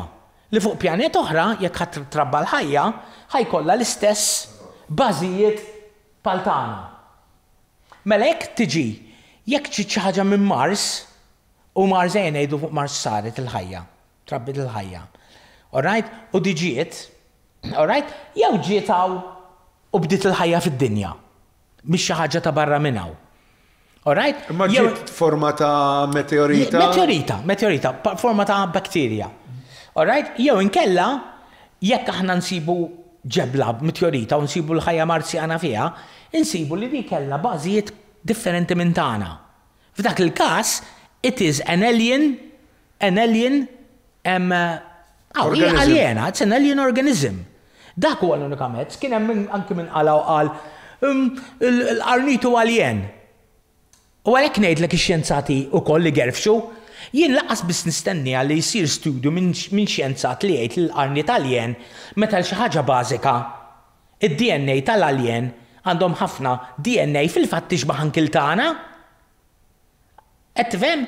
li fuq pjanet oħra jekk ħadd trabba l-ħajja ħajkollha l-istess bażijiet bħal tagħna. Mela jekk tiġi jekk xi ħaġa minn Mars u Mars jgħidu fuq Mars saret il-ħajja, trabbit il-ħajja. Alright? U diġiet, alright? Jew ġietaw u bdiet il-ħajja fid-dinja. Mhix xi ħaġa ta' barra minn hawn. Alright? Ma ġiet forma ta' meteorita? Meteorita, forma ta' bakterja. Alright? Jew inkella jekk aħna nsibu ġebla meteorita u nsibu l-ħajja marzjana fiha, insibu li dik kellha bażijiet differenti minn tagħna. F'dak il-każ it is an alien aliena, it's an alien organism. Dak huwa l-unika mezz, kien hemm anke minn qal l-qarnitu alien. U għalhekk ngħidlek ix-xjenzati wkoll li gerfxu, jien laqas biss nistenni li jsir studju minn xjenzat li jgħid l-qarnit alien meta xi ħaġa bażika. Id-DNA tal-alien għandhom ħafna DNA fil-fatt tixbaħ anke tagħna. Qed tifhem?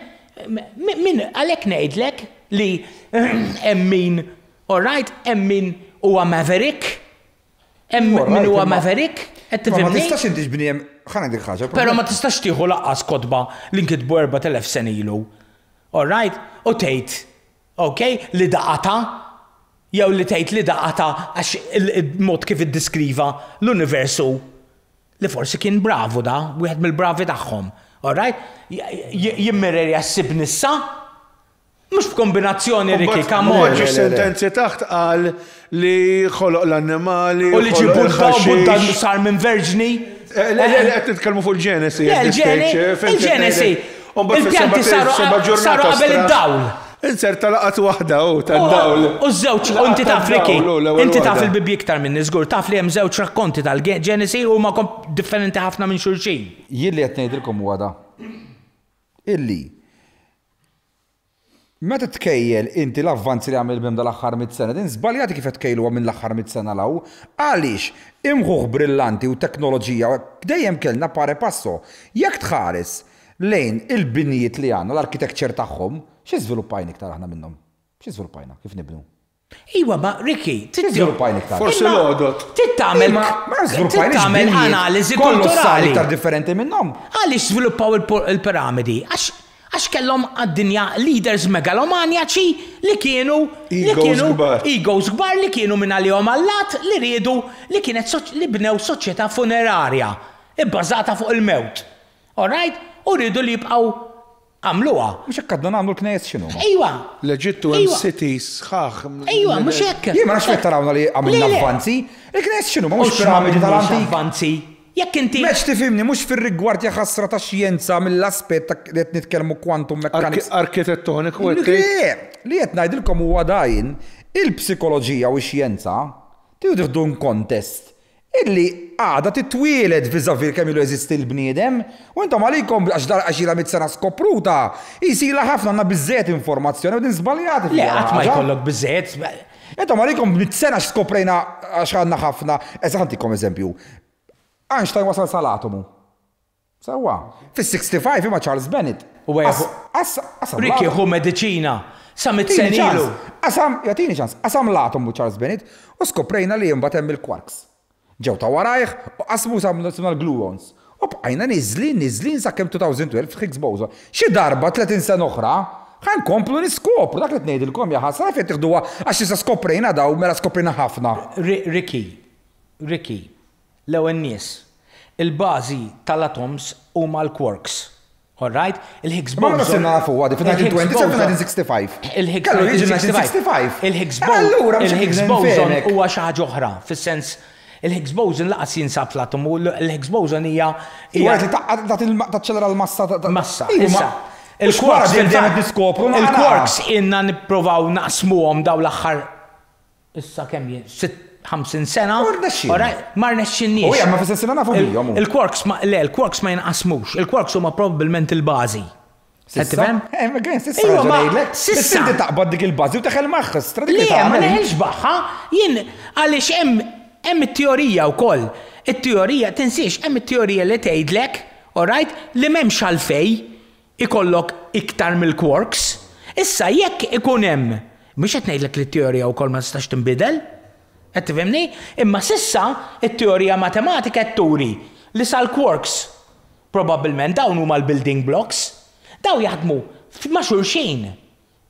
Min għalhekk ngħidlek li hemm min, alright, hemm min huwa maverick, hemm min huwa maverick, qed tifhimni? Ma tistax inti x'bniem ħana dik ħaġa. Però ma tistax tieħu laqqas kotba li nkitbu 4,000 sena ilu. Alright? U tgħid, okay, li daqata jew li tgħid li daqata għax il-mod kif iddiskriva l-universu li forsi kien bravu da, wieħed mill-bravi tagħhom. Alright? Jimmirer jassib nissa? Mux b'kombinazzjoni Riki, kamon. Sentenzi taħt qal li ħoloq l-annimali. U li ġibu Budda sar minn verġni. Qed titkellmu fuq il-ġenesi. Il-ġenesi. Il-pjanti saru qabel id-dawl. Inser talaqat waħda tad-dawl. U żewġ, inti taf Riki, inti taf il-bibi iktar minn żgur, taf li hemm żewġ rakkonti tal-ġenesi u ma differenti ħafna minn xulxin. Jien li qed ngħidilkom huwa da. Illi Meta tkejjel inti l-avvanzi li għamil bim dal-aħħar 100 sena, din żbaljati kif qed tkejlu minn l-aħħar 100 sena law, għaliex imħuħ brillanti u teknoloġija dejjem kellna pare passo. Jekk tħares lejn il-binijiet li għandna l-arkitekċer tagħhom, x'żviluppajna iktar aħna minnhom? X'żviluppajna kif nibnu? Iwa, ma Ricky, Żviluppajna iktar. Forsi l-għodot. tittamel analiżi kulturali iktar differenti minnhom. Għaliex żviluppaw il-piramidi? Għax kellhom għad-dinja leaders megalomaniaċi li kienu egos kbar li kienu minn għalihom allat li riedu li bnew soċjetà funerarja ibbażata fuq il-mewt. Alright? U rridu li jibqgħu għamluha. Mhux hekk għadna nagħmlu l-knejjes x'inhu? Ejwa. L-Eġittu hemm cities sħaħ. Ejwa, mhux hekk. Jien ma nafx qed tarawna li għamilna avvanzi. Il-knejjes x'inhu? Mhux piramidi tal-antik. Avvanzi. Jekk inti. Meċ tifimni, mhux fir-rigward ħasra ta' xjenza mill-aspett li qed nitkellmu quantum mechanics. Arkitettoniku li qed ngħidilkom huwa dajn il-psikoloġija u x-xjenza tieħdu kontest illi għada titwieled viżavi kemm ilu jeżisti l-bniedem u intom għalikom għax dar 10 sena skopruta jisila ħafna għandna biżżejjed informazzjoni u din żbaljati. Le qatt ma jkollok biżżejjed. Intom għalikom 100 sena x'skoprejna għax għandna ħafna. Ħantikom eżempju. Einstein wasal sal-atomu. Sawa. Fis-65 imma Charles Bennett. U Ricky hu mediċina. Sa mit-sen ilu. Jatini ċans. Qasam l-atomu Charles Bennett u skoprejna li jimbat hemm il-quarks. Ġew ta' warajh u qasmu samna l-gluons. U bqajna niżlin sakemm 2012 Higgs boson. Xi darba 30 sena oħra ħan komplu niskopru dak li tnejdilkom ja ħasra fejn tieħduha għax issa skoprejna daw mela skoprejna ħafna. Ricky. L-ewwel nies. Il-bażi tal-atoms huma l-quarks. All right? Il-Higgs boson. Ma nafsinna nafu għadi fin-1965. Il-Higgs boson huwa xi ħaġa oħra, fis-sens il-Higgs boson laqas jinsab fl-atom u l-Higgs boson hija taċċelera l-massa. Massa. Il-quarks inna nipprovaw naqsmuhom daw l-aħħar issa kemm 50 sena. Ma rnexxinniex. U ma fis sena nafu bihom. Il-quarks ma jinqasmux. Il-quarks huma probabbilment il-bażi. Tifhem? Sissa inti taqbad dik il-bażi u teħel magħha. Le, ma neħelx baħħa. Jien għaliex hemm it-teorija wkoll. It-teorija tinsiex hemm it-teorija li tgħidlek, alright, li m'hemmx għalfej ikollok iktar mill-quarks. Issa jekk ikun hemm, mhux qed ngħidlek li t-teorija wkoll ma tistax tinbidel. Qed tifhimni? Imma sissa it-teorija matematika qed turi li sal-quarks probabbilment dawn huma l-building blocks. Daw jaħdmu ma' xulxin.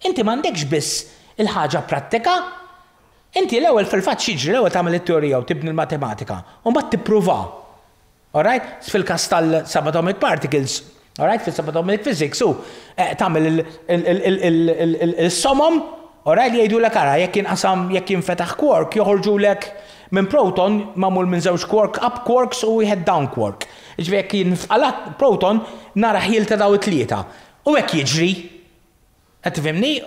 Inti m'għandekx biss il-ħaġa prattika. Inti l-ewwel fil-fatt xiġri l-ewwel tagħmel it-teorija u tibni l-matematika u mbagħad tippruva. Alright? Fil-każ tal-subatomic particles, alright, fil-subatomic physics u tagħmel il-somom. Alright, jgħidu l ara, jekk jinfetaħ quark, joħorġulek minn proton magħmul minn żewġ quark up quarks u wieħed down quark. Ġifieri jekk jinfqalat proton nara ħiel ta' daw it-tlieta. U hekk jiġri. Qed tifhimni?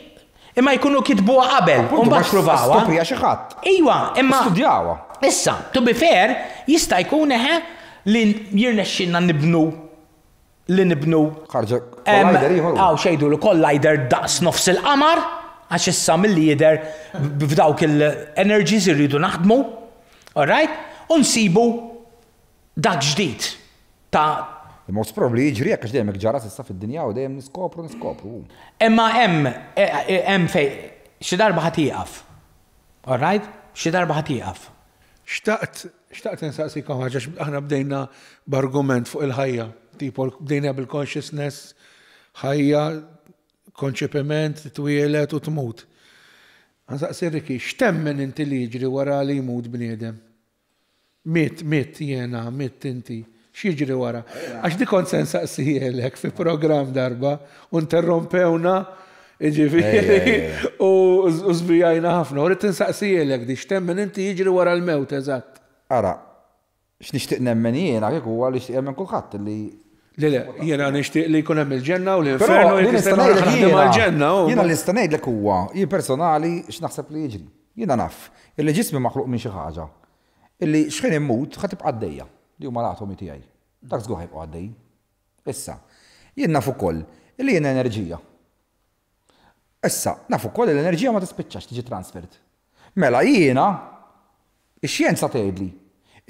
Imma jkunu kitbuha qabel u mbagħad provawha. Skoprija xi ħadd. Iwa, imma studjawha. Issa, to be fair, jista' jkun li jirnexxinna nibnu ħarġa collider ieħor. Aw xejdu collider daqs nofs il-qamar. Għax issa mill-lider b'dawk il-energies irridu naħdmu, alright? U nsibu dak ġdid ta' Most probably jiġri jekk għax dejjem ġara s'issa fid-dinja u dejjem niskopru. Imma hemm fej xi darba ħadd jieqaf. Alright? Xi darba ħadd jieqaf. Xtaqt insaqsikom ħaġa aħna bdejna b'argument fuq il-ħajja, tipo bdejna bil-consciousness, ħajja, konċepiment, twielet u tmut. Għansaqsi Ricky, x'temmen inti li jiġri wara li jmut bniedem? Mit jena, mit inti. X'jiġri wara? Għax di kont se nsaqsijelek fi programm darba u interrompewna ġifieri u żbijajna ħafna. U rrid insaqsijelek di x'temmen inti jiġri wara l-mewt eżatt. Ara, x'nixtieq nemmen jiena kieku huwa li xtieq hemm kulħadd li Le, jiena nixtieq li jkun hemm il-ġenna u l-inferno li l-ġenna. Jiena li nista' ngħidlek huwa, jien personali x'naħseb li jiġri. Jiena naf illi ġismi maħluq minn xi ħaġa. Illi x'ħin immut ħad tibqa' għaddejja li huma l-atomi tiegħi. Dak żgur ħajbqgħu għaddej. Issa, jien naf ukoll illi jien enerġija. Issa, nafu koll l-enerġija ma tispiċċax tiġi transfert. Mela jiena, ix-xjenza tgħidli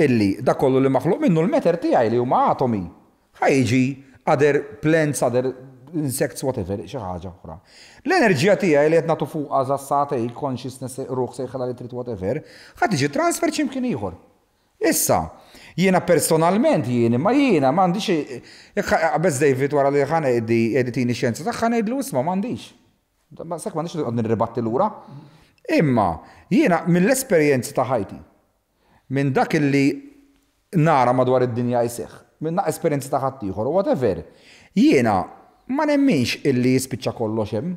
illi da kollu li maħluq minnu l-meter tiegħi li huma atomi ħajġi other plants, other insects, whatever, xi ħaġa oħra. L-enerġija tiegħi li qed nagħtu fuq għażassatej, consciousness, ruħ sejħela li trid whatever, ħadd tiġi transfer x'imkien ieħor. Issa, jiena personalment jiena m'għandix Bez David wara li ħana editini xjenza tagħha ngħidlu isma' m'għandix. Sekk m'għandix qed nirribatti lura. Imma jiena mill-esperjenzi ta' ħajti, minn dak illi nara madwar id-dinja jseħħ, minn esperjenzi ta' ħadd ieħor whatever, jiena ma nemminx illi jispiċċa kollox hemm.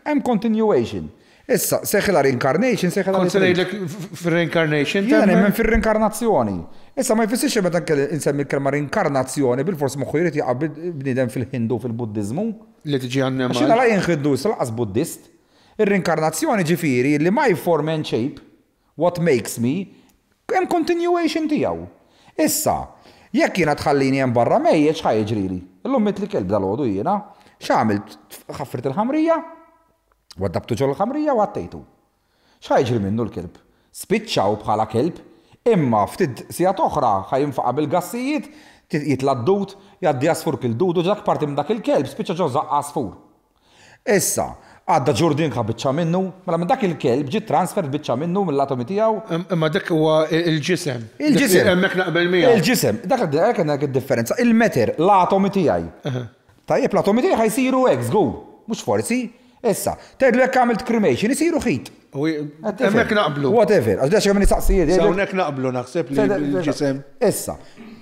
Hemm continuation. Issa, seħħela reincarnation, seħħela. Konsidejlek fir-reincarnation? Jiena nemmen fir-reinkarnazzjoni. Issa ma jfissirx meta insemmi l-kelma reinkarnazzjoni bil-fors moħħu jrid jaqa' bniedem fil-Hindu fil-Buddiżmu. Li tiġi għannemal. Xina la jinħiddu laqas Buddist. Ir-reinkarnazzjoni ġifieri li my form and shape, what makes me, hemm continuation tiegħu. Issa, jekk jiena tħallini hemm barra mejjeġ ħajġrili. Illum mitli kelb dal-għodu jiena, x'għamilt ħaffrit il-ħamrija, waddabtu ġol il-ħamrija u għattejtu. X'ħajġri minnu l-kelb? Spiċċaw bħala kelb, imma ftit sigħat oħra ħajinfaqa bil-gassijiet, jitla d-dut, jgħaddi asfur kil-dud u ġak parti minn dak il-kelb, spiċċa ġo zaqqa asfur. Issa, għadda ġurdin biċċa minnu, mela minn dak il-kelb ġi transfer biċċa minnu mill-atomi tiegħu. Imma dak huwa il-ġisem. Il-ġisem. Hemmhekk naqbel miegħu. Il-ġisem, dak id-differenza. Il-meter, l-atomi tiegħi. Tajjeb, l-atomi tiegħi ħajsiru hekk żgur, mhux forsi. Issa, tgħidlu jekk għamilt cremation isiru ħit. Hemmhekk naqblu. Whatever, għax dax kemm nistaqsijiet. Hawnhekk naqblu naħseb li l-ġisem. Issa,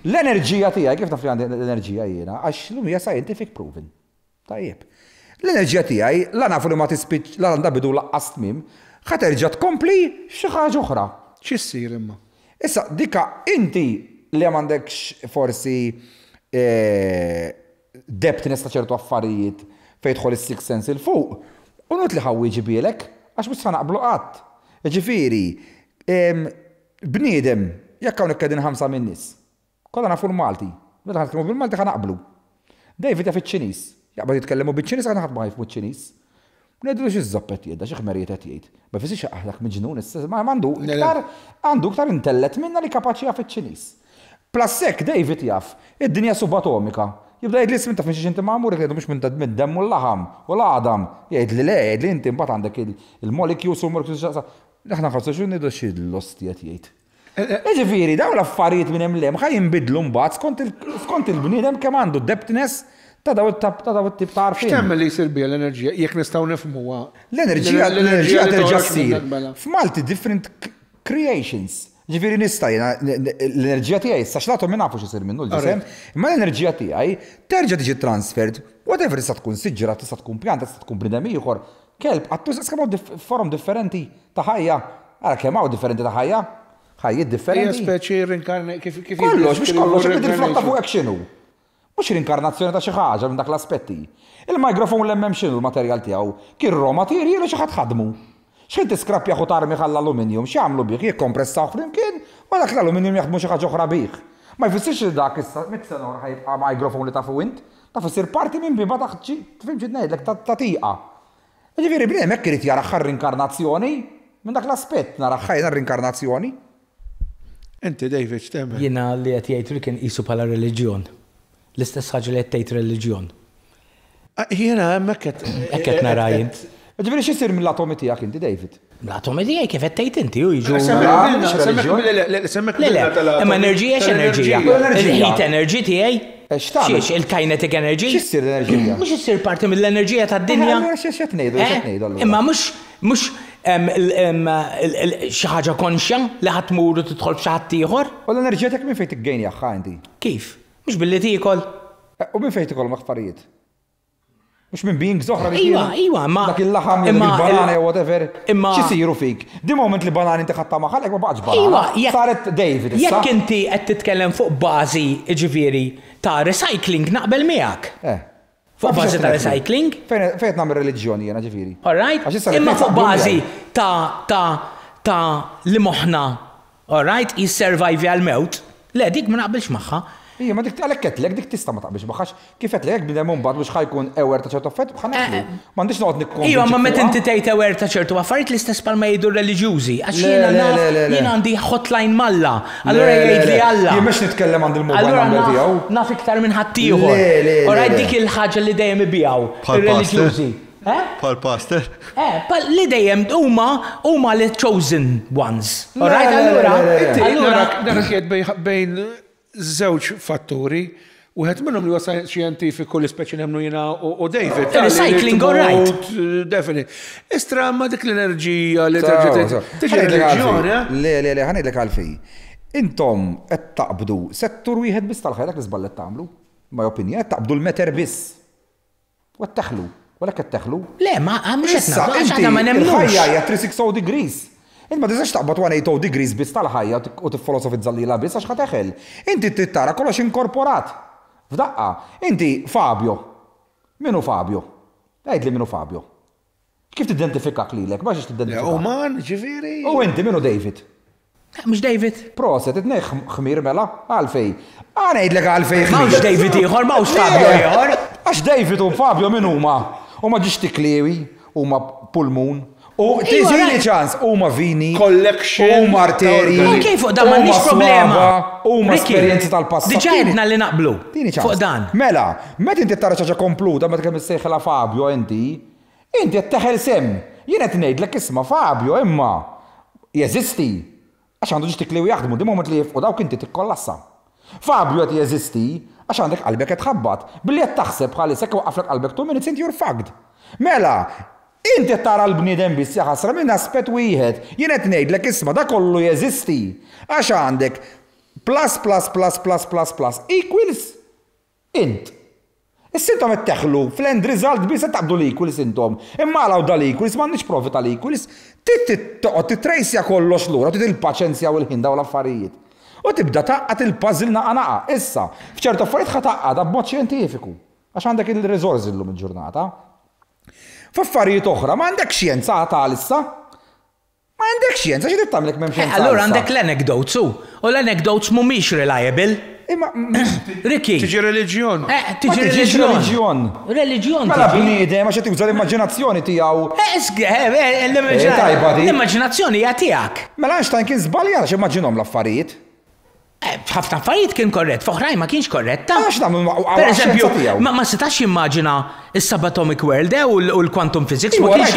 l-enerġija tiegħi kif taf li għandi l-enerġija jiena għax l hija scientific proven. Tajjeb. L-enerġija tiegħi la nafu li ma tispiċ la għandha bidu laqqas tmiem, ħadd terġa' tkompli xi ħaġa oħra. X'issir imma? Issa, dika inti li m'għandekx forsi deptness ta' ċertu affarijiet fejn tħol is-sixth sense il fuq, u nut li ħawwi ġibielek, għax mhux naqblu qatt. Ġifieri, bniedem, jekk hawnhekk qegħdin 5 minn nies. Kollha nafu l-Malti. Meta ħadmu bil-Malti ħanaqblu. David jaf iċ-Ċiniż. Jaqbad jitkellmu biċ-Ċiniż ħana ħadmu jfmu ċ-Ċiniż. Ngħidu xi żoppet jgħidha, xi ħmerijiet qed jgħid. Ma jfissirx aħdak miġnun issa, ma għandu iktar intellett minna li kapaċi jaf iċ-Ċiniż. Plassek David jaf, id-dinja subatomika. Jibda jgħid li ismin taf minn xi inti magħmur jgħidu mhux minn demm u l-laħam u l-għadam. Jgħid li le, jgħid li inti mbagħad għandek il-molecules u l-molecules. Aħna ħarsu xi ngħidu xi l-osti qed jgħid. Ġifieri dawn l-affarijiet minn hemm lemm ħajinbidlu mbagħad skont il-bniedem kemm għandu deptness ta' daw it-tip ta' arfin. X'temmen li jsir biha l-enerġija jekk nistgħu nifhmuha. L-enerġija terġa' ssir. F'Malti different creations. Ġifieri nista' l-enerġija tiegħi issa x'latu minn nafu x'isir minnu l-ġisem, imma l-enerġija tiegħi terġa' tiġi transferred, whatever tista' tkun siġra, tista' tkun pjanta, tista' tkun bniedem ieħor, kelb għattu kemm forum differenti ta' ħajja. Ara kemm hawn differenti ta' ħajja? Ħajjiet differenti. Hija speċi rinkarni kif kollox mhux kollox qed tirflotta fuq hekk x'inhu. Mhux rinkarnazzjoni ta' xi ħaġa minn dak l-aspetti. Il-mikrofon l-hemm x'inhu l-materjal tiegħu? Kien raw material xi ħadd ħadmu. X'in tiskrappja ħu tarmi ħall-aluminium, x'jagħmlu bih? Jikkompressaw flimkien u dak l-aluminium jaħdmu xi ħaġa oħra bih. Ma jfissirx li dak issa mit-sena oħra ħajbqa' mikrofon li tafu int, taf isir parti minn biba taħġi, tfhimx ngħidlek ta' tieqa. Ġifieri bniem hekk irid jara rinkarnazzjoni minn dak l-aspett nara ħajna rinkarnazzjoni. Inti David x'temmen? Jiena li qed jgħid li kien qisu bħala reliġjon. L-istess ħaġa li qed tgħid reliġjon. Jiena hemmhekk qed narajn. Ġifieri x'isir mill-atomi tiegħek inti David? L-atomi tiegħi kif qed tgħid inti u jiġu. Imma enerġija x'enerġija? Il-heat energy tiegħi? X'iex il-kinetic energy? X'issir l-enerġija? Mhux issir parti mill-enerġija tad-dinja. X'qed ngħidu? Imma mhux xi ħaġa konxja li ħadd tmur u tidħol f'xi ħadd ieħor? U l-enerġija tiegħek minn fejn tiggejnjaha inti? Kif? Mhux billi tiekol. U minn fejn tikol affarijiet? Mux minn beings oħra li Iwa, ma. Dak il-laħam, il-banana, whatever. X'isiru fik? Di moment li banani inti ħatta maħalek ma baqgx banana. Iwa, saret David issa. Jekk inti qed titkellem fuq bażi ġifieri ta' recycling naqbel miegħek. Fuq bażi ta' recycling? Fejn nagħmel reliġjoni jiena ġifieri. All right? Imma fuq bażi ta' li moħħna, all right, jisservajvi għal-mewt, le dik ma naqbilx magħha. Ija, ma dik għalek ketlek, dik tista ma taqbix baħax, kif ketlek bidem mbagħad biex ħajkun ewer ta' ċertu affett bħal naħlu. M'għandix noqgħod nikkom. Iva, ma meta inti tgħid ewer ta' ċertu affarijiet l-istess palma jgħidu reliġjużi. Għax jiena għandi hotline malla. Allura jgħid li Alla. Jien mhux nitkellem għand il-mobile number tiegħu. Naf iktar minn ħaddieħor. Orajt dik il-ħaġa li dejjem ibbijaw. Ir-reliġjużi. Pal pastor? Li dejjem huma li chosen ones. Orajt allura. Dak jgħid bejn żewġ fatturi, u għed minnhom li huwa xjentifiku li speċi nemmnu jiena u David. Recycling, all right. Definitely. Istra ma dik l-enerġija li tiġi reliġjoni. Le, ħanidlek għalfej. Intom qed taqbdu settur wieħed biss tal-ħajja dak li żballet tagħmlu. My opinion, qed taqbdu l-meter biss. U qed teħlu. Wara qed teħlu. Le, ma mhux qed nagħmlu ma nemmnux. Il-ħajja hija 360 degrees. Inti ma tistax taqbad 180 degrees biss tal-ħajja u tiffilosofizza lilha biss għax ħateħel. Inti tittara kollox inkorporat. F'daqqa, inti Fabio. Minu Fabio? Għajdli minu Fabio. Kif tidentifikak lilek? Ma xiex tidentifikak? Oman, ġifieri. U inti minu David? Mhux David. Proset, itnej xmir mela, għalfej. Għanajdlek għalfej xmir. Mawx David ieħor, mawx Fabio ieħor. Għax David u Fabio min huma? Huma ġixtiklewi, huma pulmun. U tiżini ċans, huma vini, collection, huma arteri. Ok, fuq dan m'għandniex problema. Huma esperjenzi tal-passat. Diġà għedna li naqblu. Fuq dan. Mela, meta inti tara ċaġa kompluta meta kemm issejħilha Fabio inti qed teħel sem. Jien qed ngħidlek isma' Fabio imma jeżisti. Għax għandu ġixtiklewi jaħdmu, di moment li jifqu dawk inti tikkollassa. Fabio qed jeżisti għax għandek qalbek qed tħabbat. Billi qed taħseb bħalissa kif waqaflek qalbek 2 minutes inti you're fucked. Mela, inti tara l-bniedem biss jaħasra minn aspett wieħed. Jien qed ngħidlek isma' da kollu jeżisti. Għax għandek plus equals int. Is-sintom qed teħlu fl-end result biss qed taqbdu l-equals intom. Imma għalaw dal-equals m'għandniex profit tal-equals. Toqgħod titrejsja kollox lura, trid il-paċenzja u l-ħin daw l-affarijiet. U tibda taqqat il-puzzle naqa. Issa, f'ċertu affarijiet ħataqqad b'mod xjentifiku. Għax għandek il-reżors illum il-ġurnata. F'affarijiet oħra m'għandek xjenza għalissa. Ma għandek xjenza, xi trid tagħmlek m'hemm xjenza. Allura għandek l-anecdotes u l-anecdotes mhumiex reliable. Ricky. Tiġi reliġjon. Tiġi reliġjon. Reliġjon. Mela bniedem għax qed tuża l-immaġinazzjoni tiegħu. L-immaġinazzjoni hija tiegħek. Mela Einstein kien żbalja għax immaġinhom l-affarijiet. ħafna affarijiet kien korrett, f'oħrajn ma kienx korretta. Pereżempju, ma setax jimmaġina is-subatomic world u l-quantum physics ma kienx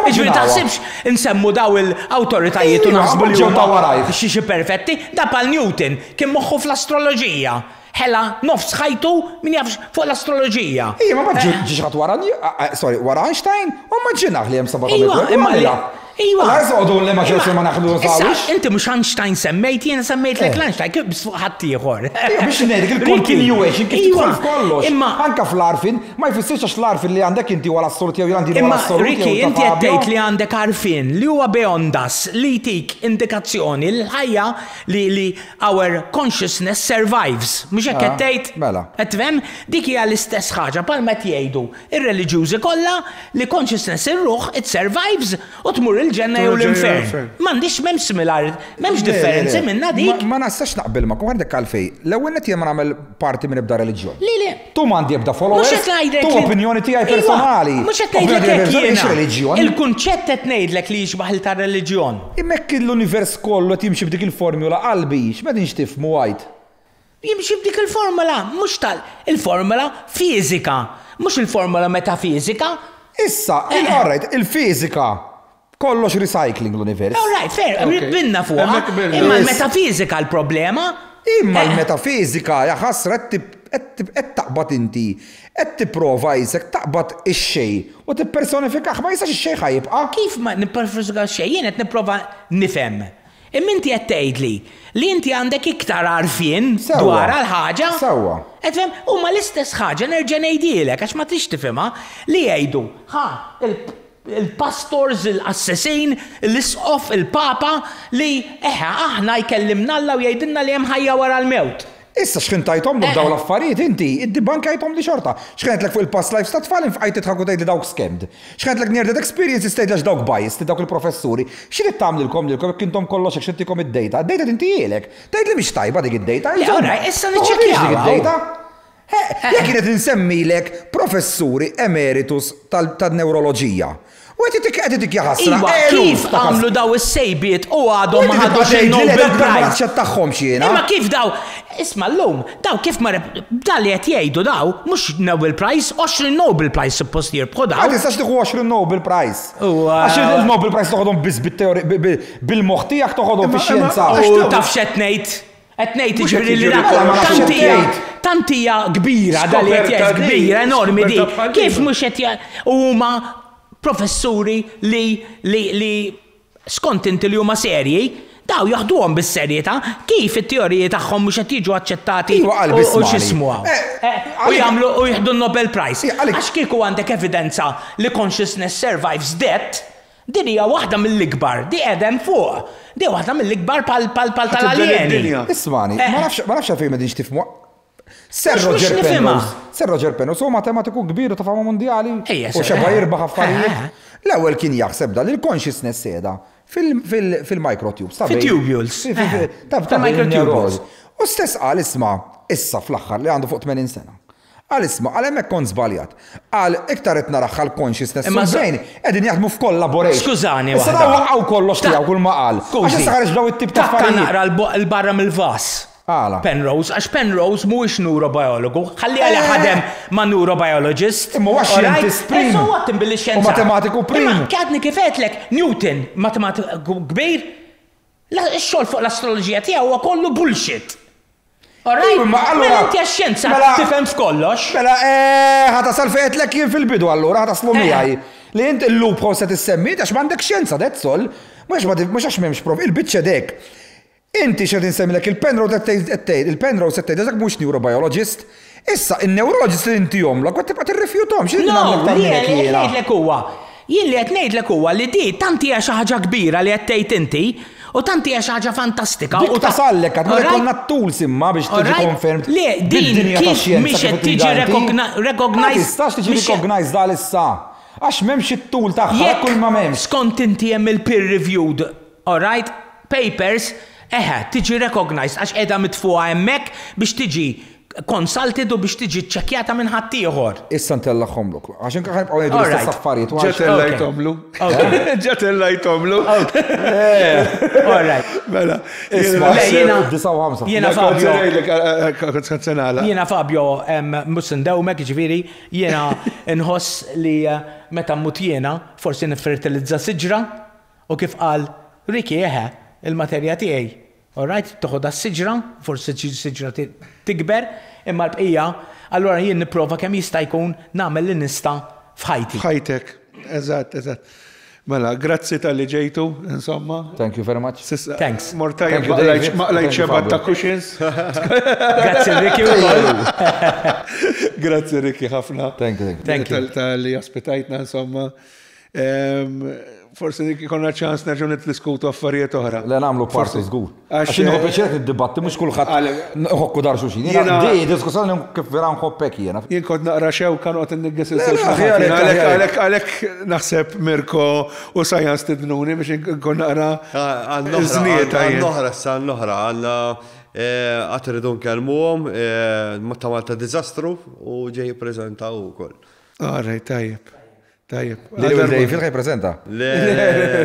Iġbiri taħsibx insemmu daw il-awtoritajiet u naħsbu li huma xi perfetti, da pal Newton kien moħħu fl-astroloġija. Ħela nofs ħajtu min jafx fuq l-astroloġija. Ma ġiġ ħadd wara Einstein u maġġinaħ li hemm subatomic world. Iwa. Għaz għodu li ma ġewx ma naħdu zawix. Inti mux Einstein semmejt, jena semmejt l Einstein, kif bis fuq ħaddieħor. Biex ngħidlek il-continuation kif tidħol f'kollox. Anka fl-arfin, ma jfissirx għax l-arfin li għandek inti wara s-solut jew għandi wara s-solut. Ricky, inti qed tgħid li għandek arfin li huwa beyond us li jtik indikazzjoni l-ħajja li our consciousness survives. Mhux hekk qed tgħid. Mela. Qed tfhem dik hija l-istess ħaġa bħalma qed jgħidu ir-reliġjużi kollha li consciousness ir-ruħ it survives u tmur il-ġenna jew l-infern. M'għandix m'hemm similari, m'hemmx differenzi minna dik. Ma nastax naqbel ma għandek għalfej. L-ewwel qed jien ma nagħmel parti minn ebda reliġjon. Li. Tu m'għandi ebda followers. Tu opinjoni tiegħi personali. Mhux qed ngħidlek jiena. Il-kunċett qed ngħidlek li jixbaħ il tar-reliġjon. Imekk l-univers kollu qed jimxi b'dik il-formula qalbi, x'medinx tifhmu għajt. Jimxi b'dik il-formula, mhux il-formula fiżika, mhux il-formula metafizika. Issa, il-fiżika. Kollox recycling l-univers. All right, fair, binna fuqha. Imma l-metafizika l-problema. Imma l-metafizika jaħasra qed taqbad inti, qed tipprova jisek taqbad ix-xejn u tippersonifikaħ ma jistax ix-xejn ħajibqa'. Kif ma nippersonifika x-xejn? Jien qed nipprova nifhem. Imma inti qed tgħidli li inti għandek iktar għarfien dwar għal-ħaġa. Sewwa. Qed fhem huma l-istess ħaġa nerġa' ngħidilek għax ma tix tifhimha li jgħidu il-pastors, il-assessin, l-isqof, il-papa li aħna jkellimna Alla u jgħidilna li hemm ħajja wara l-mewt. Issa x'kien tajtom daw l-affarijiet inti, id-dibankajtom li xorta. X'kienet fuq il-past life ta' tfal infqajt titħakku tgħid li dawk scammed. X'kienet near death experiences tgħidlax dawk biased, dawk il-professuri. X'rid tagħmlilkom jekk intom kollox hekk x'intikom id-data. Id-data tintijielek. Tgħid li mhix tajba dik id-data. Issa niċċekkjawha. Jekk kienet insemmilek professuri emeritus tal-neuroloġija. U għed dik jaħasra. Iwa, kif għamlu daw is-sejbiet u għadhom ma ħadux il-Nobel Prize? Taħħom xiena. Imma kif daw, isma l-lum, daw kif ma dal-li għet jgħidu daw, mux Nobel Prize, 20 Nobel Prize suppost jirbħu daw. Għad jistax tiħu 20 Nobel Prize. Għax il-Nobel Prize toħodhom biz bil-moħtijak toħodhom fi xienza. U taf xetnejt? Etnejt iġbiri li tantija kbira, dal-li għet jgħid kbira, enormi di. Kif mux għet huma professuri li skont inti li huma serji, daw jaħduhom bis-serjetà, kif it-teoriji tagħhom mhux qed jiġu aċċettati u x'ismuha. U jagħmlu u jieħdu Nobel Prize. Għax kieku għandek evidenza li consciousness survives death, din hija waħda mill-ikbar, di qegħdem fuq. Di waħda mill-ikbar pal tal-alieni. Ismani, ma nafx għalfejn ma dinx tifhmu. Ser Roger Penrose u matematiku kbir ta' fama mondjali u xeba jirbaħ affarijiet. L-ewwel kien jaħseb dan il-consciousness seda fil-microtubes. Fil-tubules. Fil-microtubules. U stess qal isma' issa fl-aħħar li għandu fuq 80 sena. Għal isma' għal hemmhekk kont żbaljat. Għal iktar qed naraħħa l-consciousness bejn qegħdin jaħdmu f'collaboration. Skużani waħda. Issa waqgħu kollox tiegħu kull ma qal. Għax issa ħareġ daw it-tip ta' affarijiet. Naqra l-barra mill-vas. Penrose, għax Penrose mhuwiex neurobiologu, ħalli għalha ħadem ma' neurobiologist. Imma huwa xjentist prim. Issa għattim billi-xjenza. U matematiku prim. Kħadni kifetlek Newton, matematiku kbir, x-xogħol fuq l-astroloġija tiegħu huwa kollu bullshit. Alright, mela inti għax-xjenza tifhem f'kollox. Mela ħatasal fejtlek jien fil-bidu allura ħataslu miegħi. Li inti l-loophole se tissemmi għax m'għandek xjenza dezzol, mhux għax m'hemmx prof, il-biċċa dek. Inti xed insemmilek il-Penrose qed tgħid mhux neurobiologist. Issa in-neurologist li inti jomlok qed tibqa' tirrifjuthom x'inhi nagħmlek tal-minek jiena. Jien li qed ngħidlek huwa li di tant hija xi ħaġa kbira li qed tgħid inti u tant hija xi ħaġa fantastika. U tasallek qed ma jkollna t-tools imma biex tiġi confirmed. Le din kif mhix qed tiġi recognized. Ma tistax tiġi recognized dal issa. Għax m'hemmx it-tool tagħha kull ma m'hemmx. Skont inti hemm il-peer reviewed, alright, papers tiġi recognized għax qiegħda mitfuqa hemmhekk biex tiġi consulted u biex tiġi ċċekkjata minn ħadd ieħor. Issa ntellaħħomluk. Għax inka ħanibqgħu ngħidu l-istess affarijiet. Ġetellajtomlu. Ġetellajtomlu. Alright. Mela. Jiena Fabio mhux indewmek, ġifieri jiena inħoss li meta mmut jiena forsi niffertilizza siġra u kif qal Ricky il-materja tiegħi. Alright, toħodha s-siġra, forsi s-siġra tikber, imma l-bqija, allura jien nipprova kemm jista' jkun nagħmel li nista' f'ħajti. F'ħajtek, eżatt. Mela, grazzi tal-li ġejtu, insomma. Thank you very much. Thanks. Mortajja maqlajt xebat ta' cushions. Grazzi Ricky ukoll. Grazzi Ricky ħafna. Thank you. Tal-li ospitajtna, insomma. Forse konna ċans nerġgħu nitdiskutu affarijiet oħra. Le nagħmlu parti żgur. Għax inhu peċeret id-dibatti mhux kulħadd nħokku dar xulxin. Di diskussjoni kif vera nħobbek jiena. Jien kont naqra xew kan qed niggis għalhekk naħseb Mirko u Sajjan stidnuni biex inkun naqra żniet għall-oħra għandna qatt iridu nkellmuhom ta' Malta diżastru u ġej jippreżentaw ukoll. Tajjeb. Tajjeb. David ħaj prezenta? Le.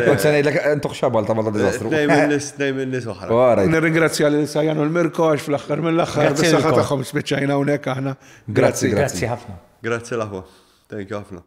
Kont se ngħidlek intuħ xabal ta' Malta diżastru. Dejjem nies oħra. Nirringrazzja lil Sajjan u l-Mirko għax fl-aħħar mill-aħħar bis-saħħa tagħhom spiċċajna hawnhekk aħna. Grazzi ħafna. Grazzi l-aħwa. Thank you ħafna.